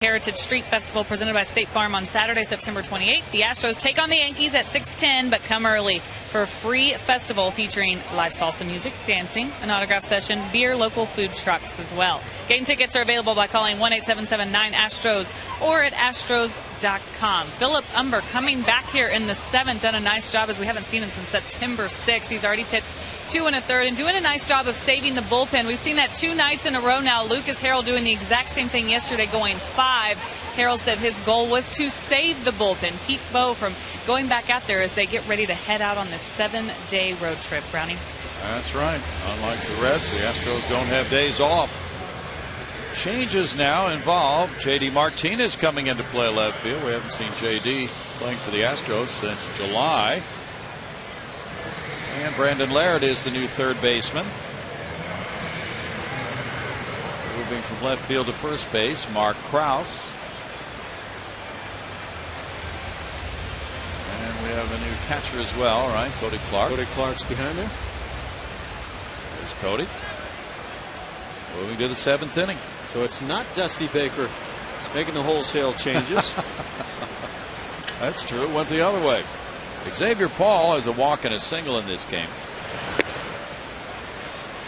Heritage Street Festival presented by State Farm on Saturday, September 28th. The Astros take on the Yankees at 6:10, but come early for a free festival featuring live salsa music, dancing, an autograph session, beer, local food trucks as well. Game tickets are available by calling 1-877-9-ASTROS or at astros.com. Philip Umber coming back here in the 7th, done a nice job as we haven't seen him since September 6th. He's already pitched 2 1/3 and doing a nice job of saving the bullpen. We've seen that 2 nights in a row now. Lucas Harrell doing the exact same thing yesterday, going 5. Harrell said his goal was to save the bullpen, keep Bo from going back out there as they get ready to head out on this 7-day road trip. Brownie? That's right. Unlike the Reds, the Astros don't have days off. Changes now involve J.D. Martinez coming into play left field. We haven't seen J.D. playing for the Astros since July. And Brandon Laird is the new third baseman. Moving from left field to first base, Mark Krause. And we have a new catcher as well, right? Cody Clark. Cody Clark's behind there. There's Cody. Moving to the 7th inning. So it's not Dusty Baker making the wholesale changes. That's true. It went the other way. Xavier Paul has a walk and a single in this game.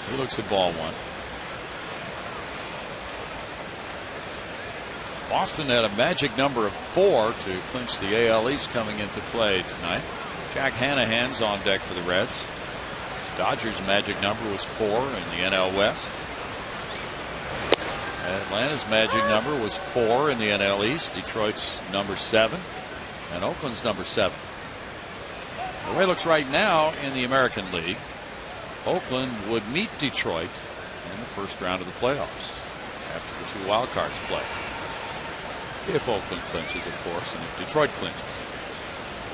He looks at ball 1. Boston had a magic number of 4 to clinch the AL East coming into play tonight. Jack Hanahan's on deck for the Reds. Dodgers' magic number was 4 in the NL West. Atlanta's magic number was 4 in the NL East. Detroit's number 7 and Oakland's number 7. The way it looks right now in the American League, Oakland would meet Detroit in the first round of the playoffs after the 2 wild cards play. If Oakland clinches, of course, and if Detroit clinches.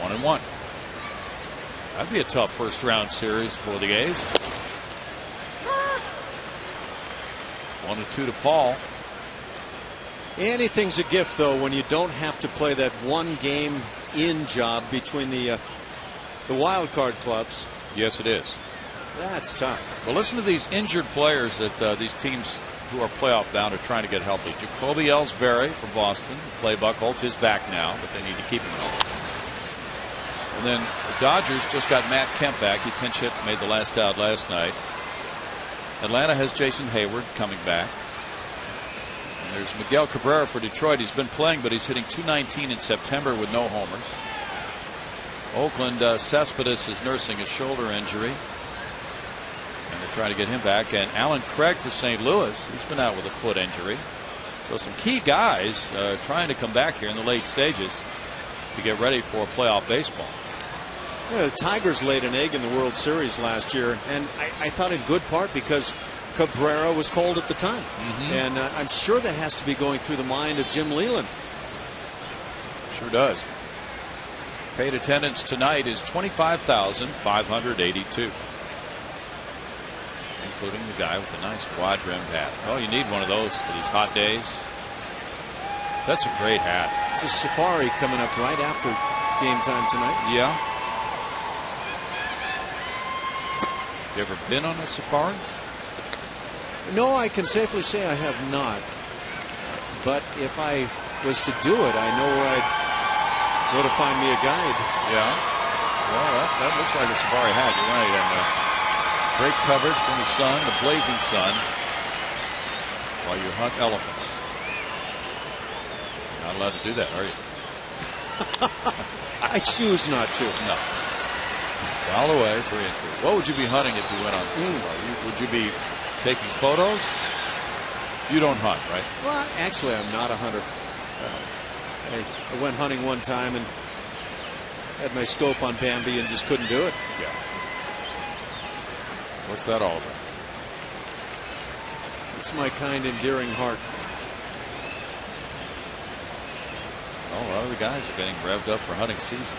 1-1. That'd be a tough first round series for the A's. 1-2 to Paul. Anything's a gift, though, when you don't have to play that one game in job between the wild card clubs. Yes, it is. That's tough. Well, listen to these injured players that these teams who are playoff bound are trying to get healthy. Jacoby Ellsbury from Boston. Clay Buchholz is back now, but they need to keep him healthy. And then the Dodgers just got Matt Kemp back. He pinch hit, made the last out last night. Atlanta has Jason Hayward coming back. And there's Miguel Cabrera for Detroit. He's been playing, but he's hitting .219 in September with no homers. Oakland, Cespedes is nursing a shoulder injury. And they're trying to get him back. And Alan Craig for St. Louis. He's been out with a foot injury. So some key guys trying to come back here in the late stages to get ready for playoff baseball. Yeah, the Tigers laid an egg in the World Series last year, and I thought in good part because Cabrera was cold at the time. And I'm sure that has to be going through the mind of Jim Leyland. Sure does. Paid attendance tonight is 25,582. Including the guy with a nice wide rimmed hat. Oh, you need one of those for these hot days. That's a great hat. It's a safari coming up right after game time tonight. Yeah. You ever been on a safari? No, I can safely say I have not. But if I was to do it, I know where I'd go to find me a guide. Yeah. Well, that looks like a safari hat. You're right. And great coverage from the sun, the blazing sun, while you hunt elephants. Not allowed to do that, are you? I choose not to. No. Foul away, 3-2. What would you be hunting if you went on safari? Would you be taking photos? You don't hunt, right? Well, actually, I'm not a hunter. I went hunting one time and had my scope on Bambi and just couldn't do it. Yeah. What's that all about? It's my kind, endearing heart. Oh, a lot of the guys are getting revved up for hunting season.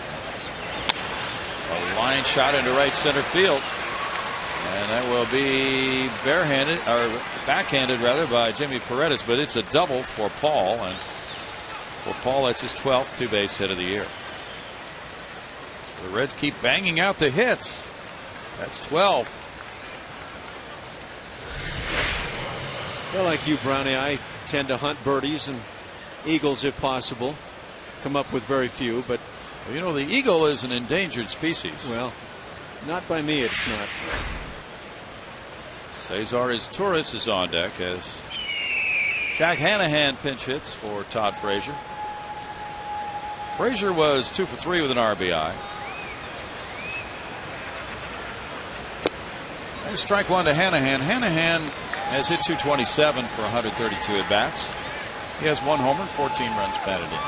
A line shot into right center field. And that will be barehanded, or backhanded rather, by Jimmy Paredes, but it's a double for Paul, and for Paul that's his 12th two-base hit of the year. So the Reds keep banging out the hits. That's 12. Well, like you, Brownie, I tend to hunt birdies and eagles if possible. Come up with very few, but well, you know, the eagle is an endangered species. Well, not by me, it's not. Cesar Torres is on deck as Jack Hanahan pinch hits for Todd Frazier. Frazier was 2 for 3 with an RBI. There's strike one to Hanahan. Hanahan has hit .227 for 132 at bats. He has 1 homer and 14 runs batted in.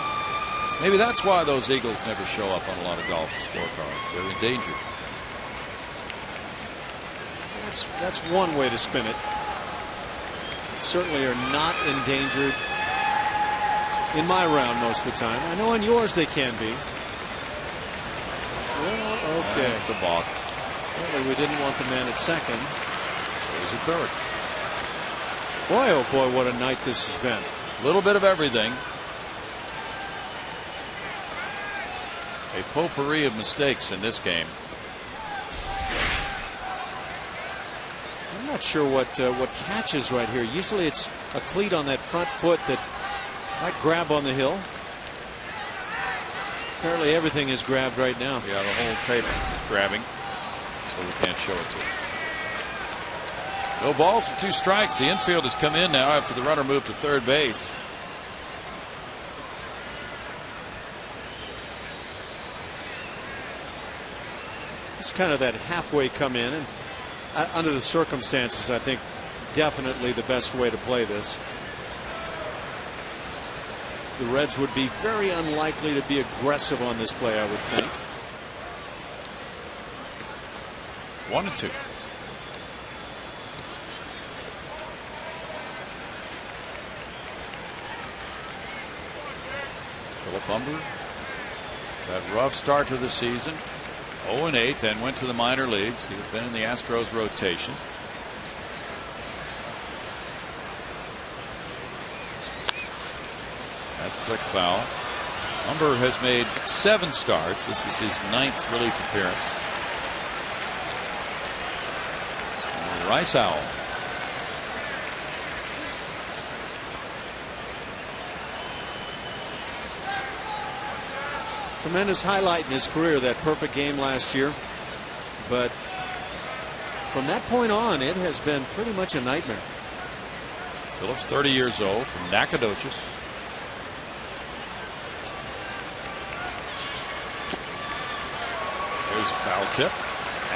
Maybe that's why those Eagles never show up on a lot of golf scorecards. They're endangered. That's one way to spin it. Certainly are not endangered in my round most of the time. I know on yours they can be. Well, okay. It's a balk. Apparently we didn't want the man at second. So he's at third. Boy, oh boy, what a night this has been. A little bit of everything. A potpourri of mistakes in this game. I'm not sure what catches right here. Usually it's a cleat on that front foot that might grab on the hill. Apparently everything is grabbed right now. Yeah, the whole tape is grabbing, so we can't show it to you. No balls and 2 strikes. The infield has come in now after the runner moved to third base. It's kind of that halfway come in, and under the circumstances, I think definitely the best way to play this. The Reds would be very unlikely to be aggressive on this play, I would think. 1-2. Philip Humber. That rough start to the season. 0-8, then went to the minor leagues. He had been in the Astros rotation. That's flick foul. Humber has made 7 starts. This is his 9th relief appearance. Rice Owl. Tremendous highlight in his career, that perfect game last year. But from that point on, it has been pretty much a nightmare. Phillips, 30 years old, from Nacogdoches. There's a foul tip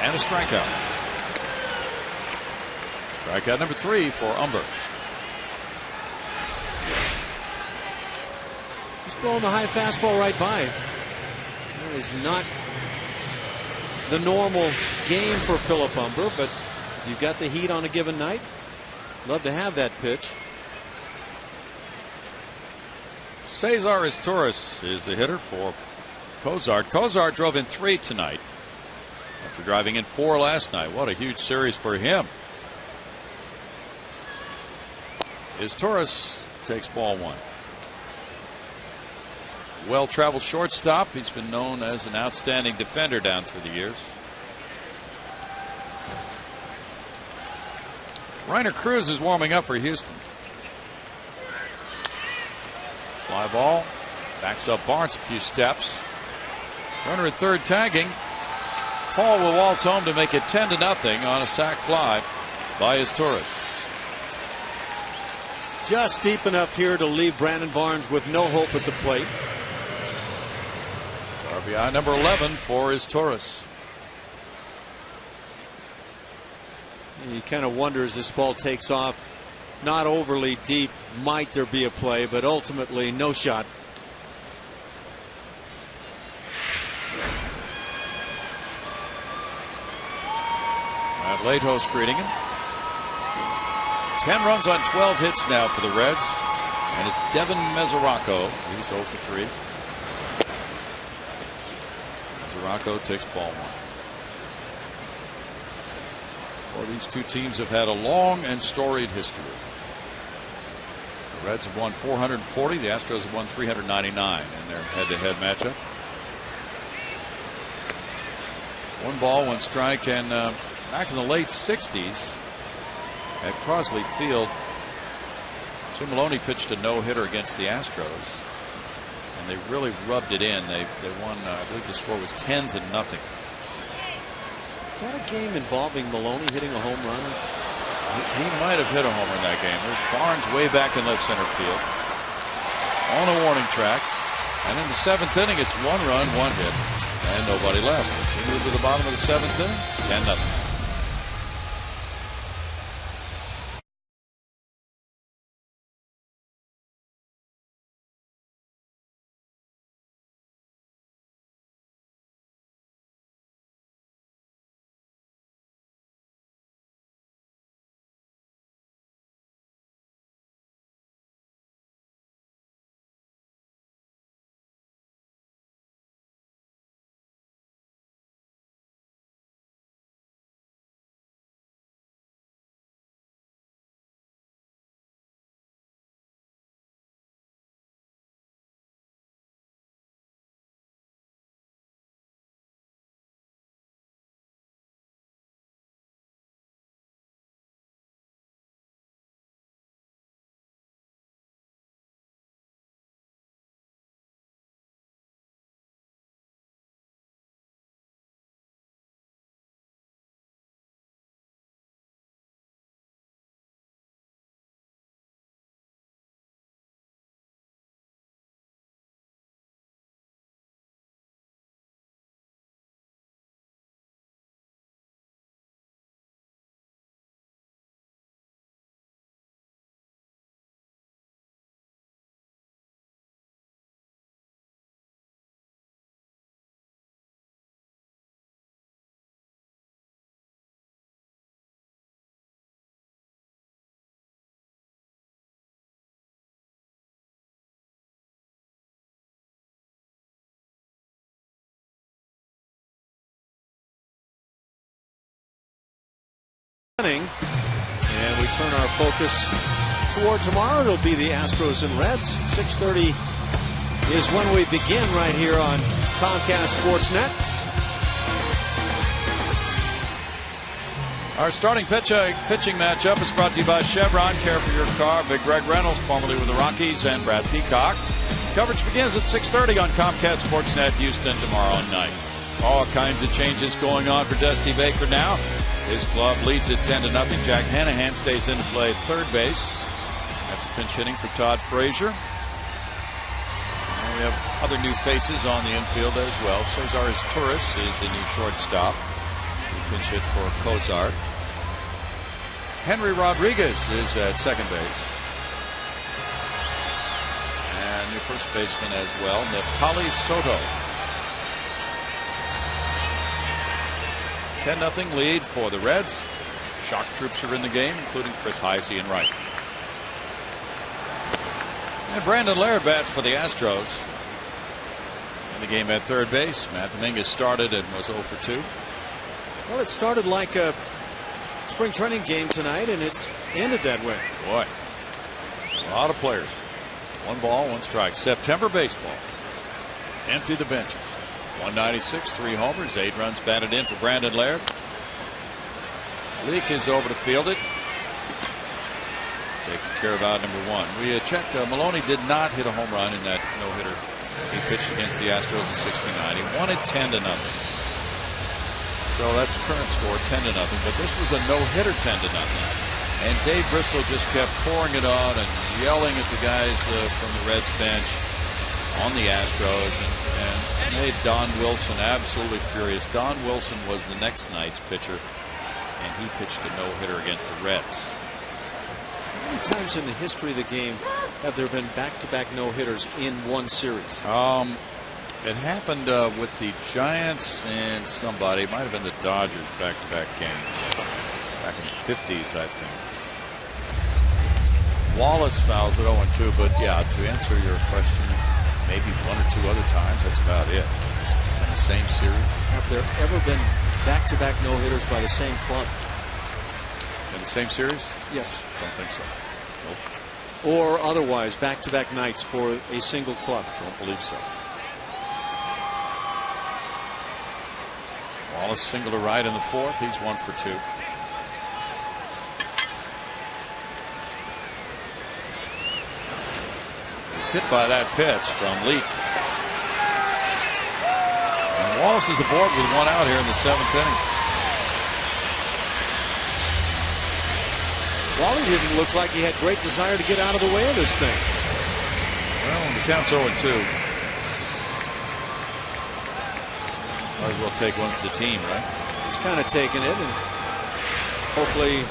and a strikeout. Strikeout number 3 for Humber. He's throwing the high fastball right by. That is not the normal game for Philip Humber, but if you've got the heat on a given night, love to have that pitch. Cesar Torres is the hitter for Cozart. Cozart drove in 3 tonight after driving in 4 last night. What a huge series for him. Torres takes ball 1. Well-traveled shortstop. He's been known as an outstanding defender down through the years. Reiner Cruz is warming up for Houston. Fly ball. Backs up Barnes a few steps. Runner at third tagging. Paul will waltz home to make it 10-0 on a sac fly by Torres. Just deep enough here to leave Brandon Barnes with no hope at the plate. RBI number 11 for Torres. You kind of wonder as this ball takes off, not overly deep, might there be a play, but ultimately no shot. Matt Latos greeting him. 10 runs on 12 hits now for the Reds, and it's Devin Mesoraco. He's 0 for 3. Mesoraco takes ball 1. Well, these two teams have had a long and storied history. The Reds have won 440. The Astros have won 399 in their head-to-head matchup. 1 ball, 1 strike, and back in the late 60s at Crosley Field, Jim Maloney pitched a no-hitter against the Astros, and they really rubbed it in. They won. I believe the score was 10-0. Is that a game involving Maloney hitting a home run? He might have hit a homer in that game. There's Barnes way back in left center field on a warning track. And in the 7th inning, it's 1 run, 1 hit, and nobody left. We move to the bottom of the 7th inning, 10-0. And we turn our focus toward tomorrow. It'll be the Astros and Reds. 6:30 is when we begin right here on Comcast Sportsnet. Our starting pitching matchup is brought to you by Chevron. Care for your car. Big Greg Reynolds, formerly with the Rockies, and Brad Peacock. Coverage begins at 6:30 on Comcast Sportsnet Houston tomorrow night. All kinds of changes going on for Dusty Baker now. His club leads at 10-0. Jack Hanahan stays in to play third base after pinch hitting for Todd Frazier. And we have other new faces on the infield as well. Cesar Torres is the new shortstop. He pinch hit for Cozart. Henry Rodriguez is at second base. And new first baseman as well, Neftali Soto. 10-0 lead for the Reds. Shock troops are in the game, including Chris Heisey and right. And Brandon Laird bats for the Astros. In the game at third base, Matt Dominguez started and was 0 for 2. Well, it started like a spring training game tonight, and it's ended that way. Boy, a lot of players. 1 ball, 1 strike. September baseball. Empty the benches. 196, 3 homers, 8 runs batted in for Brandon Laird. Leake is over to field it. Taking care of out number 1. We checked. Maloney did not hit a home run in that no-hitter he pitched against the Astros in '69. He won it 10-0. So that's the current score, 10-0. But this was a no-hitter 10-0. And Dave Bristol just kept pouring it on and yelling at the guys from the Reds bench on the Astros and made Don Wilson absolutely furious. Don Wilson was the next night's pitcher, and he pitched a no-hitter against the Reds. How many times in the history of the game have there been back-to-back no-hitters in one series? It happened with the Giants and somebody. It might have been the Dodgers back-to-back games back in the 50s, I think. Wallace fouls at 0-2, but yeah, to answer your question, maybe 1 or 2 other times. That's about it. In the same series. Have there ever been back-to-back no-hitters by the same club? In the same series? Yes. Don't think so. Nope. Or otherwise, back-to-back nights for a single club? Don't believe so. Wallace single to right in the 4th. He's 1 for 2. hit by that pitch from Leake. And Wallace is aboard with 1 out here in the 7th inning. Wally didn't look like he had great desire to get out of the way of this thing. Well, the count's 0-2. Might as well take one for the team, right? He's kind of taking it, and hopefully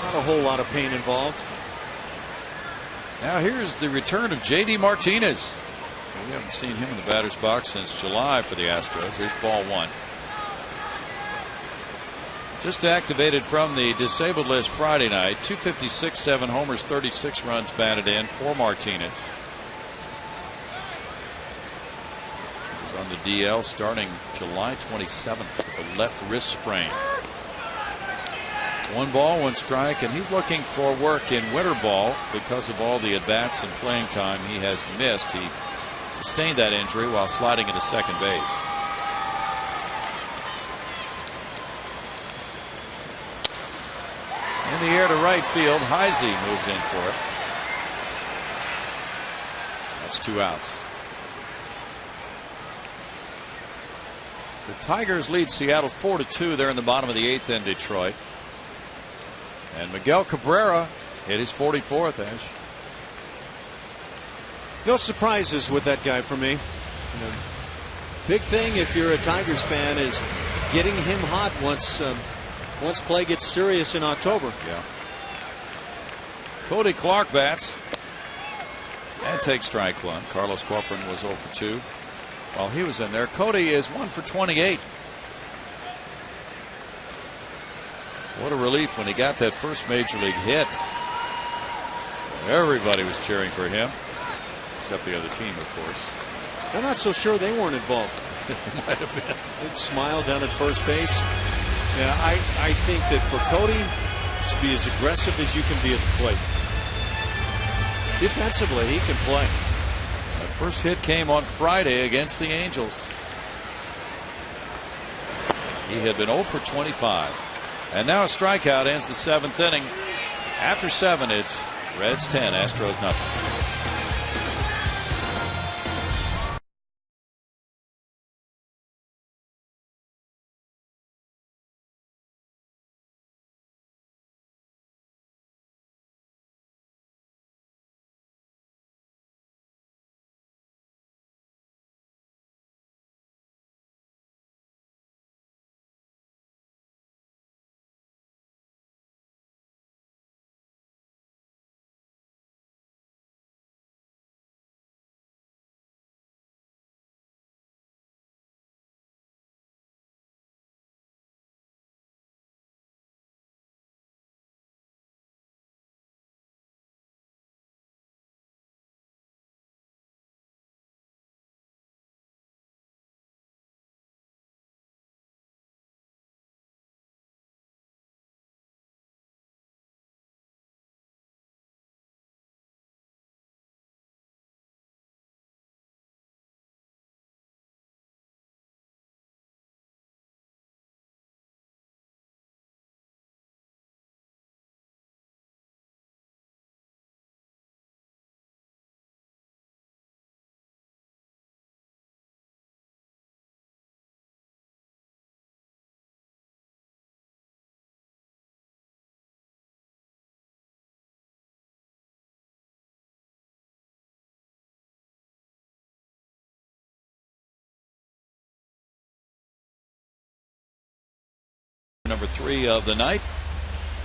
not a whole lot of pain involved. Now here's the return of J.D. Martinez. We haven't seen him in the batter's box since July for the Astros. Here's ball 1. Just activated from the disabled list Friday night. 256, 7 homers, 36 runs batted in for Martinez. He's on the DL starting July 27th with a left wrist sprain. 1 ball, 1 strike, and he's looking for work in winter ball because of all the at-bats and playing time he has missed. He sustained that injury while sliding into second base. In the air to right field, Heisey moves in for it. That's 2 outs. The Tigers lead Seattle 4-2. They're in the bottom of the 8th in Detroit. And Miguel Cabrera hit his 44th, Ash. No surprises with that guy for me. Big thing if you're a Tigers fan is getting him hot once play gets serious in October. Yeah. Cody Clark bats and takes strike 1. Carlos Corcoran was 0 for 2 while he was in there. Cody is 1 for 28. What a relief when he got that first major league hit. Everybody was cheering for him, except the other team, of course. I'm not so sure they weren't involved. Might have been. Big smile down at first base. Yeah, I think that for Cody, just be as aggressive as you can be at the plate. Defensively, he can play. That first hit came on Friday against the Angels. He had been 0 for 25. And now a strikeout ends the 7th inning. After 7, it's Reds 10, Astros nothing. Number 3 of the night.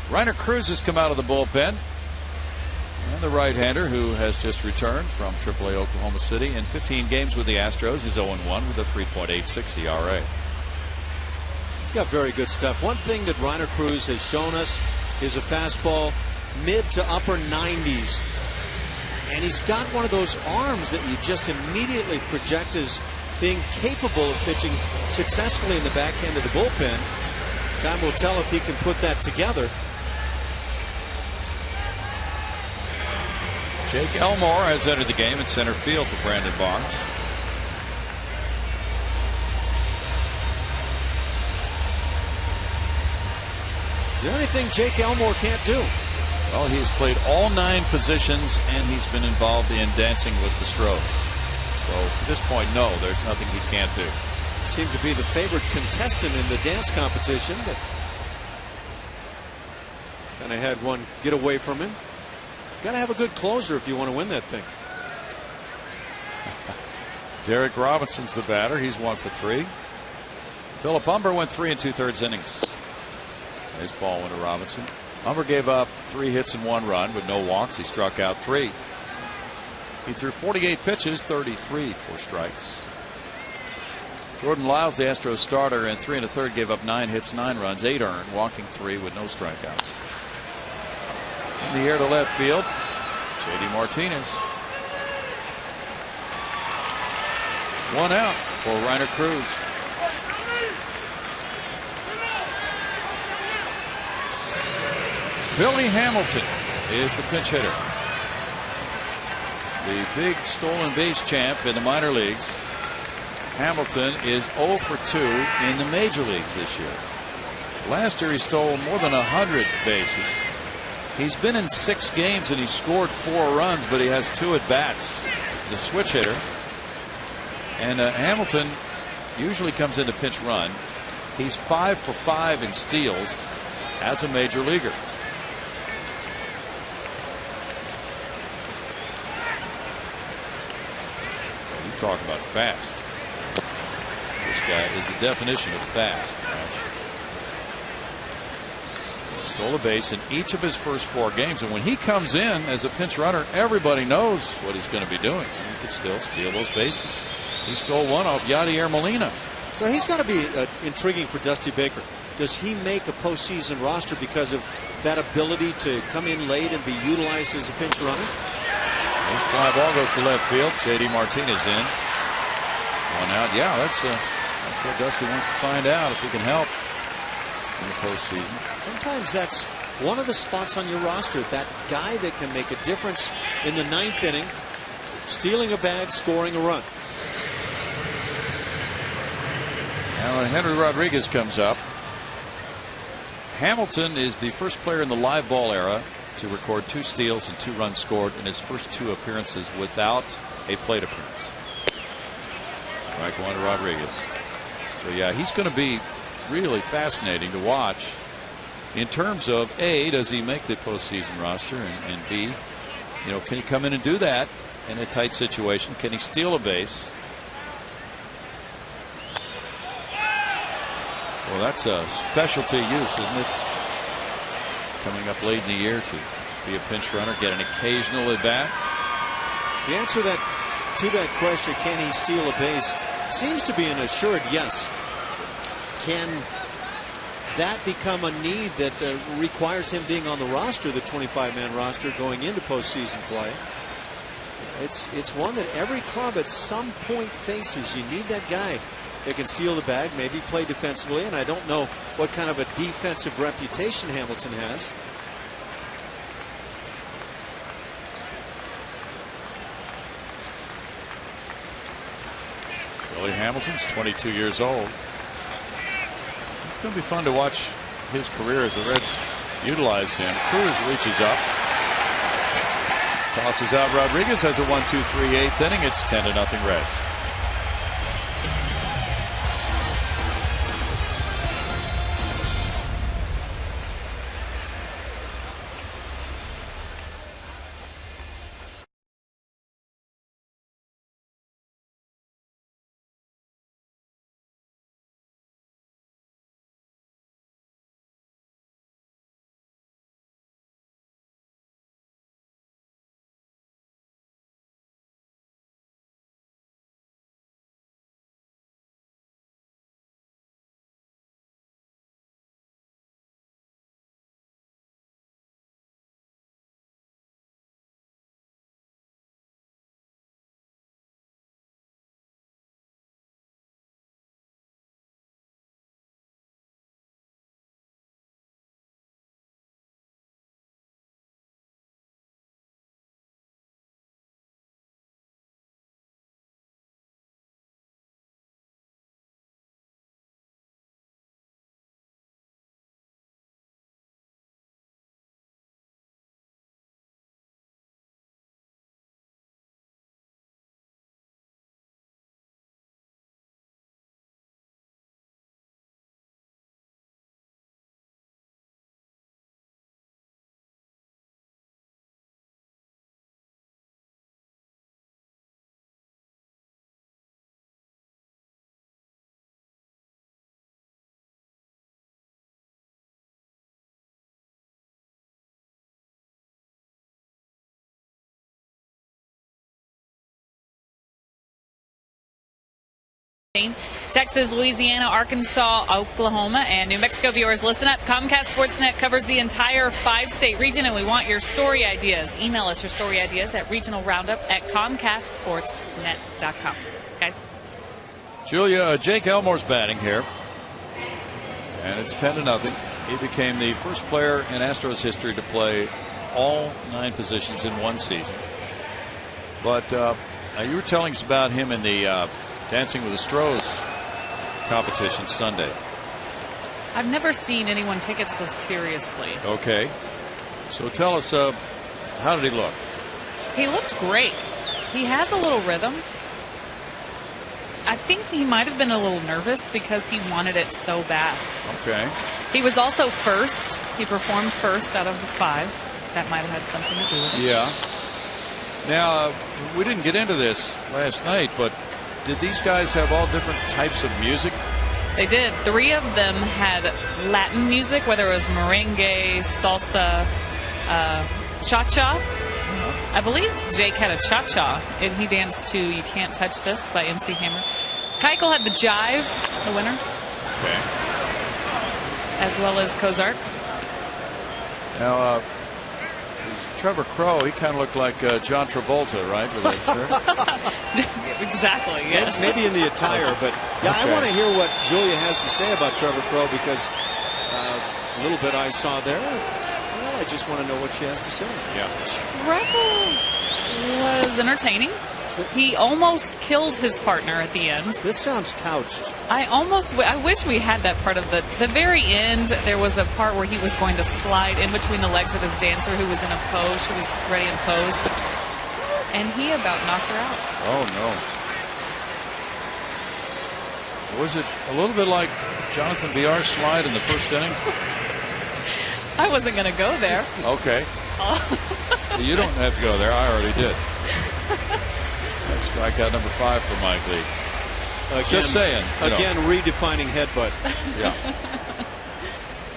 Reiner Cruz has come out of the bullpen. And the right-hander, who has just returned from AAA Oklahoma City in 15 games with the Astros, is 0-1 with a 3.86 ERA. He's got very good stuff. One thing that Reiner Cruz has shown us is a fastball mid to upper 90s. And he's got one of those arms that you just immediately project as being capable of pitching successfully in the back end of the bullpen. Time will tell if he can put that together. Jake Elmore has entered the game in center field for Brandon Barnes. Is there anything Jake Elmore can't do? Well, he's played all 9 positions, and he's been involved in Dancing with the Stros. So to this point, no, there's nothing he can't do. Seemed to be the favorite contestant in the dance competition, but kind of had one get away from him. Got to have a good closer if you want to win that thing. Derek Robinson's the batter. He's 1 for 3. Philip Humber went 3 2/3 innings. Nice ball went to Robinson. Humber gave up 3 hits and 1 run with no walks. He struck out 3. He threw 48 pitches, 33 for strikes. Jordan Lyles, the Astros starter, in 3 1/3 gave up 9 hits, 9 runs, 8 earned, walking 3 with no strikeouts. In the air to left field, J.D. Martinez. 1 out for Reiner Cruz. Billy Hamilton is the pinch hitter. The big stolen base champ in the minor leagues. Hamilton is 0 for 2 in the major leagues this year. Last year he stole more than 100 bases. He's been in 6 games and he scored 4 runs, but he has 2 at bats. He's a switch hitter. And Hamilton usually comes in to pinch run. He's 5 for 5 in steals as a major leaguer. You talk about fast. This guy is the definition of fast. Stole a base in each of his first 4 games, and when he comes in as a pinch runner, everybody knows what he's going to be doing. He could still steal those bases. He stole 1 off Yadier Molina. So he's got to be intriguing for Dusty Baker. Does he make a postseason roster because of that ability to come in late and be utilized as a pinch runner? This fly ball goes to left field. J.D. Martinez in. 1 out. Yeah, that's what Dusty wants to find out, if he can help in the postseason. Sometimes that's one of the spots on your roster, that guy that can make a difference in the 9th inning, stealing a bag, scoring a run. Now Henry Rodriguez comes up. Hamilton is the first player in the live ball era to record 2 steals and 2 runs scored in his first 2 appearances without a plate appearance. Strike 1 to Rodriguez. So yeah, he's going to be really fascinating to watch in terms of A, does he make the postseason roster, and B, can he come in and do that in a tight situation? Can he steal a base? Well, that's a specialty use, isn't it? Coming up late in the year to be a pinch runner, get an occasional at bat. The answer to that question, can he steal a base, seems to be an assured yes. Can that become a need that requires him being on the roster, the 25-man roster, going into postseason play? It's one that every club at some point faces. You need that guy that can steal the bag, maybe play defensively, and I don't know what kind of a defensive reputation Hamilton has. Billy Hamilton's 22 years old. It's going to be fun to watch his career as the Reds utilize him. Cruz reaches up, tosses out Rodriguez, has a 1-2-3 8th inning. It's 10-0 Reds. Texas, Louisiana, Arkansas, Oklahoma, and New Mexico viewers, listen up. Comcast Sportsnet covers the entire 5-state region, and we want your story ideas. Email us your story ideas at regionalroundup@comcastsportsnet.com. Guys. Julia, Jake Elmore's batting here, and it's 10-0. He became the first player in Astros history to play all 9 positions in one season. But you were telling us about him in the Dancing with the Stros competition Sunday. I've never seen anyone take it so seriously. Okay. So tell us, how did he look? He looked great. He has a little rhythm. I think he might have been a little nervous because he wanted it so bad. Okay. He was also first. He performed first out of the 5. That might have had something to do with it. Yeah. Now, we didn't get into this last night, but did these guys have all different types of music? They did. 3 of them had Latin music, whether it was merengue, salsa, cha-cha. I believe Jake had a cha-cha, and he danced to You Can't Touch This by MC Hammer. Keuchel had the jive, the winner. Okay. As well as Cozart. Now, Trevor Crowe, he kind of looked like John Travolta, right? With that shirt? Exactly, yes. Maybe in the attire, but yeah, okay. I want to hear what Julia has to say about Trevor Crowe, because a little bit I saw there. Well, I just want to know what she has to say. Yeah. Trevor was entertaining. He almost killed his partner at the end. This sounds couched. I wish we had that part of the very end. There was a part where he was going to slide in between the legs of his dancer who was in a pose. She was ready and posed. And he about knocked her out. Oh, no. Was it a little bit like Jonathan Villar's slide in the first inning? I wasn't going to go there. Okay. You don't have to go there. I already did. That's strikeout number 5 for Mike Lee. Again, just saying. Again, redefining headbutt. Yeah.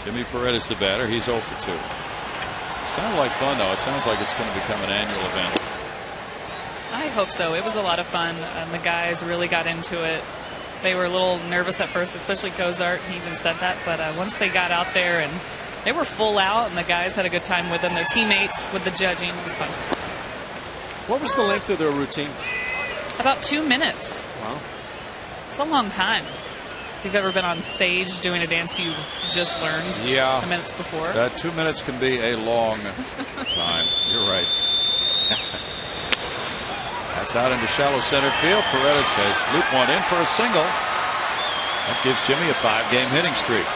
Jimmy Paredes, the batter. He's 0 for 2. Sounded like fun, though. It sounds like it's going to become an annual event. I hope so. It was a lot of fun. The guys really got into it. They were a little nervous at first, especially Cozart. He even said that. But once they got out there and they were full out, and the guys had a good time with them, their teammates, with the judging, it was fun. What was the length of their routines? About 2 minutes. Wow. It's a long time. If you've ever been on stage doing a dance you just learned the minutes before. That 2 minutes can be a long time. You're right. That's out into shallow center field. Paredes has looped one in for a single. That gives Jimmy a 5-game hitting streak.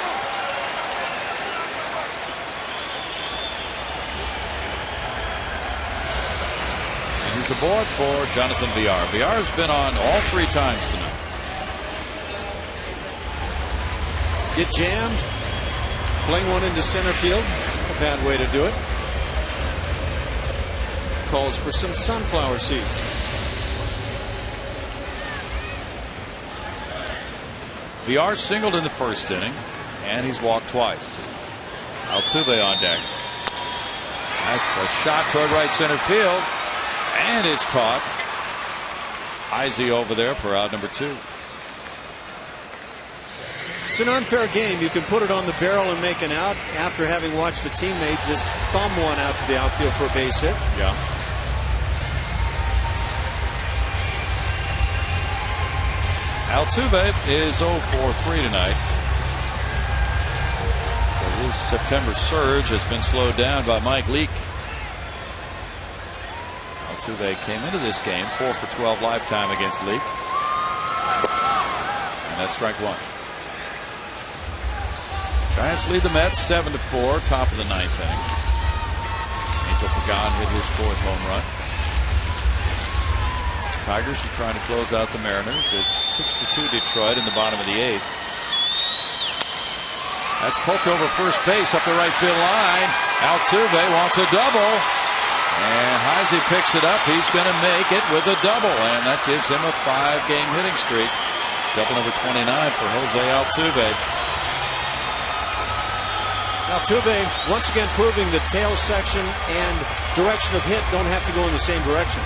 And he's aboard for Jonathan Villar. Villar's been on all 3 times tonight. Get jammed, fling one into center field. A bad way to do it. Calls for some sunflower seeds. Villar singled in the first inning, and he's walked twice. Altuve on deck. That's a shot toward right center field, and it's caught. Izzy over there for out number 2. It's an unfair game. You can put it on the barrel and make an out after having watched a teammate just thumb one out to the outfield for a base hit. Yeah. Altuve is 0 for 3 tonight. So his September surge has been slowed down by Mike Leake. Altuve came into this game 4 for 12 lifetime against Leake. And that's strike 1. Giants lead the Mets 7 to 4, top of the 9th inning. Angel Pagan hit his 4th home run. Tigers are trying to close out the Mariners. It's 6-2 Detroit in the bottom of the 8th. That's poked over first base up the right field line. Altuve wants a double. And Heisey picks it up. He's going to make it with a double. And that gives him a 5-game hitting streak. Double number 29 for Jose Altuve. Altuve once again proving the tail section and direction of hit don't have to go in the same direction.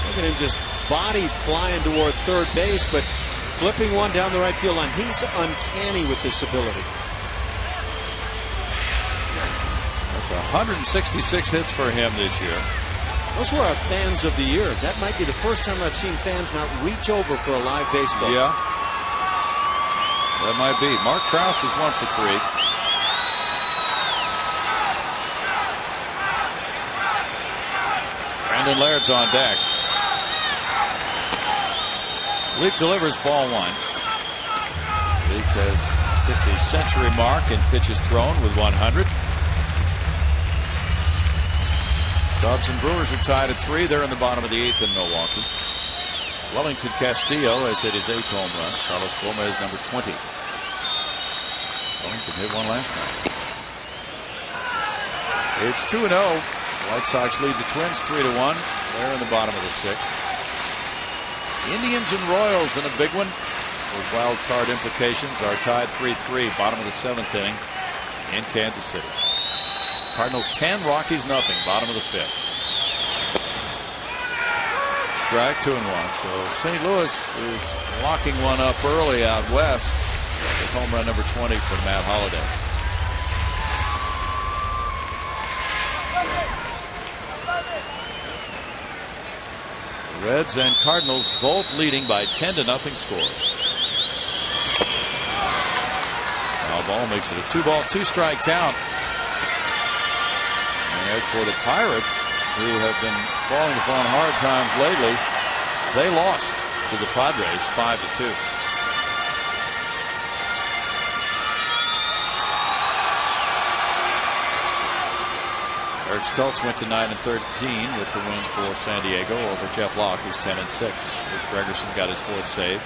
Look at him just body flying toward third base, but flipping one down the right field line. He's uncanny with this ability. That's 166 hits for him this year. Those were our fans of the year. That might be the first time I've seen fans not reach over for a live baseball. Yeah. That might be. Mark Krause is 1 for 3. Brandon Laird's on deck. Leak delivers ball 1. Leak has hit the century mark in pitches thrown with 100. Cubs and Brewers are tied at 3. They're in the bottom of the 8th in Milwaukee. Wellington Castillo has hit his 8th home run. Carlos Gomez, number 20. Wellington hit one last night. It's 2-0. White Sox lead the Twins 3-1. They're in the bottom of the 6th. Indians and Royals in a big one with wild card implications are tied 3-3. Bottom of the 7th inning in Kansas City. Cardinals 10, Rockies nothing. Bottom of the 5th. Strike 2-1. So St. Louis is locking one up early out west with home run number 20 from Matt Holliday. The Reds and Cardinals both leading by 10-0 scores. Foul ball makes it a 2-ball, 2-strike count. As for the Pirates, who have been falling upon hard times lately, they lost to the Padres 5-2. Eric Stultz went to 9-13 with the win for San Diego over Jeff Locke, who's 10-6. Luke Gregerson got his 4th save.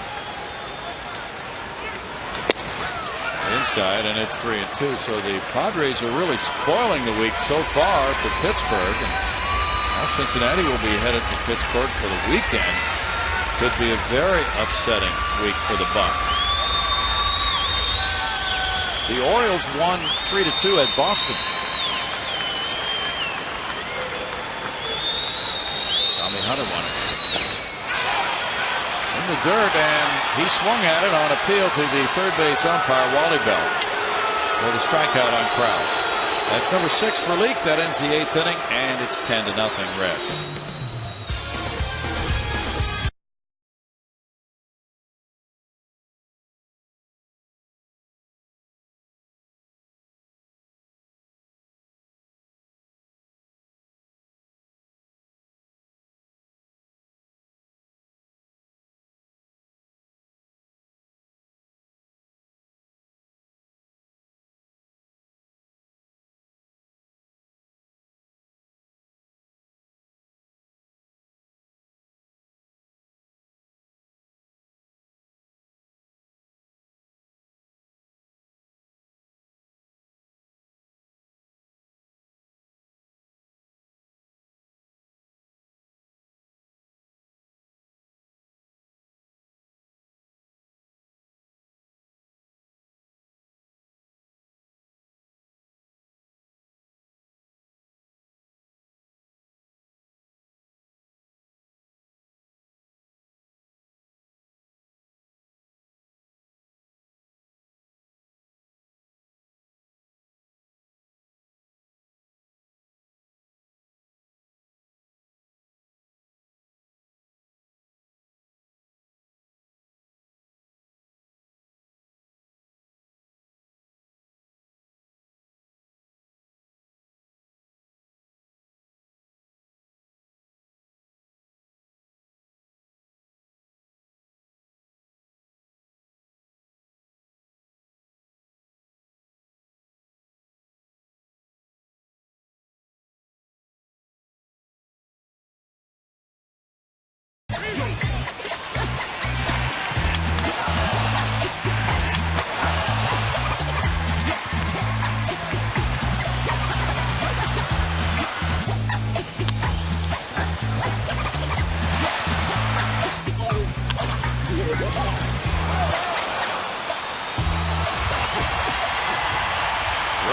Inside, and it's 3-2. So the Padres are really spoiling the week so far for Pittsburgh. And now Cincinnati will be headed for Pittsburgh for the weekend. Could be a very upsetting week for the Bucs. The Orioles won 3-2 at Boston. Tommy Hunter won it. In the dirt, and he swung at it on appeal to the third base umpire, Wally Bell, for the strikeout on Krause. That's number 6 for Leak. That ends the 8th inning, and it's 10-0 Reds.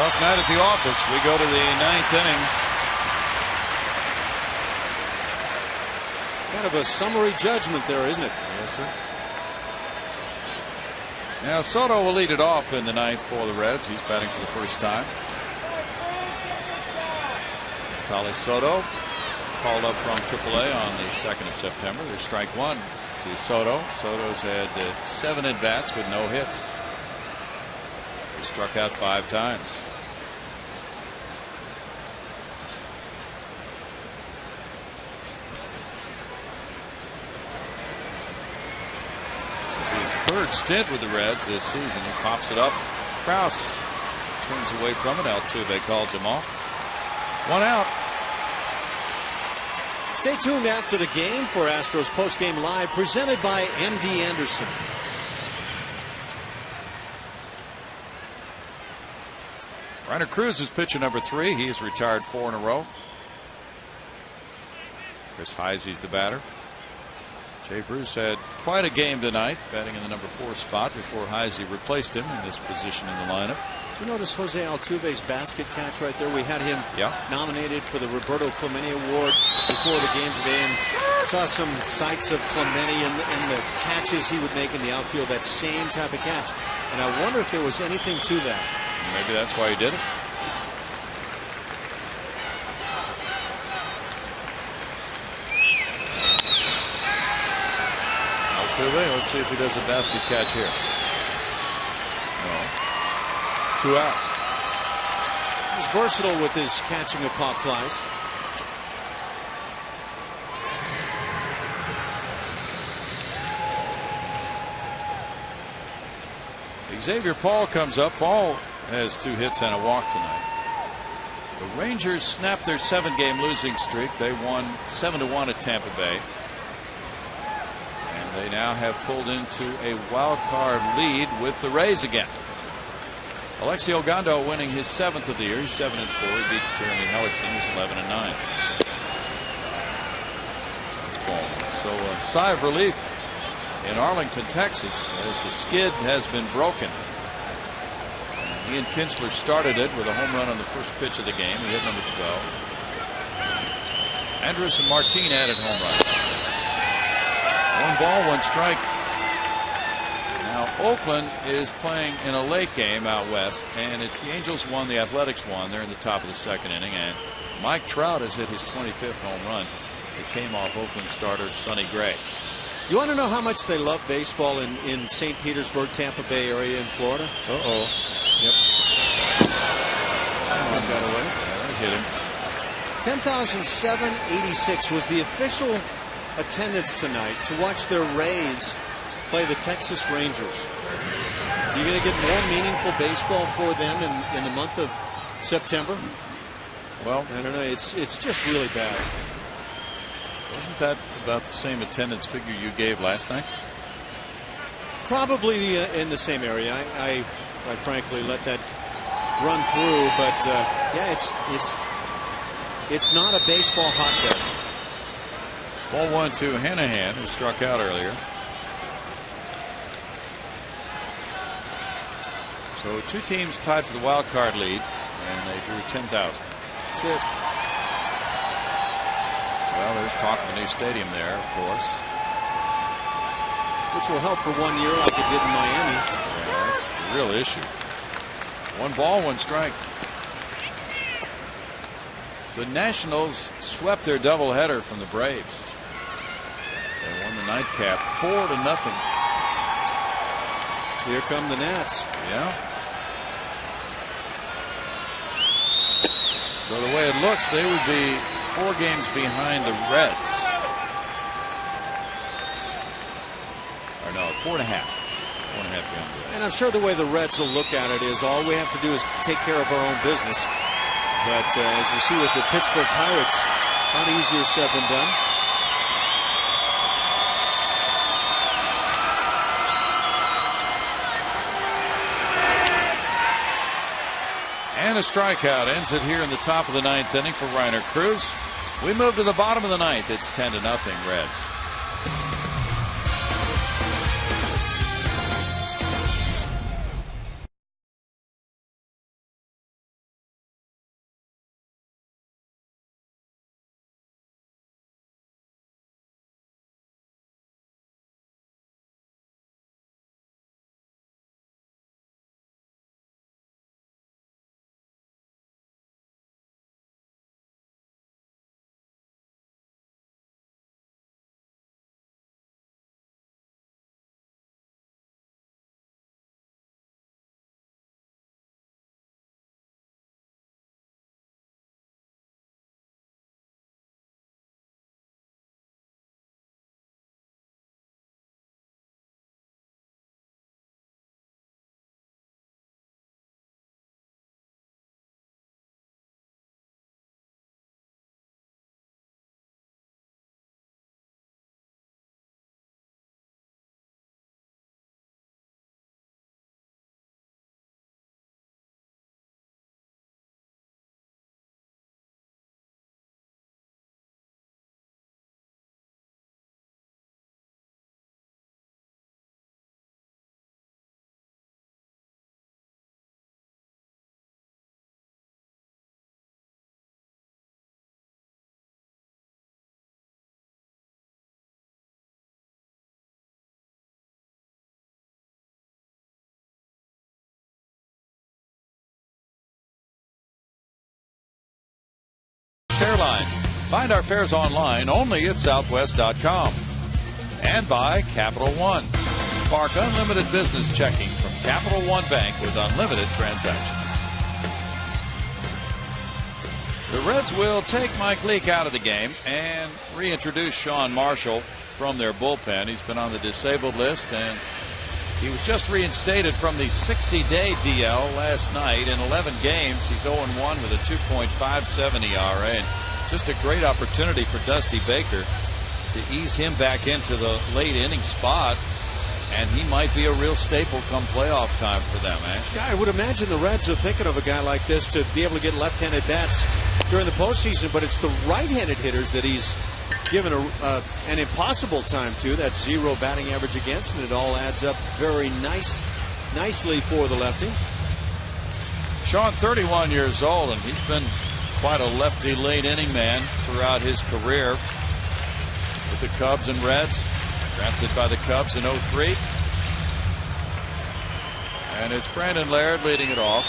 Rough night at the office. We go to the 9th inning. Kind of a summary judgment there, isn't it? Yes, sir. Now Soto will lead it off in the ninth for the Reds. He's batting for the first time. Tali Soto called up from AAA on the 2nd of September. There's strike one to Soto. Soto's had 7 at-bats with no hits. He struck out 5 times. This is his 3rd stint with the Reds this season. He pops it up. Krause turns away from it. Altuve calls him off. 1 out. Stay tuned after the game for Astros Postgame Live, presented by MD Anderson. Reiner Cruz is pitcher number 3. He has retired 4 in a row. Chris Heisey's the batter. Jay Bruce had quite a game tonight, batting in the number 4 spot before Heisey replaced him in this position in the lineup. Did you notice Jose Altuve's basket catch right there? We had him nominated for the Roberto Clemente Award before the game today, and saw some sights of Clemente and the catches he would make in the outfield, that same type of catch. And I wonder if there was anything to that. Maybe that's why he did it. Altuve, let's see if he does a basket catch here. No. 2 outs. He's versatile with his catching of pop flies. Xavier Paul comes up. Paul has 2 hits and a walk tonight. The Rangers snapped their 7-game losing streak. They won 7-1 at Tampa Bay. And they now have pulled into a wild card lead with the Rays again. Alexi Ogando winning his 7th of the year. He's 7-4. He beat Jeremy Hellickson, who's 11-9. That's ball. So a sigh of relief in Arlington, Texas, as the skid has been broken. And Ian Kinsler started it with a home run on the first pitch of the game. He hit number 12. Andrus and Martin added home runs. 1 ball, 1 strike. Now Oakland is playing in a late game out west, and it's the Angels won, the Athletics won. They're in the top of the 2nd inning, and Mike Trout has hit his 25th home run. It came off Oakland starter Sonny Gray. You want to know how much they love baseball in St. Petersburg, Tampa Bay area in Florida? Uh-oh. Yep. That one got away. Yeah, that hit him. 10,786 was the official attendance tonight to watch their Rays play the Texas Rangers. You're going to get more meaningful baseball for them in the month of September? Well, I don't know. It's just really bad. Wasn't that about the same attendance figure you gave last night? Probably in the same area. I frankly let that run through, but yeah, it's not a baseball hotbed. Ball 1 to Hanahan, who struck out earlier. So 2 teams tied for the wild card lead, and they drew 10,000. That's it. Well, there's talk of a new stadium there, of course. Which will help for 1 year like it did in Miami. Yeah, that's the real issue. 1 ball, 1 strike. The Nationals swept their doubleheader from the Braves. They won the nightcap 4-0. Here come the Nats. Yeah. So the way it looks, they would be 4 games behind the Reds. Or no, 4.5. 4.5 behind the Reds. And I'm sure the way the Reds will look at it is all we have to do is take care of our own business. But as you see with the Pittsburgh Pirates, not easier said than done. And a strikeout ends it here in the top of the 9th inning for Reiner Cruz. We move to the bottom of the 9th. It's 10-0 Reds. Find our fares online only at southwest.com. And by Capital One. Spark unlimited business checking from Capital One Bank with unlimited transactions. The Reds will take Mike Leake out of the game and reintroduce Sean Marshall from their bullpen. He's been on the disabled list, and he was just reinstated from the 60-day DL last night. In 11 games, he's 0-1 with a 2.57 ERA. And just a great opportunity for Dusty Baker to ease him back into the late inning spot. And he might be a real staple come playoff time for them, Ash. Yeah, I would imagine the Reds are thinking of a guy like this to be able to get left-handed bats during the postseason, but it's the right-handed hitters that he's given an impossible time to. That's 0 batting average against, and it all adds up very nicely for the lefty. Sean, 31 years old, and he's been quite a lefty late inning man throughout his career with the Cubs and Reds. Drafted by the Cubs in 03. And it's Brandon Laird leading it off.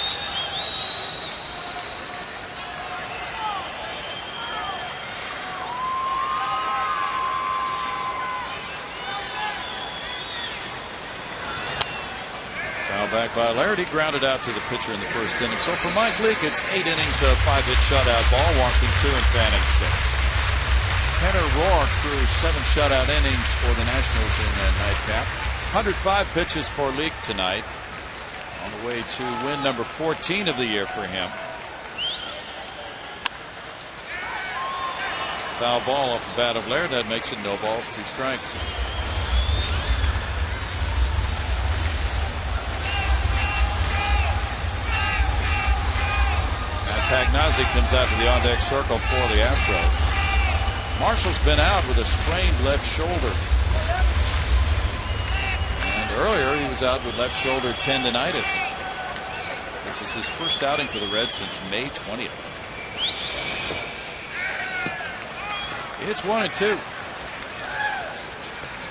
Foul back by Laird. He grounded out to the pitcher in the first inning. So for Mike Leake, it's 8 innings of 5-hit shutout ball, walking 2 and fanning 6. Tanner Roark threw 7 shutout innings for the Nationals in that nightcap. 105 pitches for Leake tonight. On the way to win number 14 of the year for him. Foul ball off the bat of Laird. That makes it no balls, 2 strikes. Matt Pagnozzi comes out to the on-deck circle for the Astros. Marshall's been out with a sprained left shoulder. And earlier he was out with left shoulder tendonitis. This is his first outing for the Reds since May 20th. It's 1-2.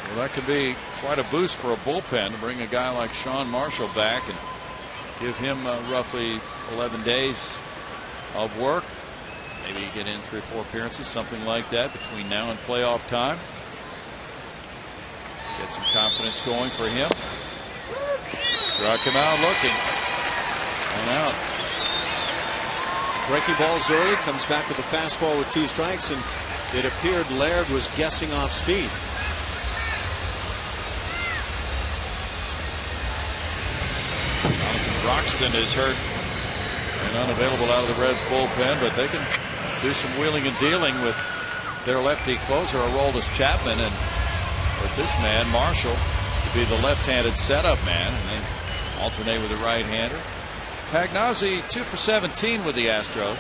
Well, that could be quite a boost for a bullpen to bring a guy like Sean Marshall back and give him roughly 11 days of work. Maybe get in 3 or 4 appearances, something like that, between now and playoff time. Get some confidence going for him. Struck him out looking. 1 out. Breaking balls early, comes back with a fastball with 2 strikes, and it appeared Laird was guessing off speed. Jonathan Broxton is hurt and unavailable out of the Reds bullpen, but they can do some wheeling and dealing with their lefty closer, Aroldis Chapman, and with this man Marshall to be the left-handed setup man, and then alternate with the right-hander. Pagnozzi 2 for 17 with the Astros.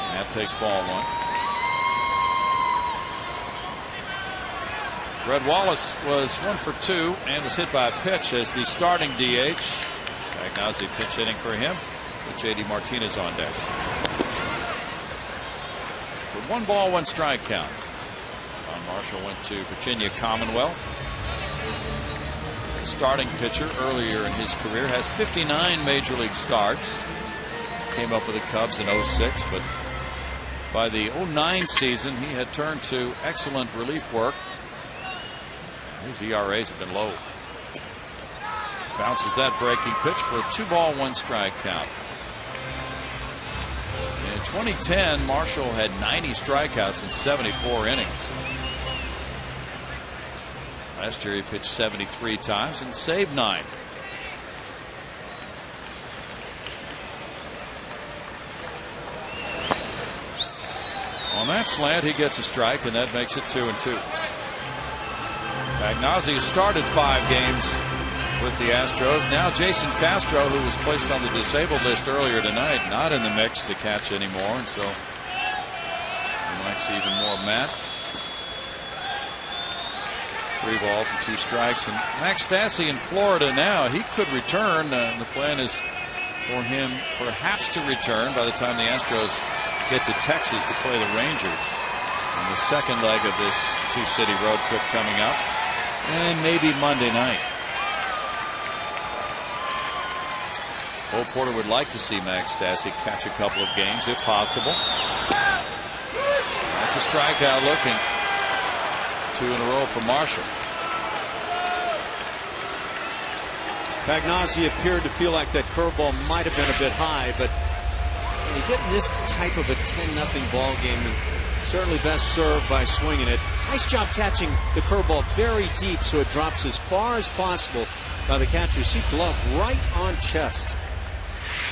And that takes ball 1. Red Wallace was 1 for 2 and was hit by a pitch as the starting DH. Pagnozzi pitch hitting for him with J.D. Martinez on deck. So 1 ball, 1 strike count. Sean Marshall went to Virginia Commonwealth. The starting pitcher earlier in his career, has 59 major league starts. Came up with the Cubs in 06, but by the 09 season he had turned to excellent relief work. His ERAs have been low. Bounces that breaking pitch for a 2 ball, 1 strike count. In 2010, Marshall had 90 strikeouts in 74 innings. Last year he pitched 73 times and saved 9. On that slant, he gets a strike, and that makes it 2-2. Pagnozzi has started 5 games with the Astros. Now Jason Castro, who was placed on the disabled list earlier tonight, not in the mix to catch anymore, and so we might see even more of Matt. 3 balls and 2 strikes. And Max Stassi in Florida now. He could return. The plan is for him perhaps to return by the time the Astros get to Texas to play the Rangers on the second leg of this 2-city road trip coming up, and maybe Monday night. Bo Porter would like to see Max Stassi catch a couple of games if possible. That's a strikeout looking. 2 in a row for Marshall. Pagnozzi appeared to feel like that curveball might have been a bit high, but when you get in this type of a 10-0 ball game, and certainly best served by swinging it. Nice job catching the curveball very deep so it drops as far as possible by the catcher. See glove right on chest.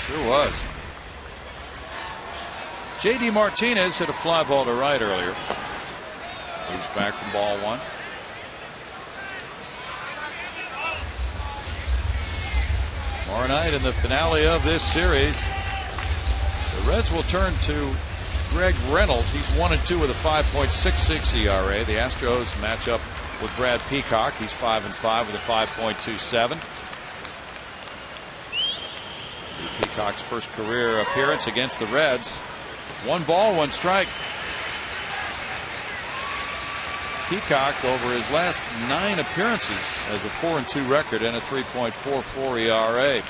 Sure was. J.D. Martinez hit a fly ball to right earlier. Moves back from ball 1. Tomorrow night in the finale of this series, the Reds will turn to Greg Reynolds. He's 1-2 with a 5.66 ERA. The Astros match up with Brad Peacock. He's 5-5 with a 5.27. Peacock's first career appearance against the Reds. 1 ball, 1 strike. Peacock, over his last 9 appearances, has a 4-2 record and a 3.44 ERA.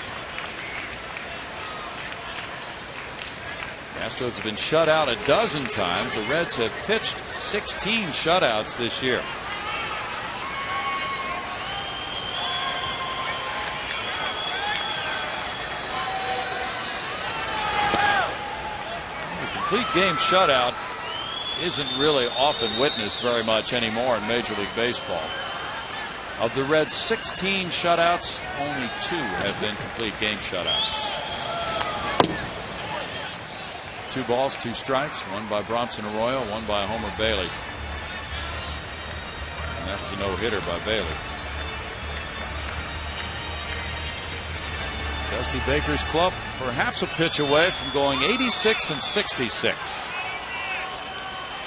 The Astros have been shut out a dozen times. The Reds have pitched 16 shutouts this year. The complete game shutout isn't really often witnessed very much anymore in Major League Baseball. Of the Reds' 16 shutouts, only 2 have been complete game shutouts. 2 balls, 2 strikes, one by Bronson Arroyo, one by Homer Bailey. And that was a no-hitter by Bailey. Dusty Baker's club perhaps a pitch away from going 86-66.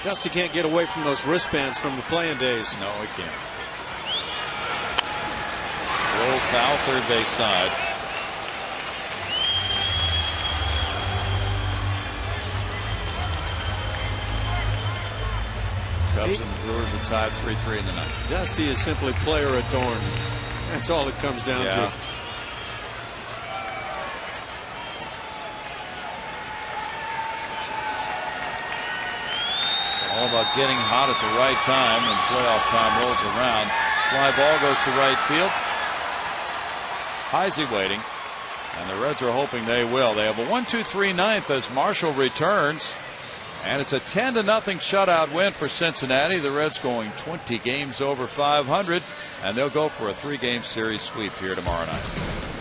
Dusty can't get away from those wristbands from the playing days. No, he can't. Low foul, third base side. Cubs and the Brewers are tied 3-3 in the ninth. Dusty is simply player adorned. That's all it comes down to. All about getting hot at the right time when playoff time rolls around. Fly ball goes to right field. Heisey waiting, and the Reds are hoping they will. They have a 1-2-3 ninth as Marshall returns, and it's a 10-0 shutout win for Cincinnati. The Reds going 20 games over 500, and they'll go for a 3-game series sweep here tomorrow night.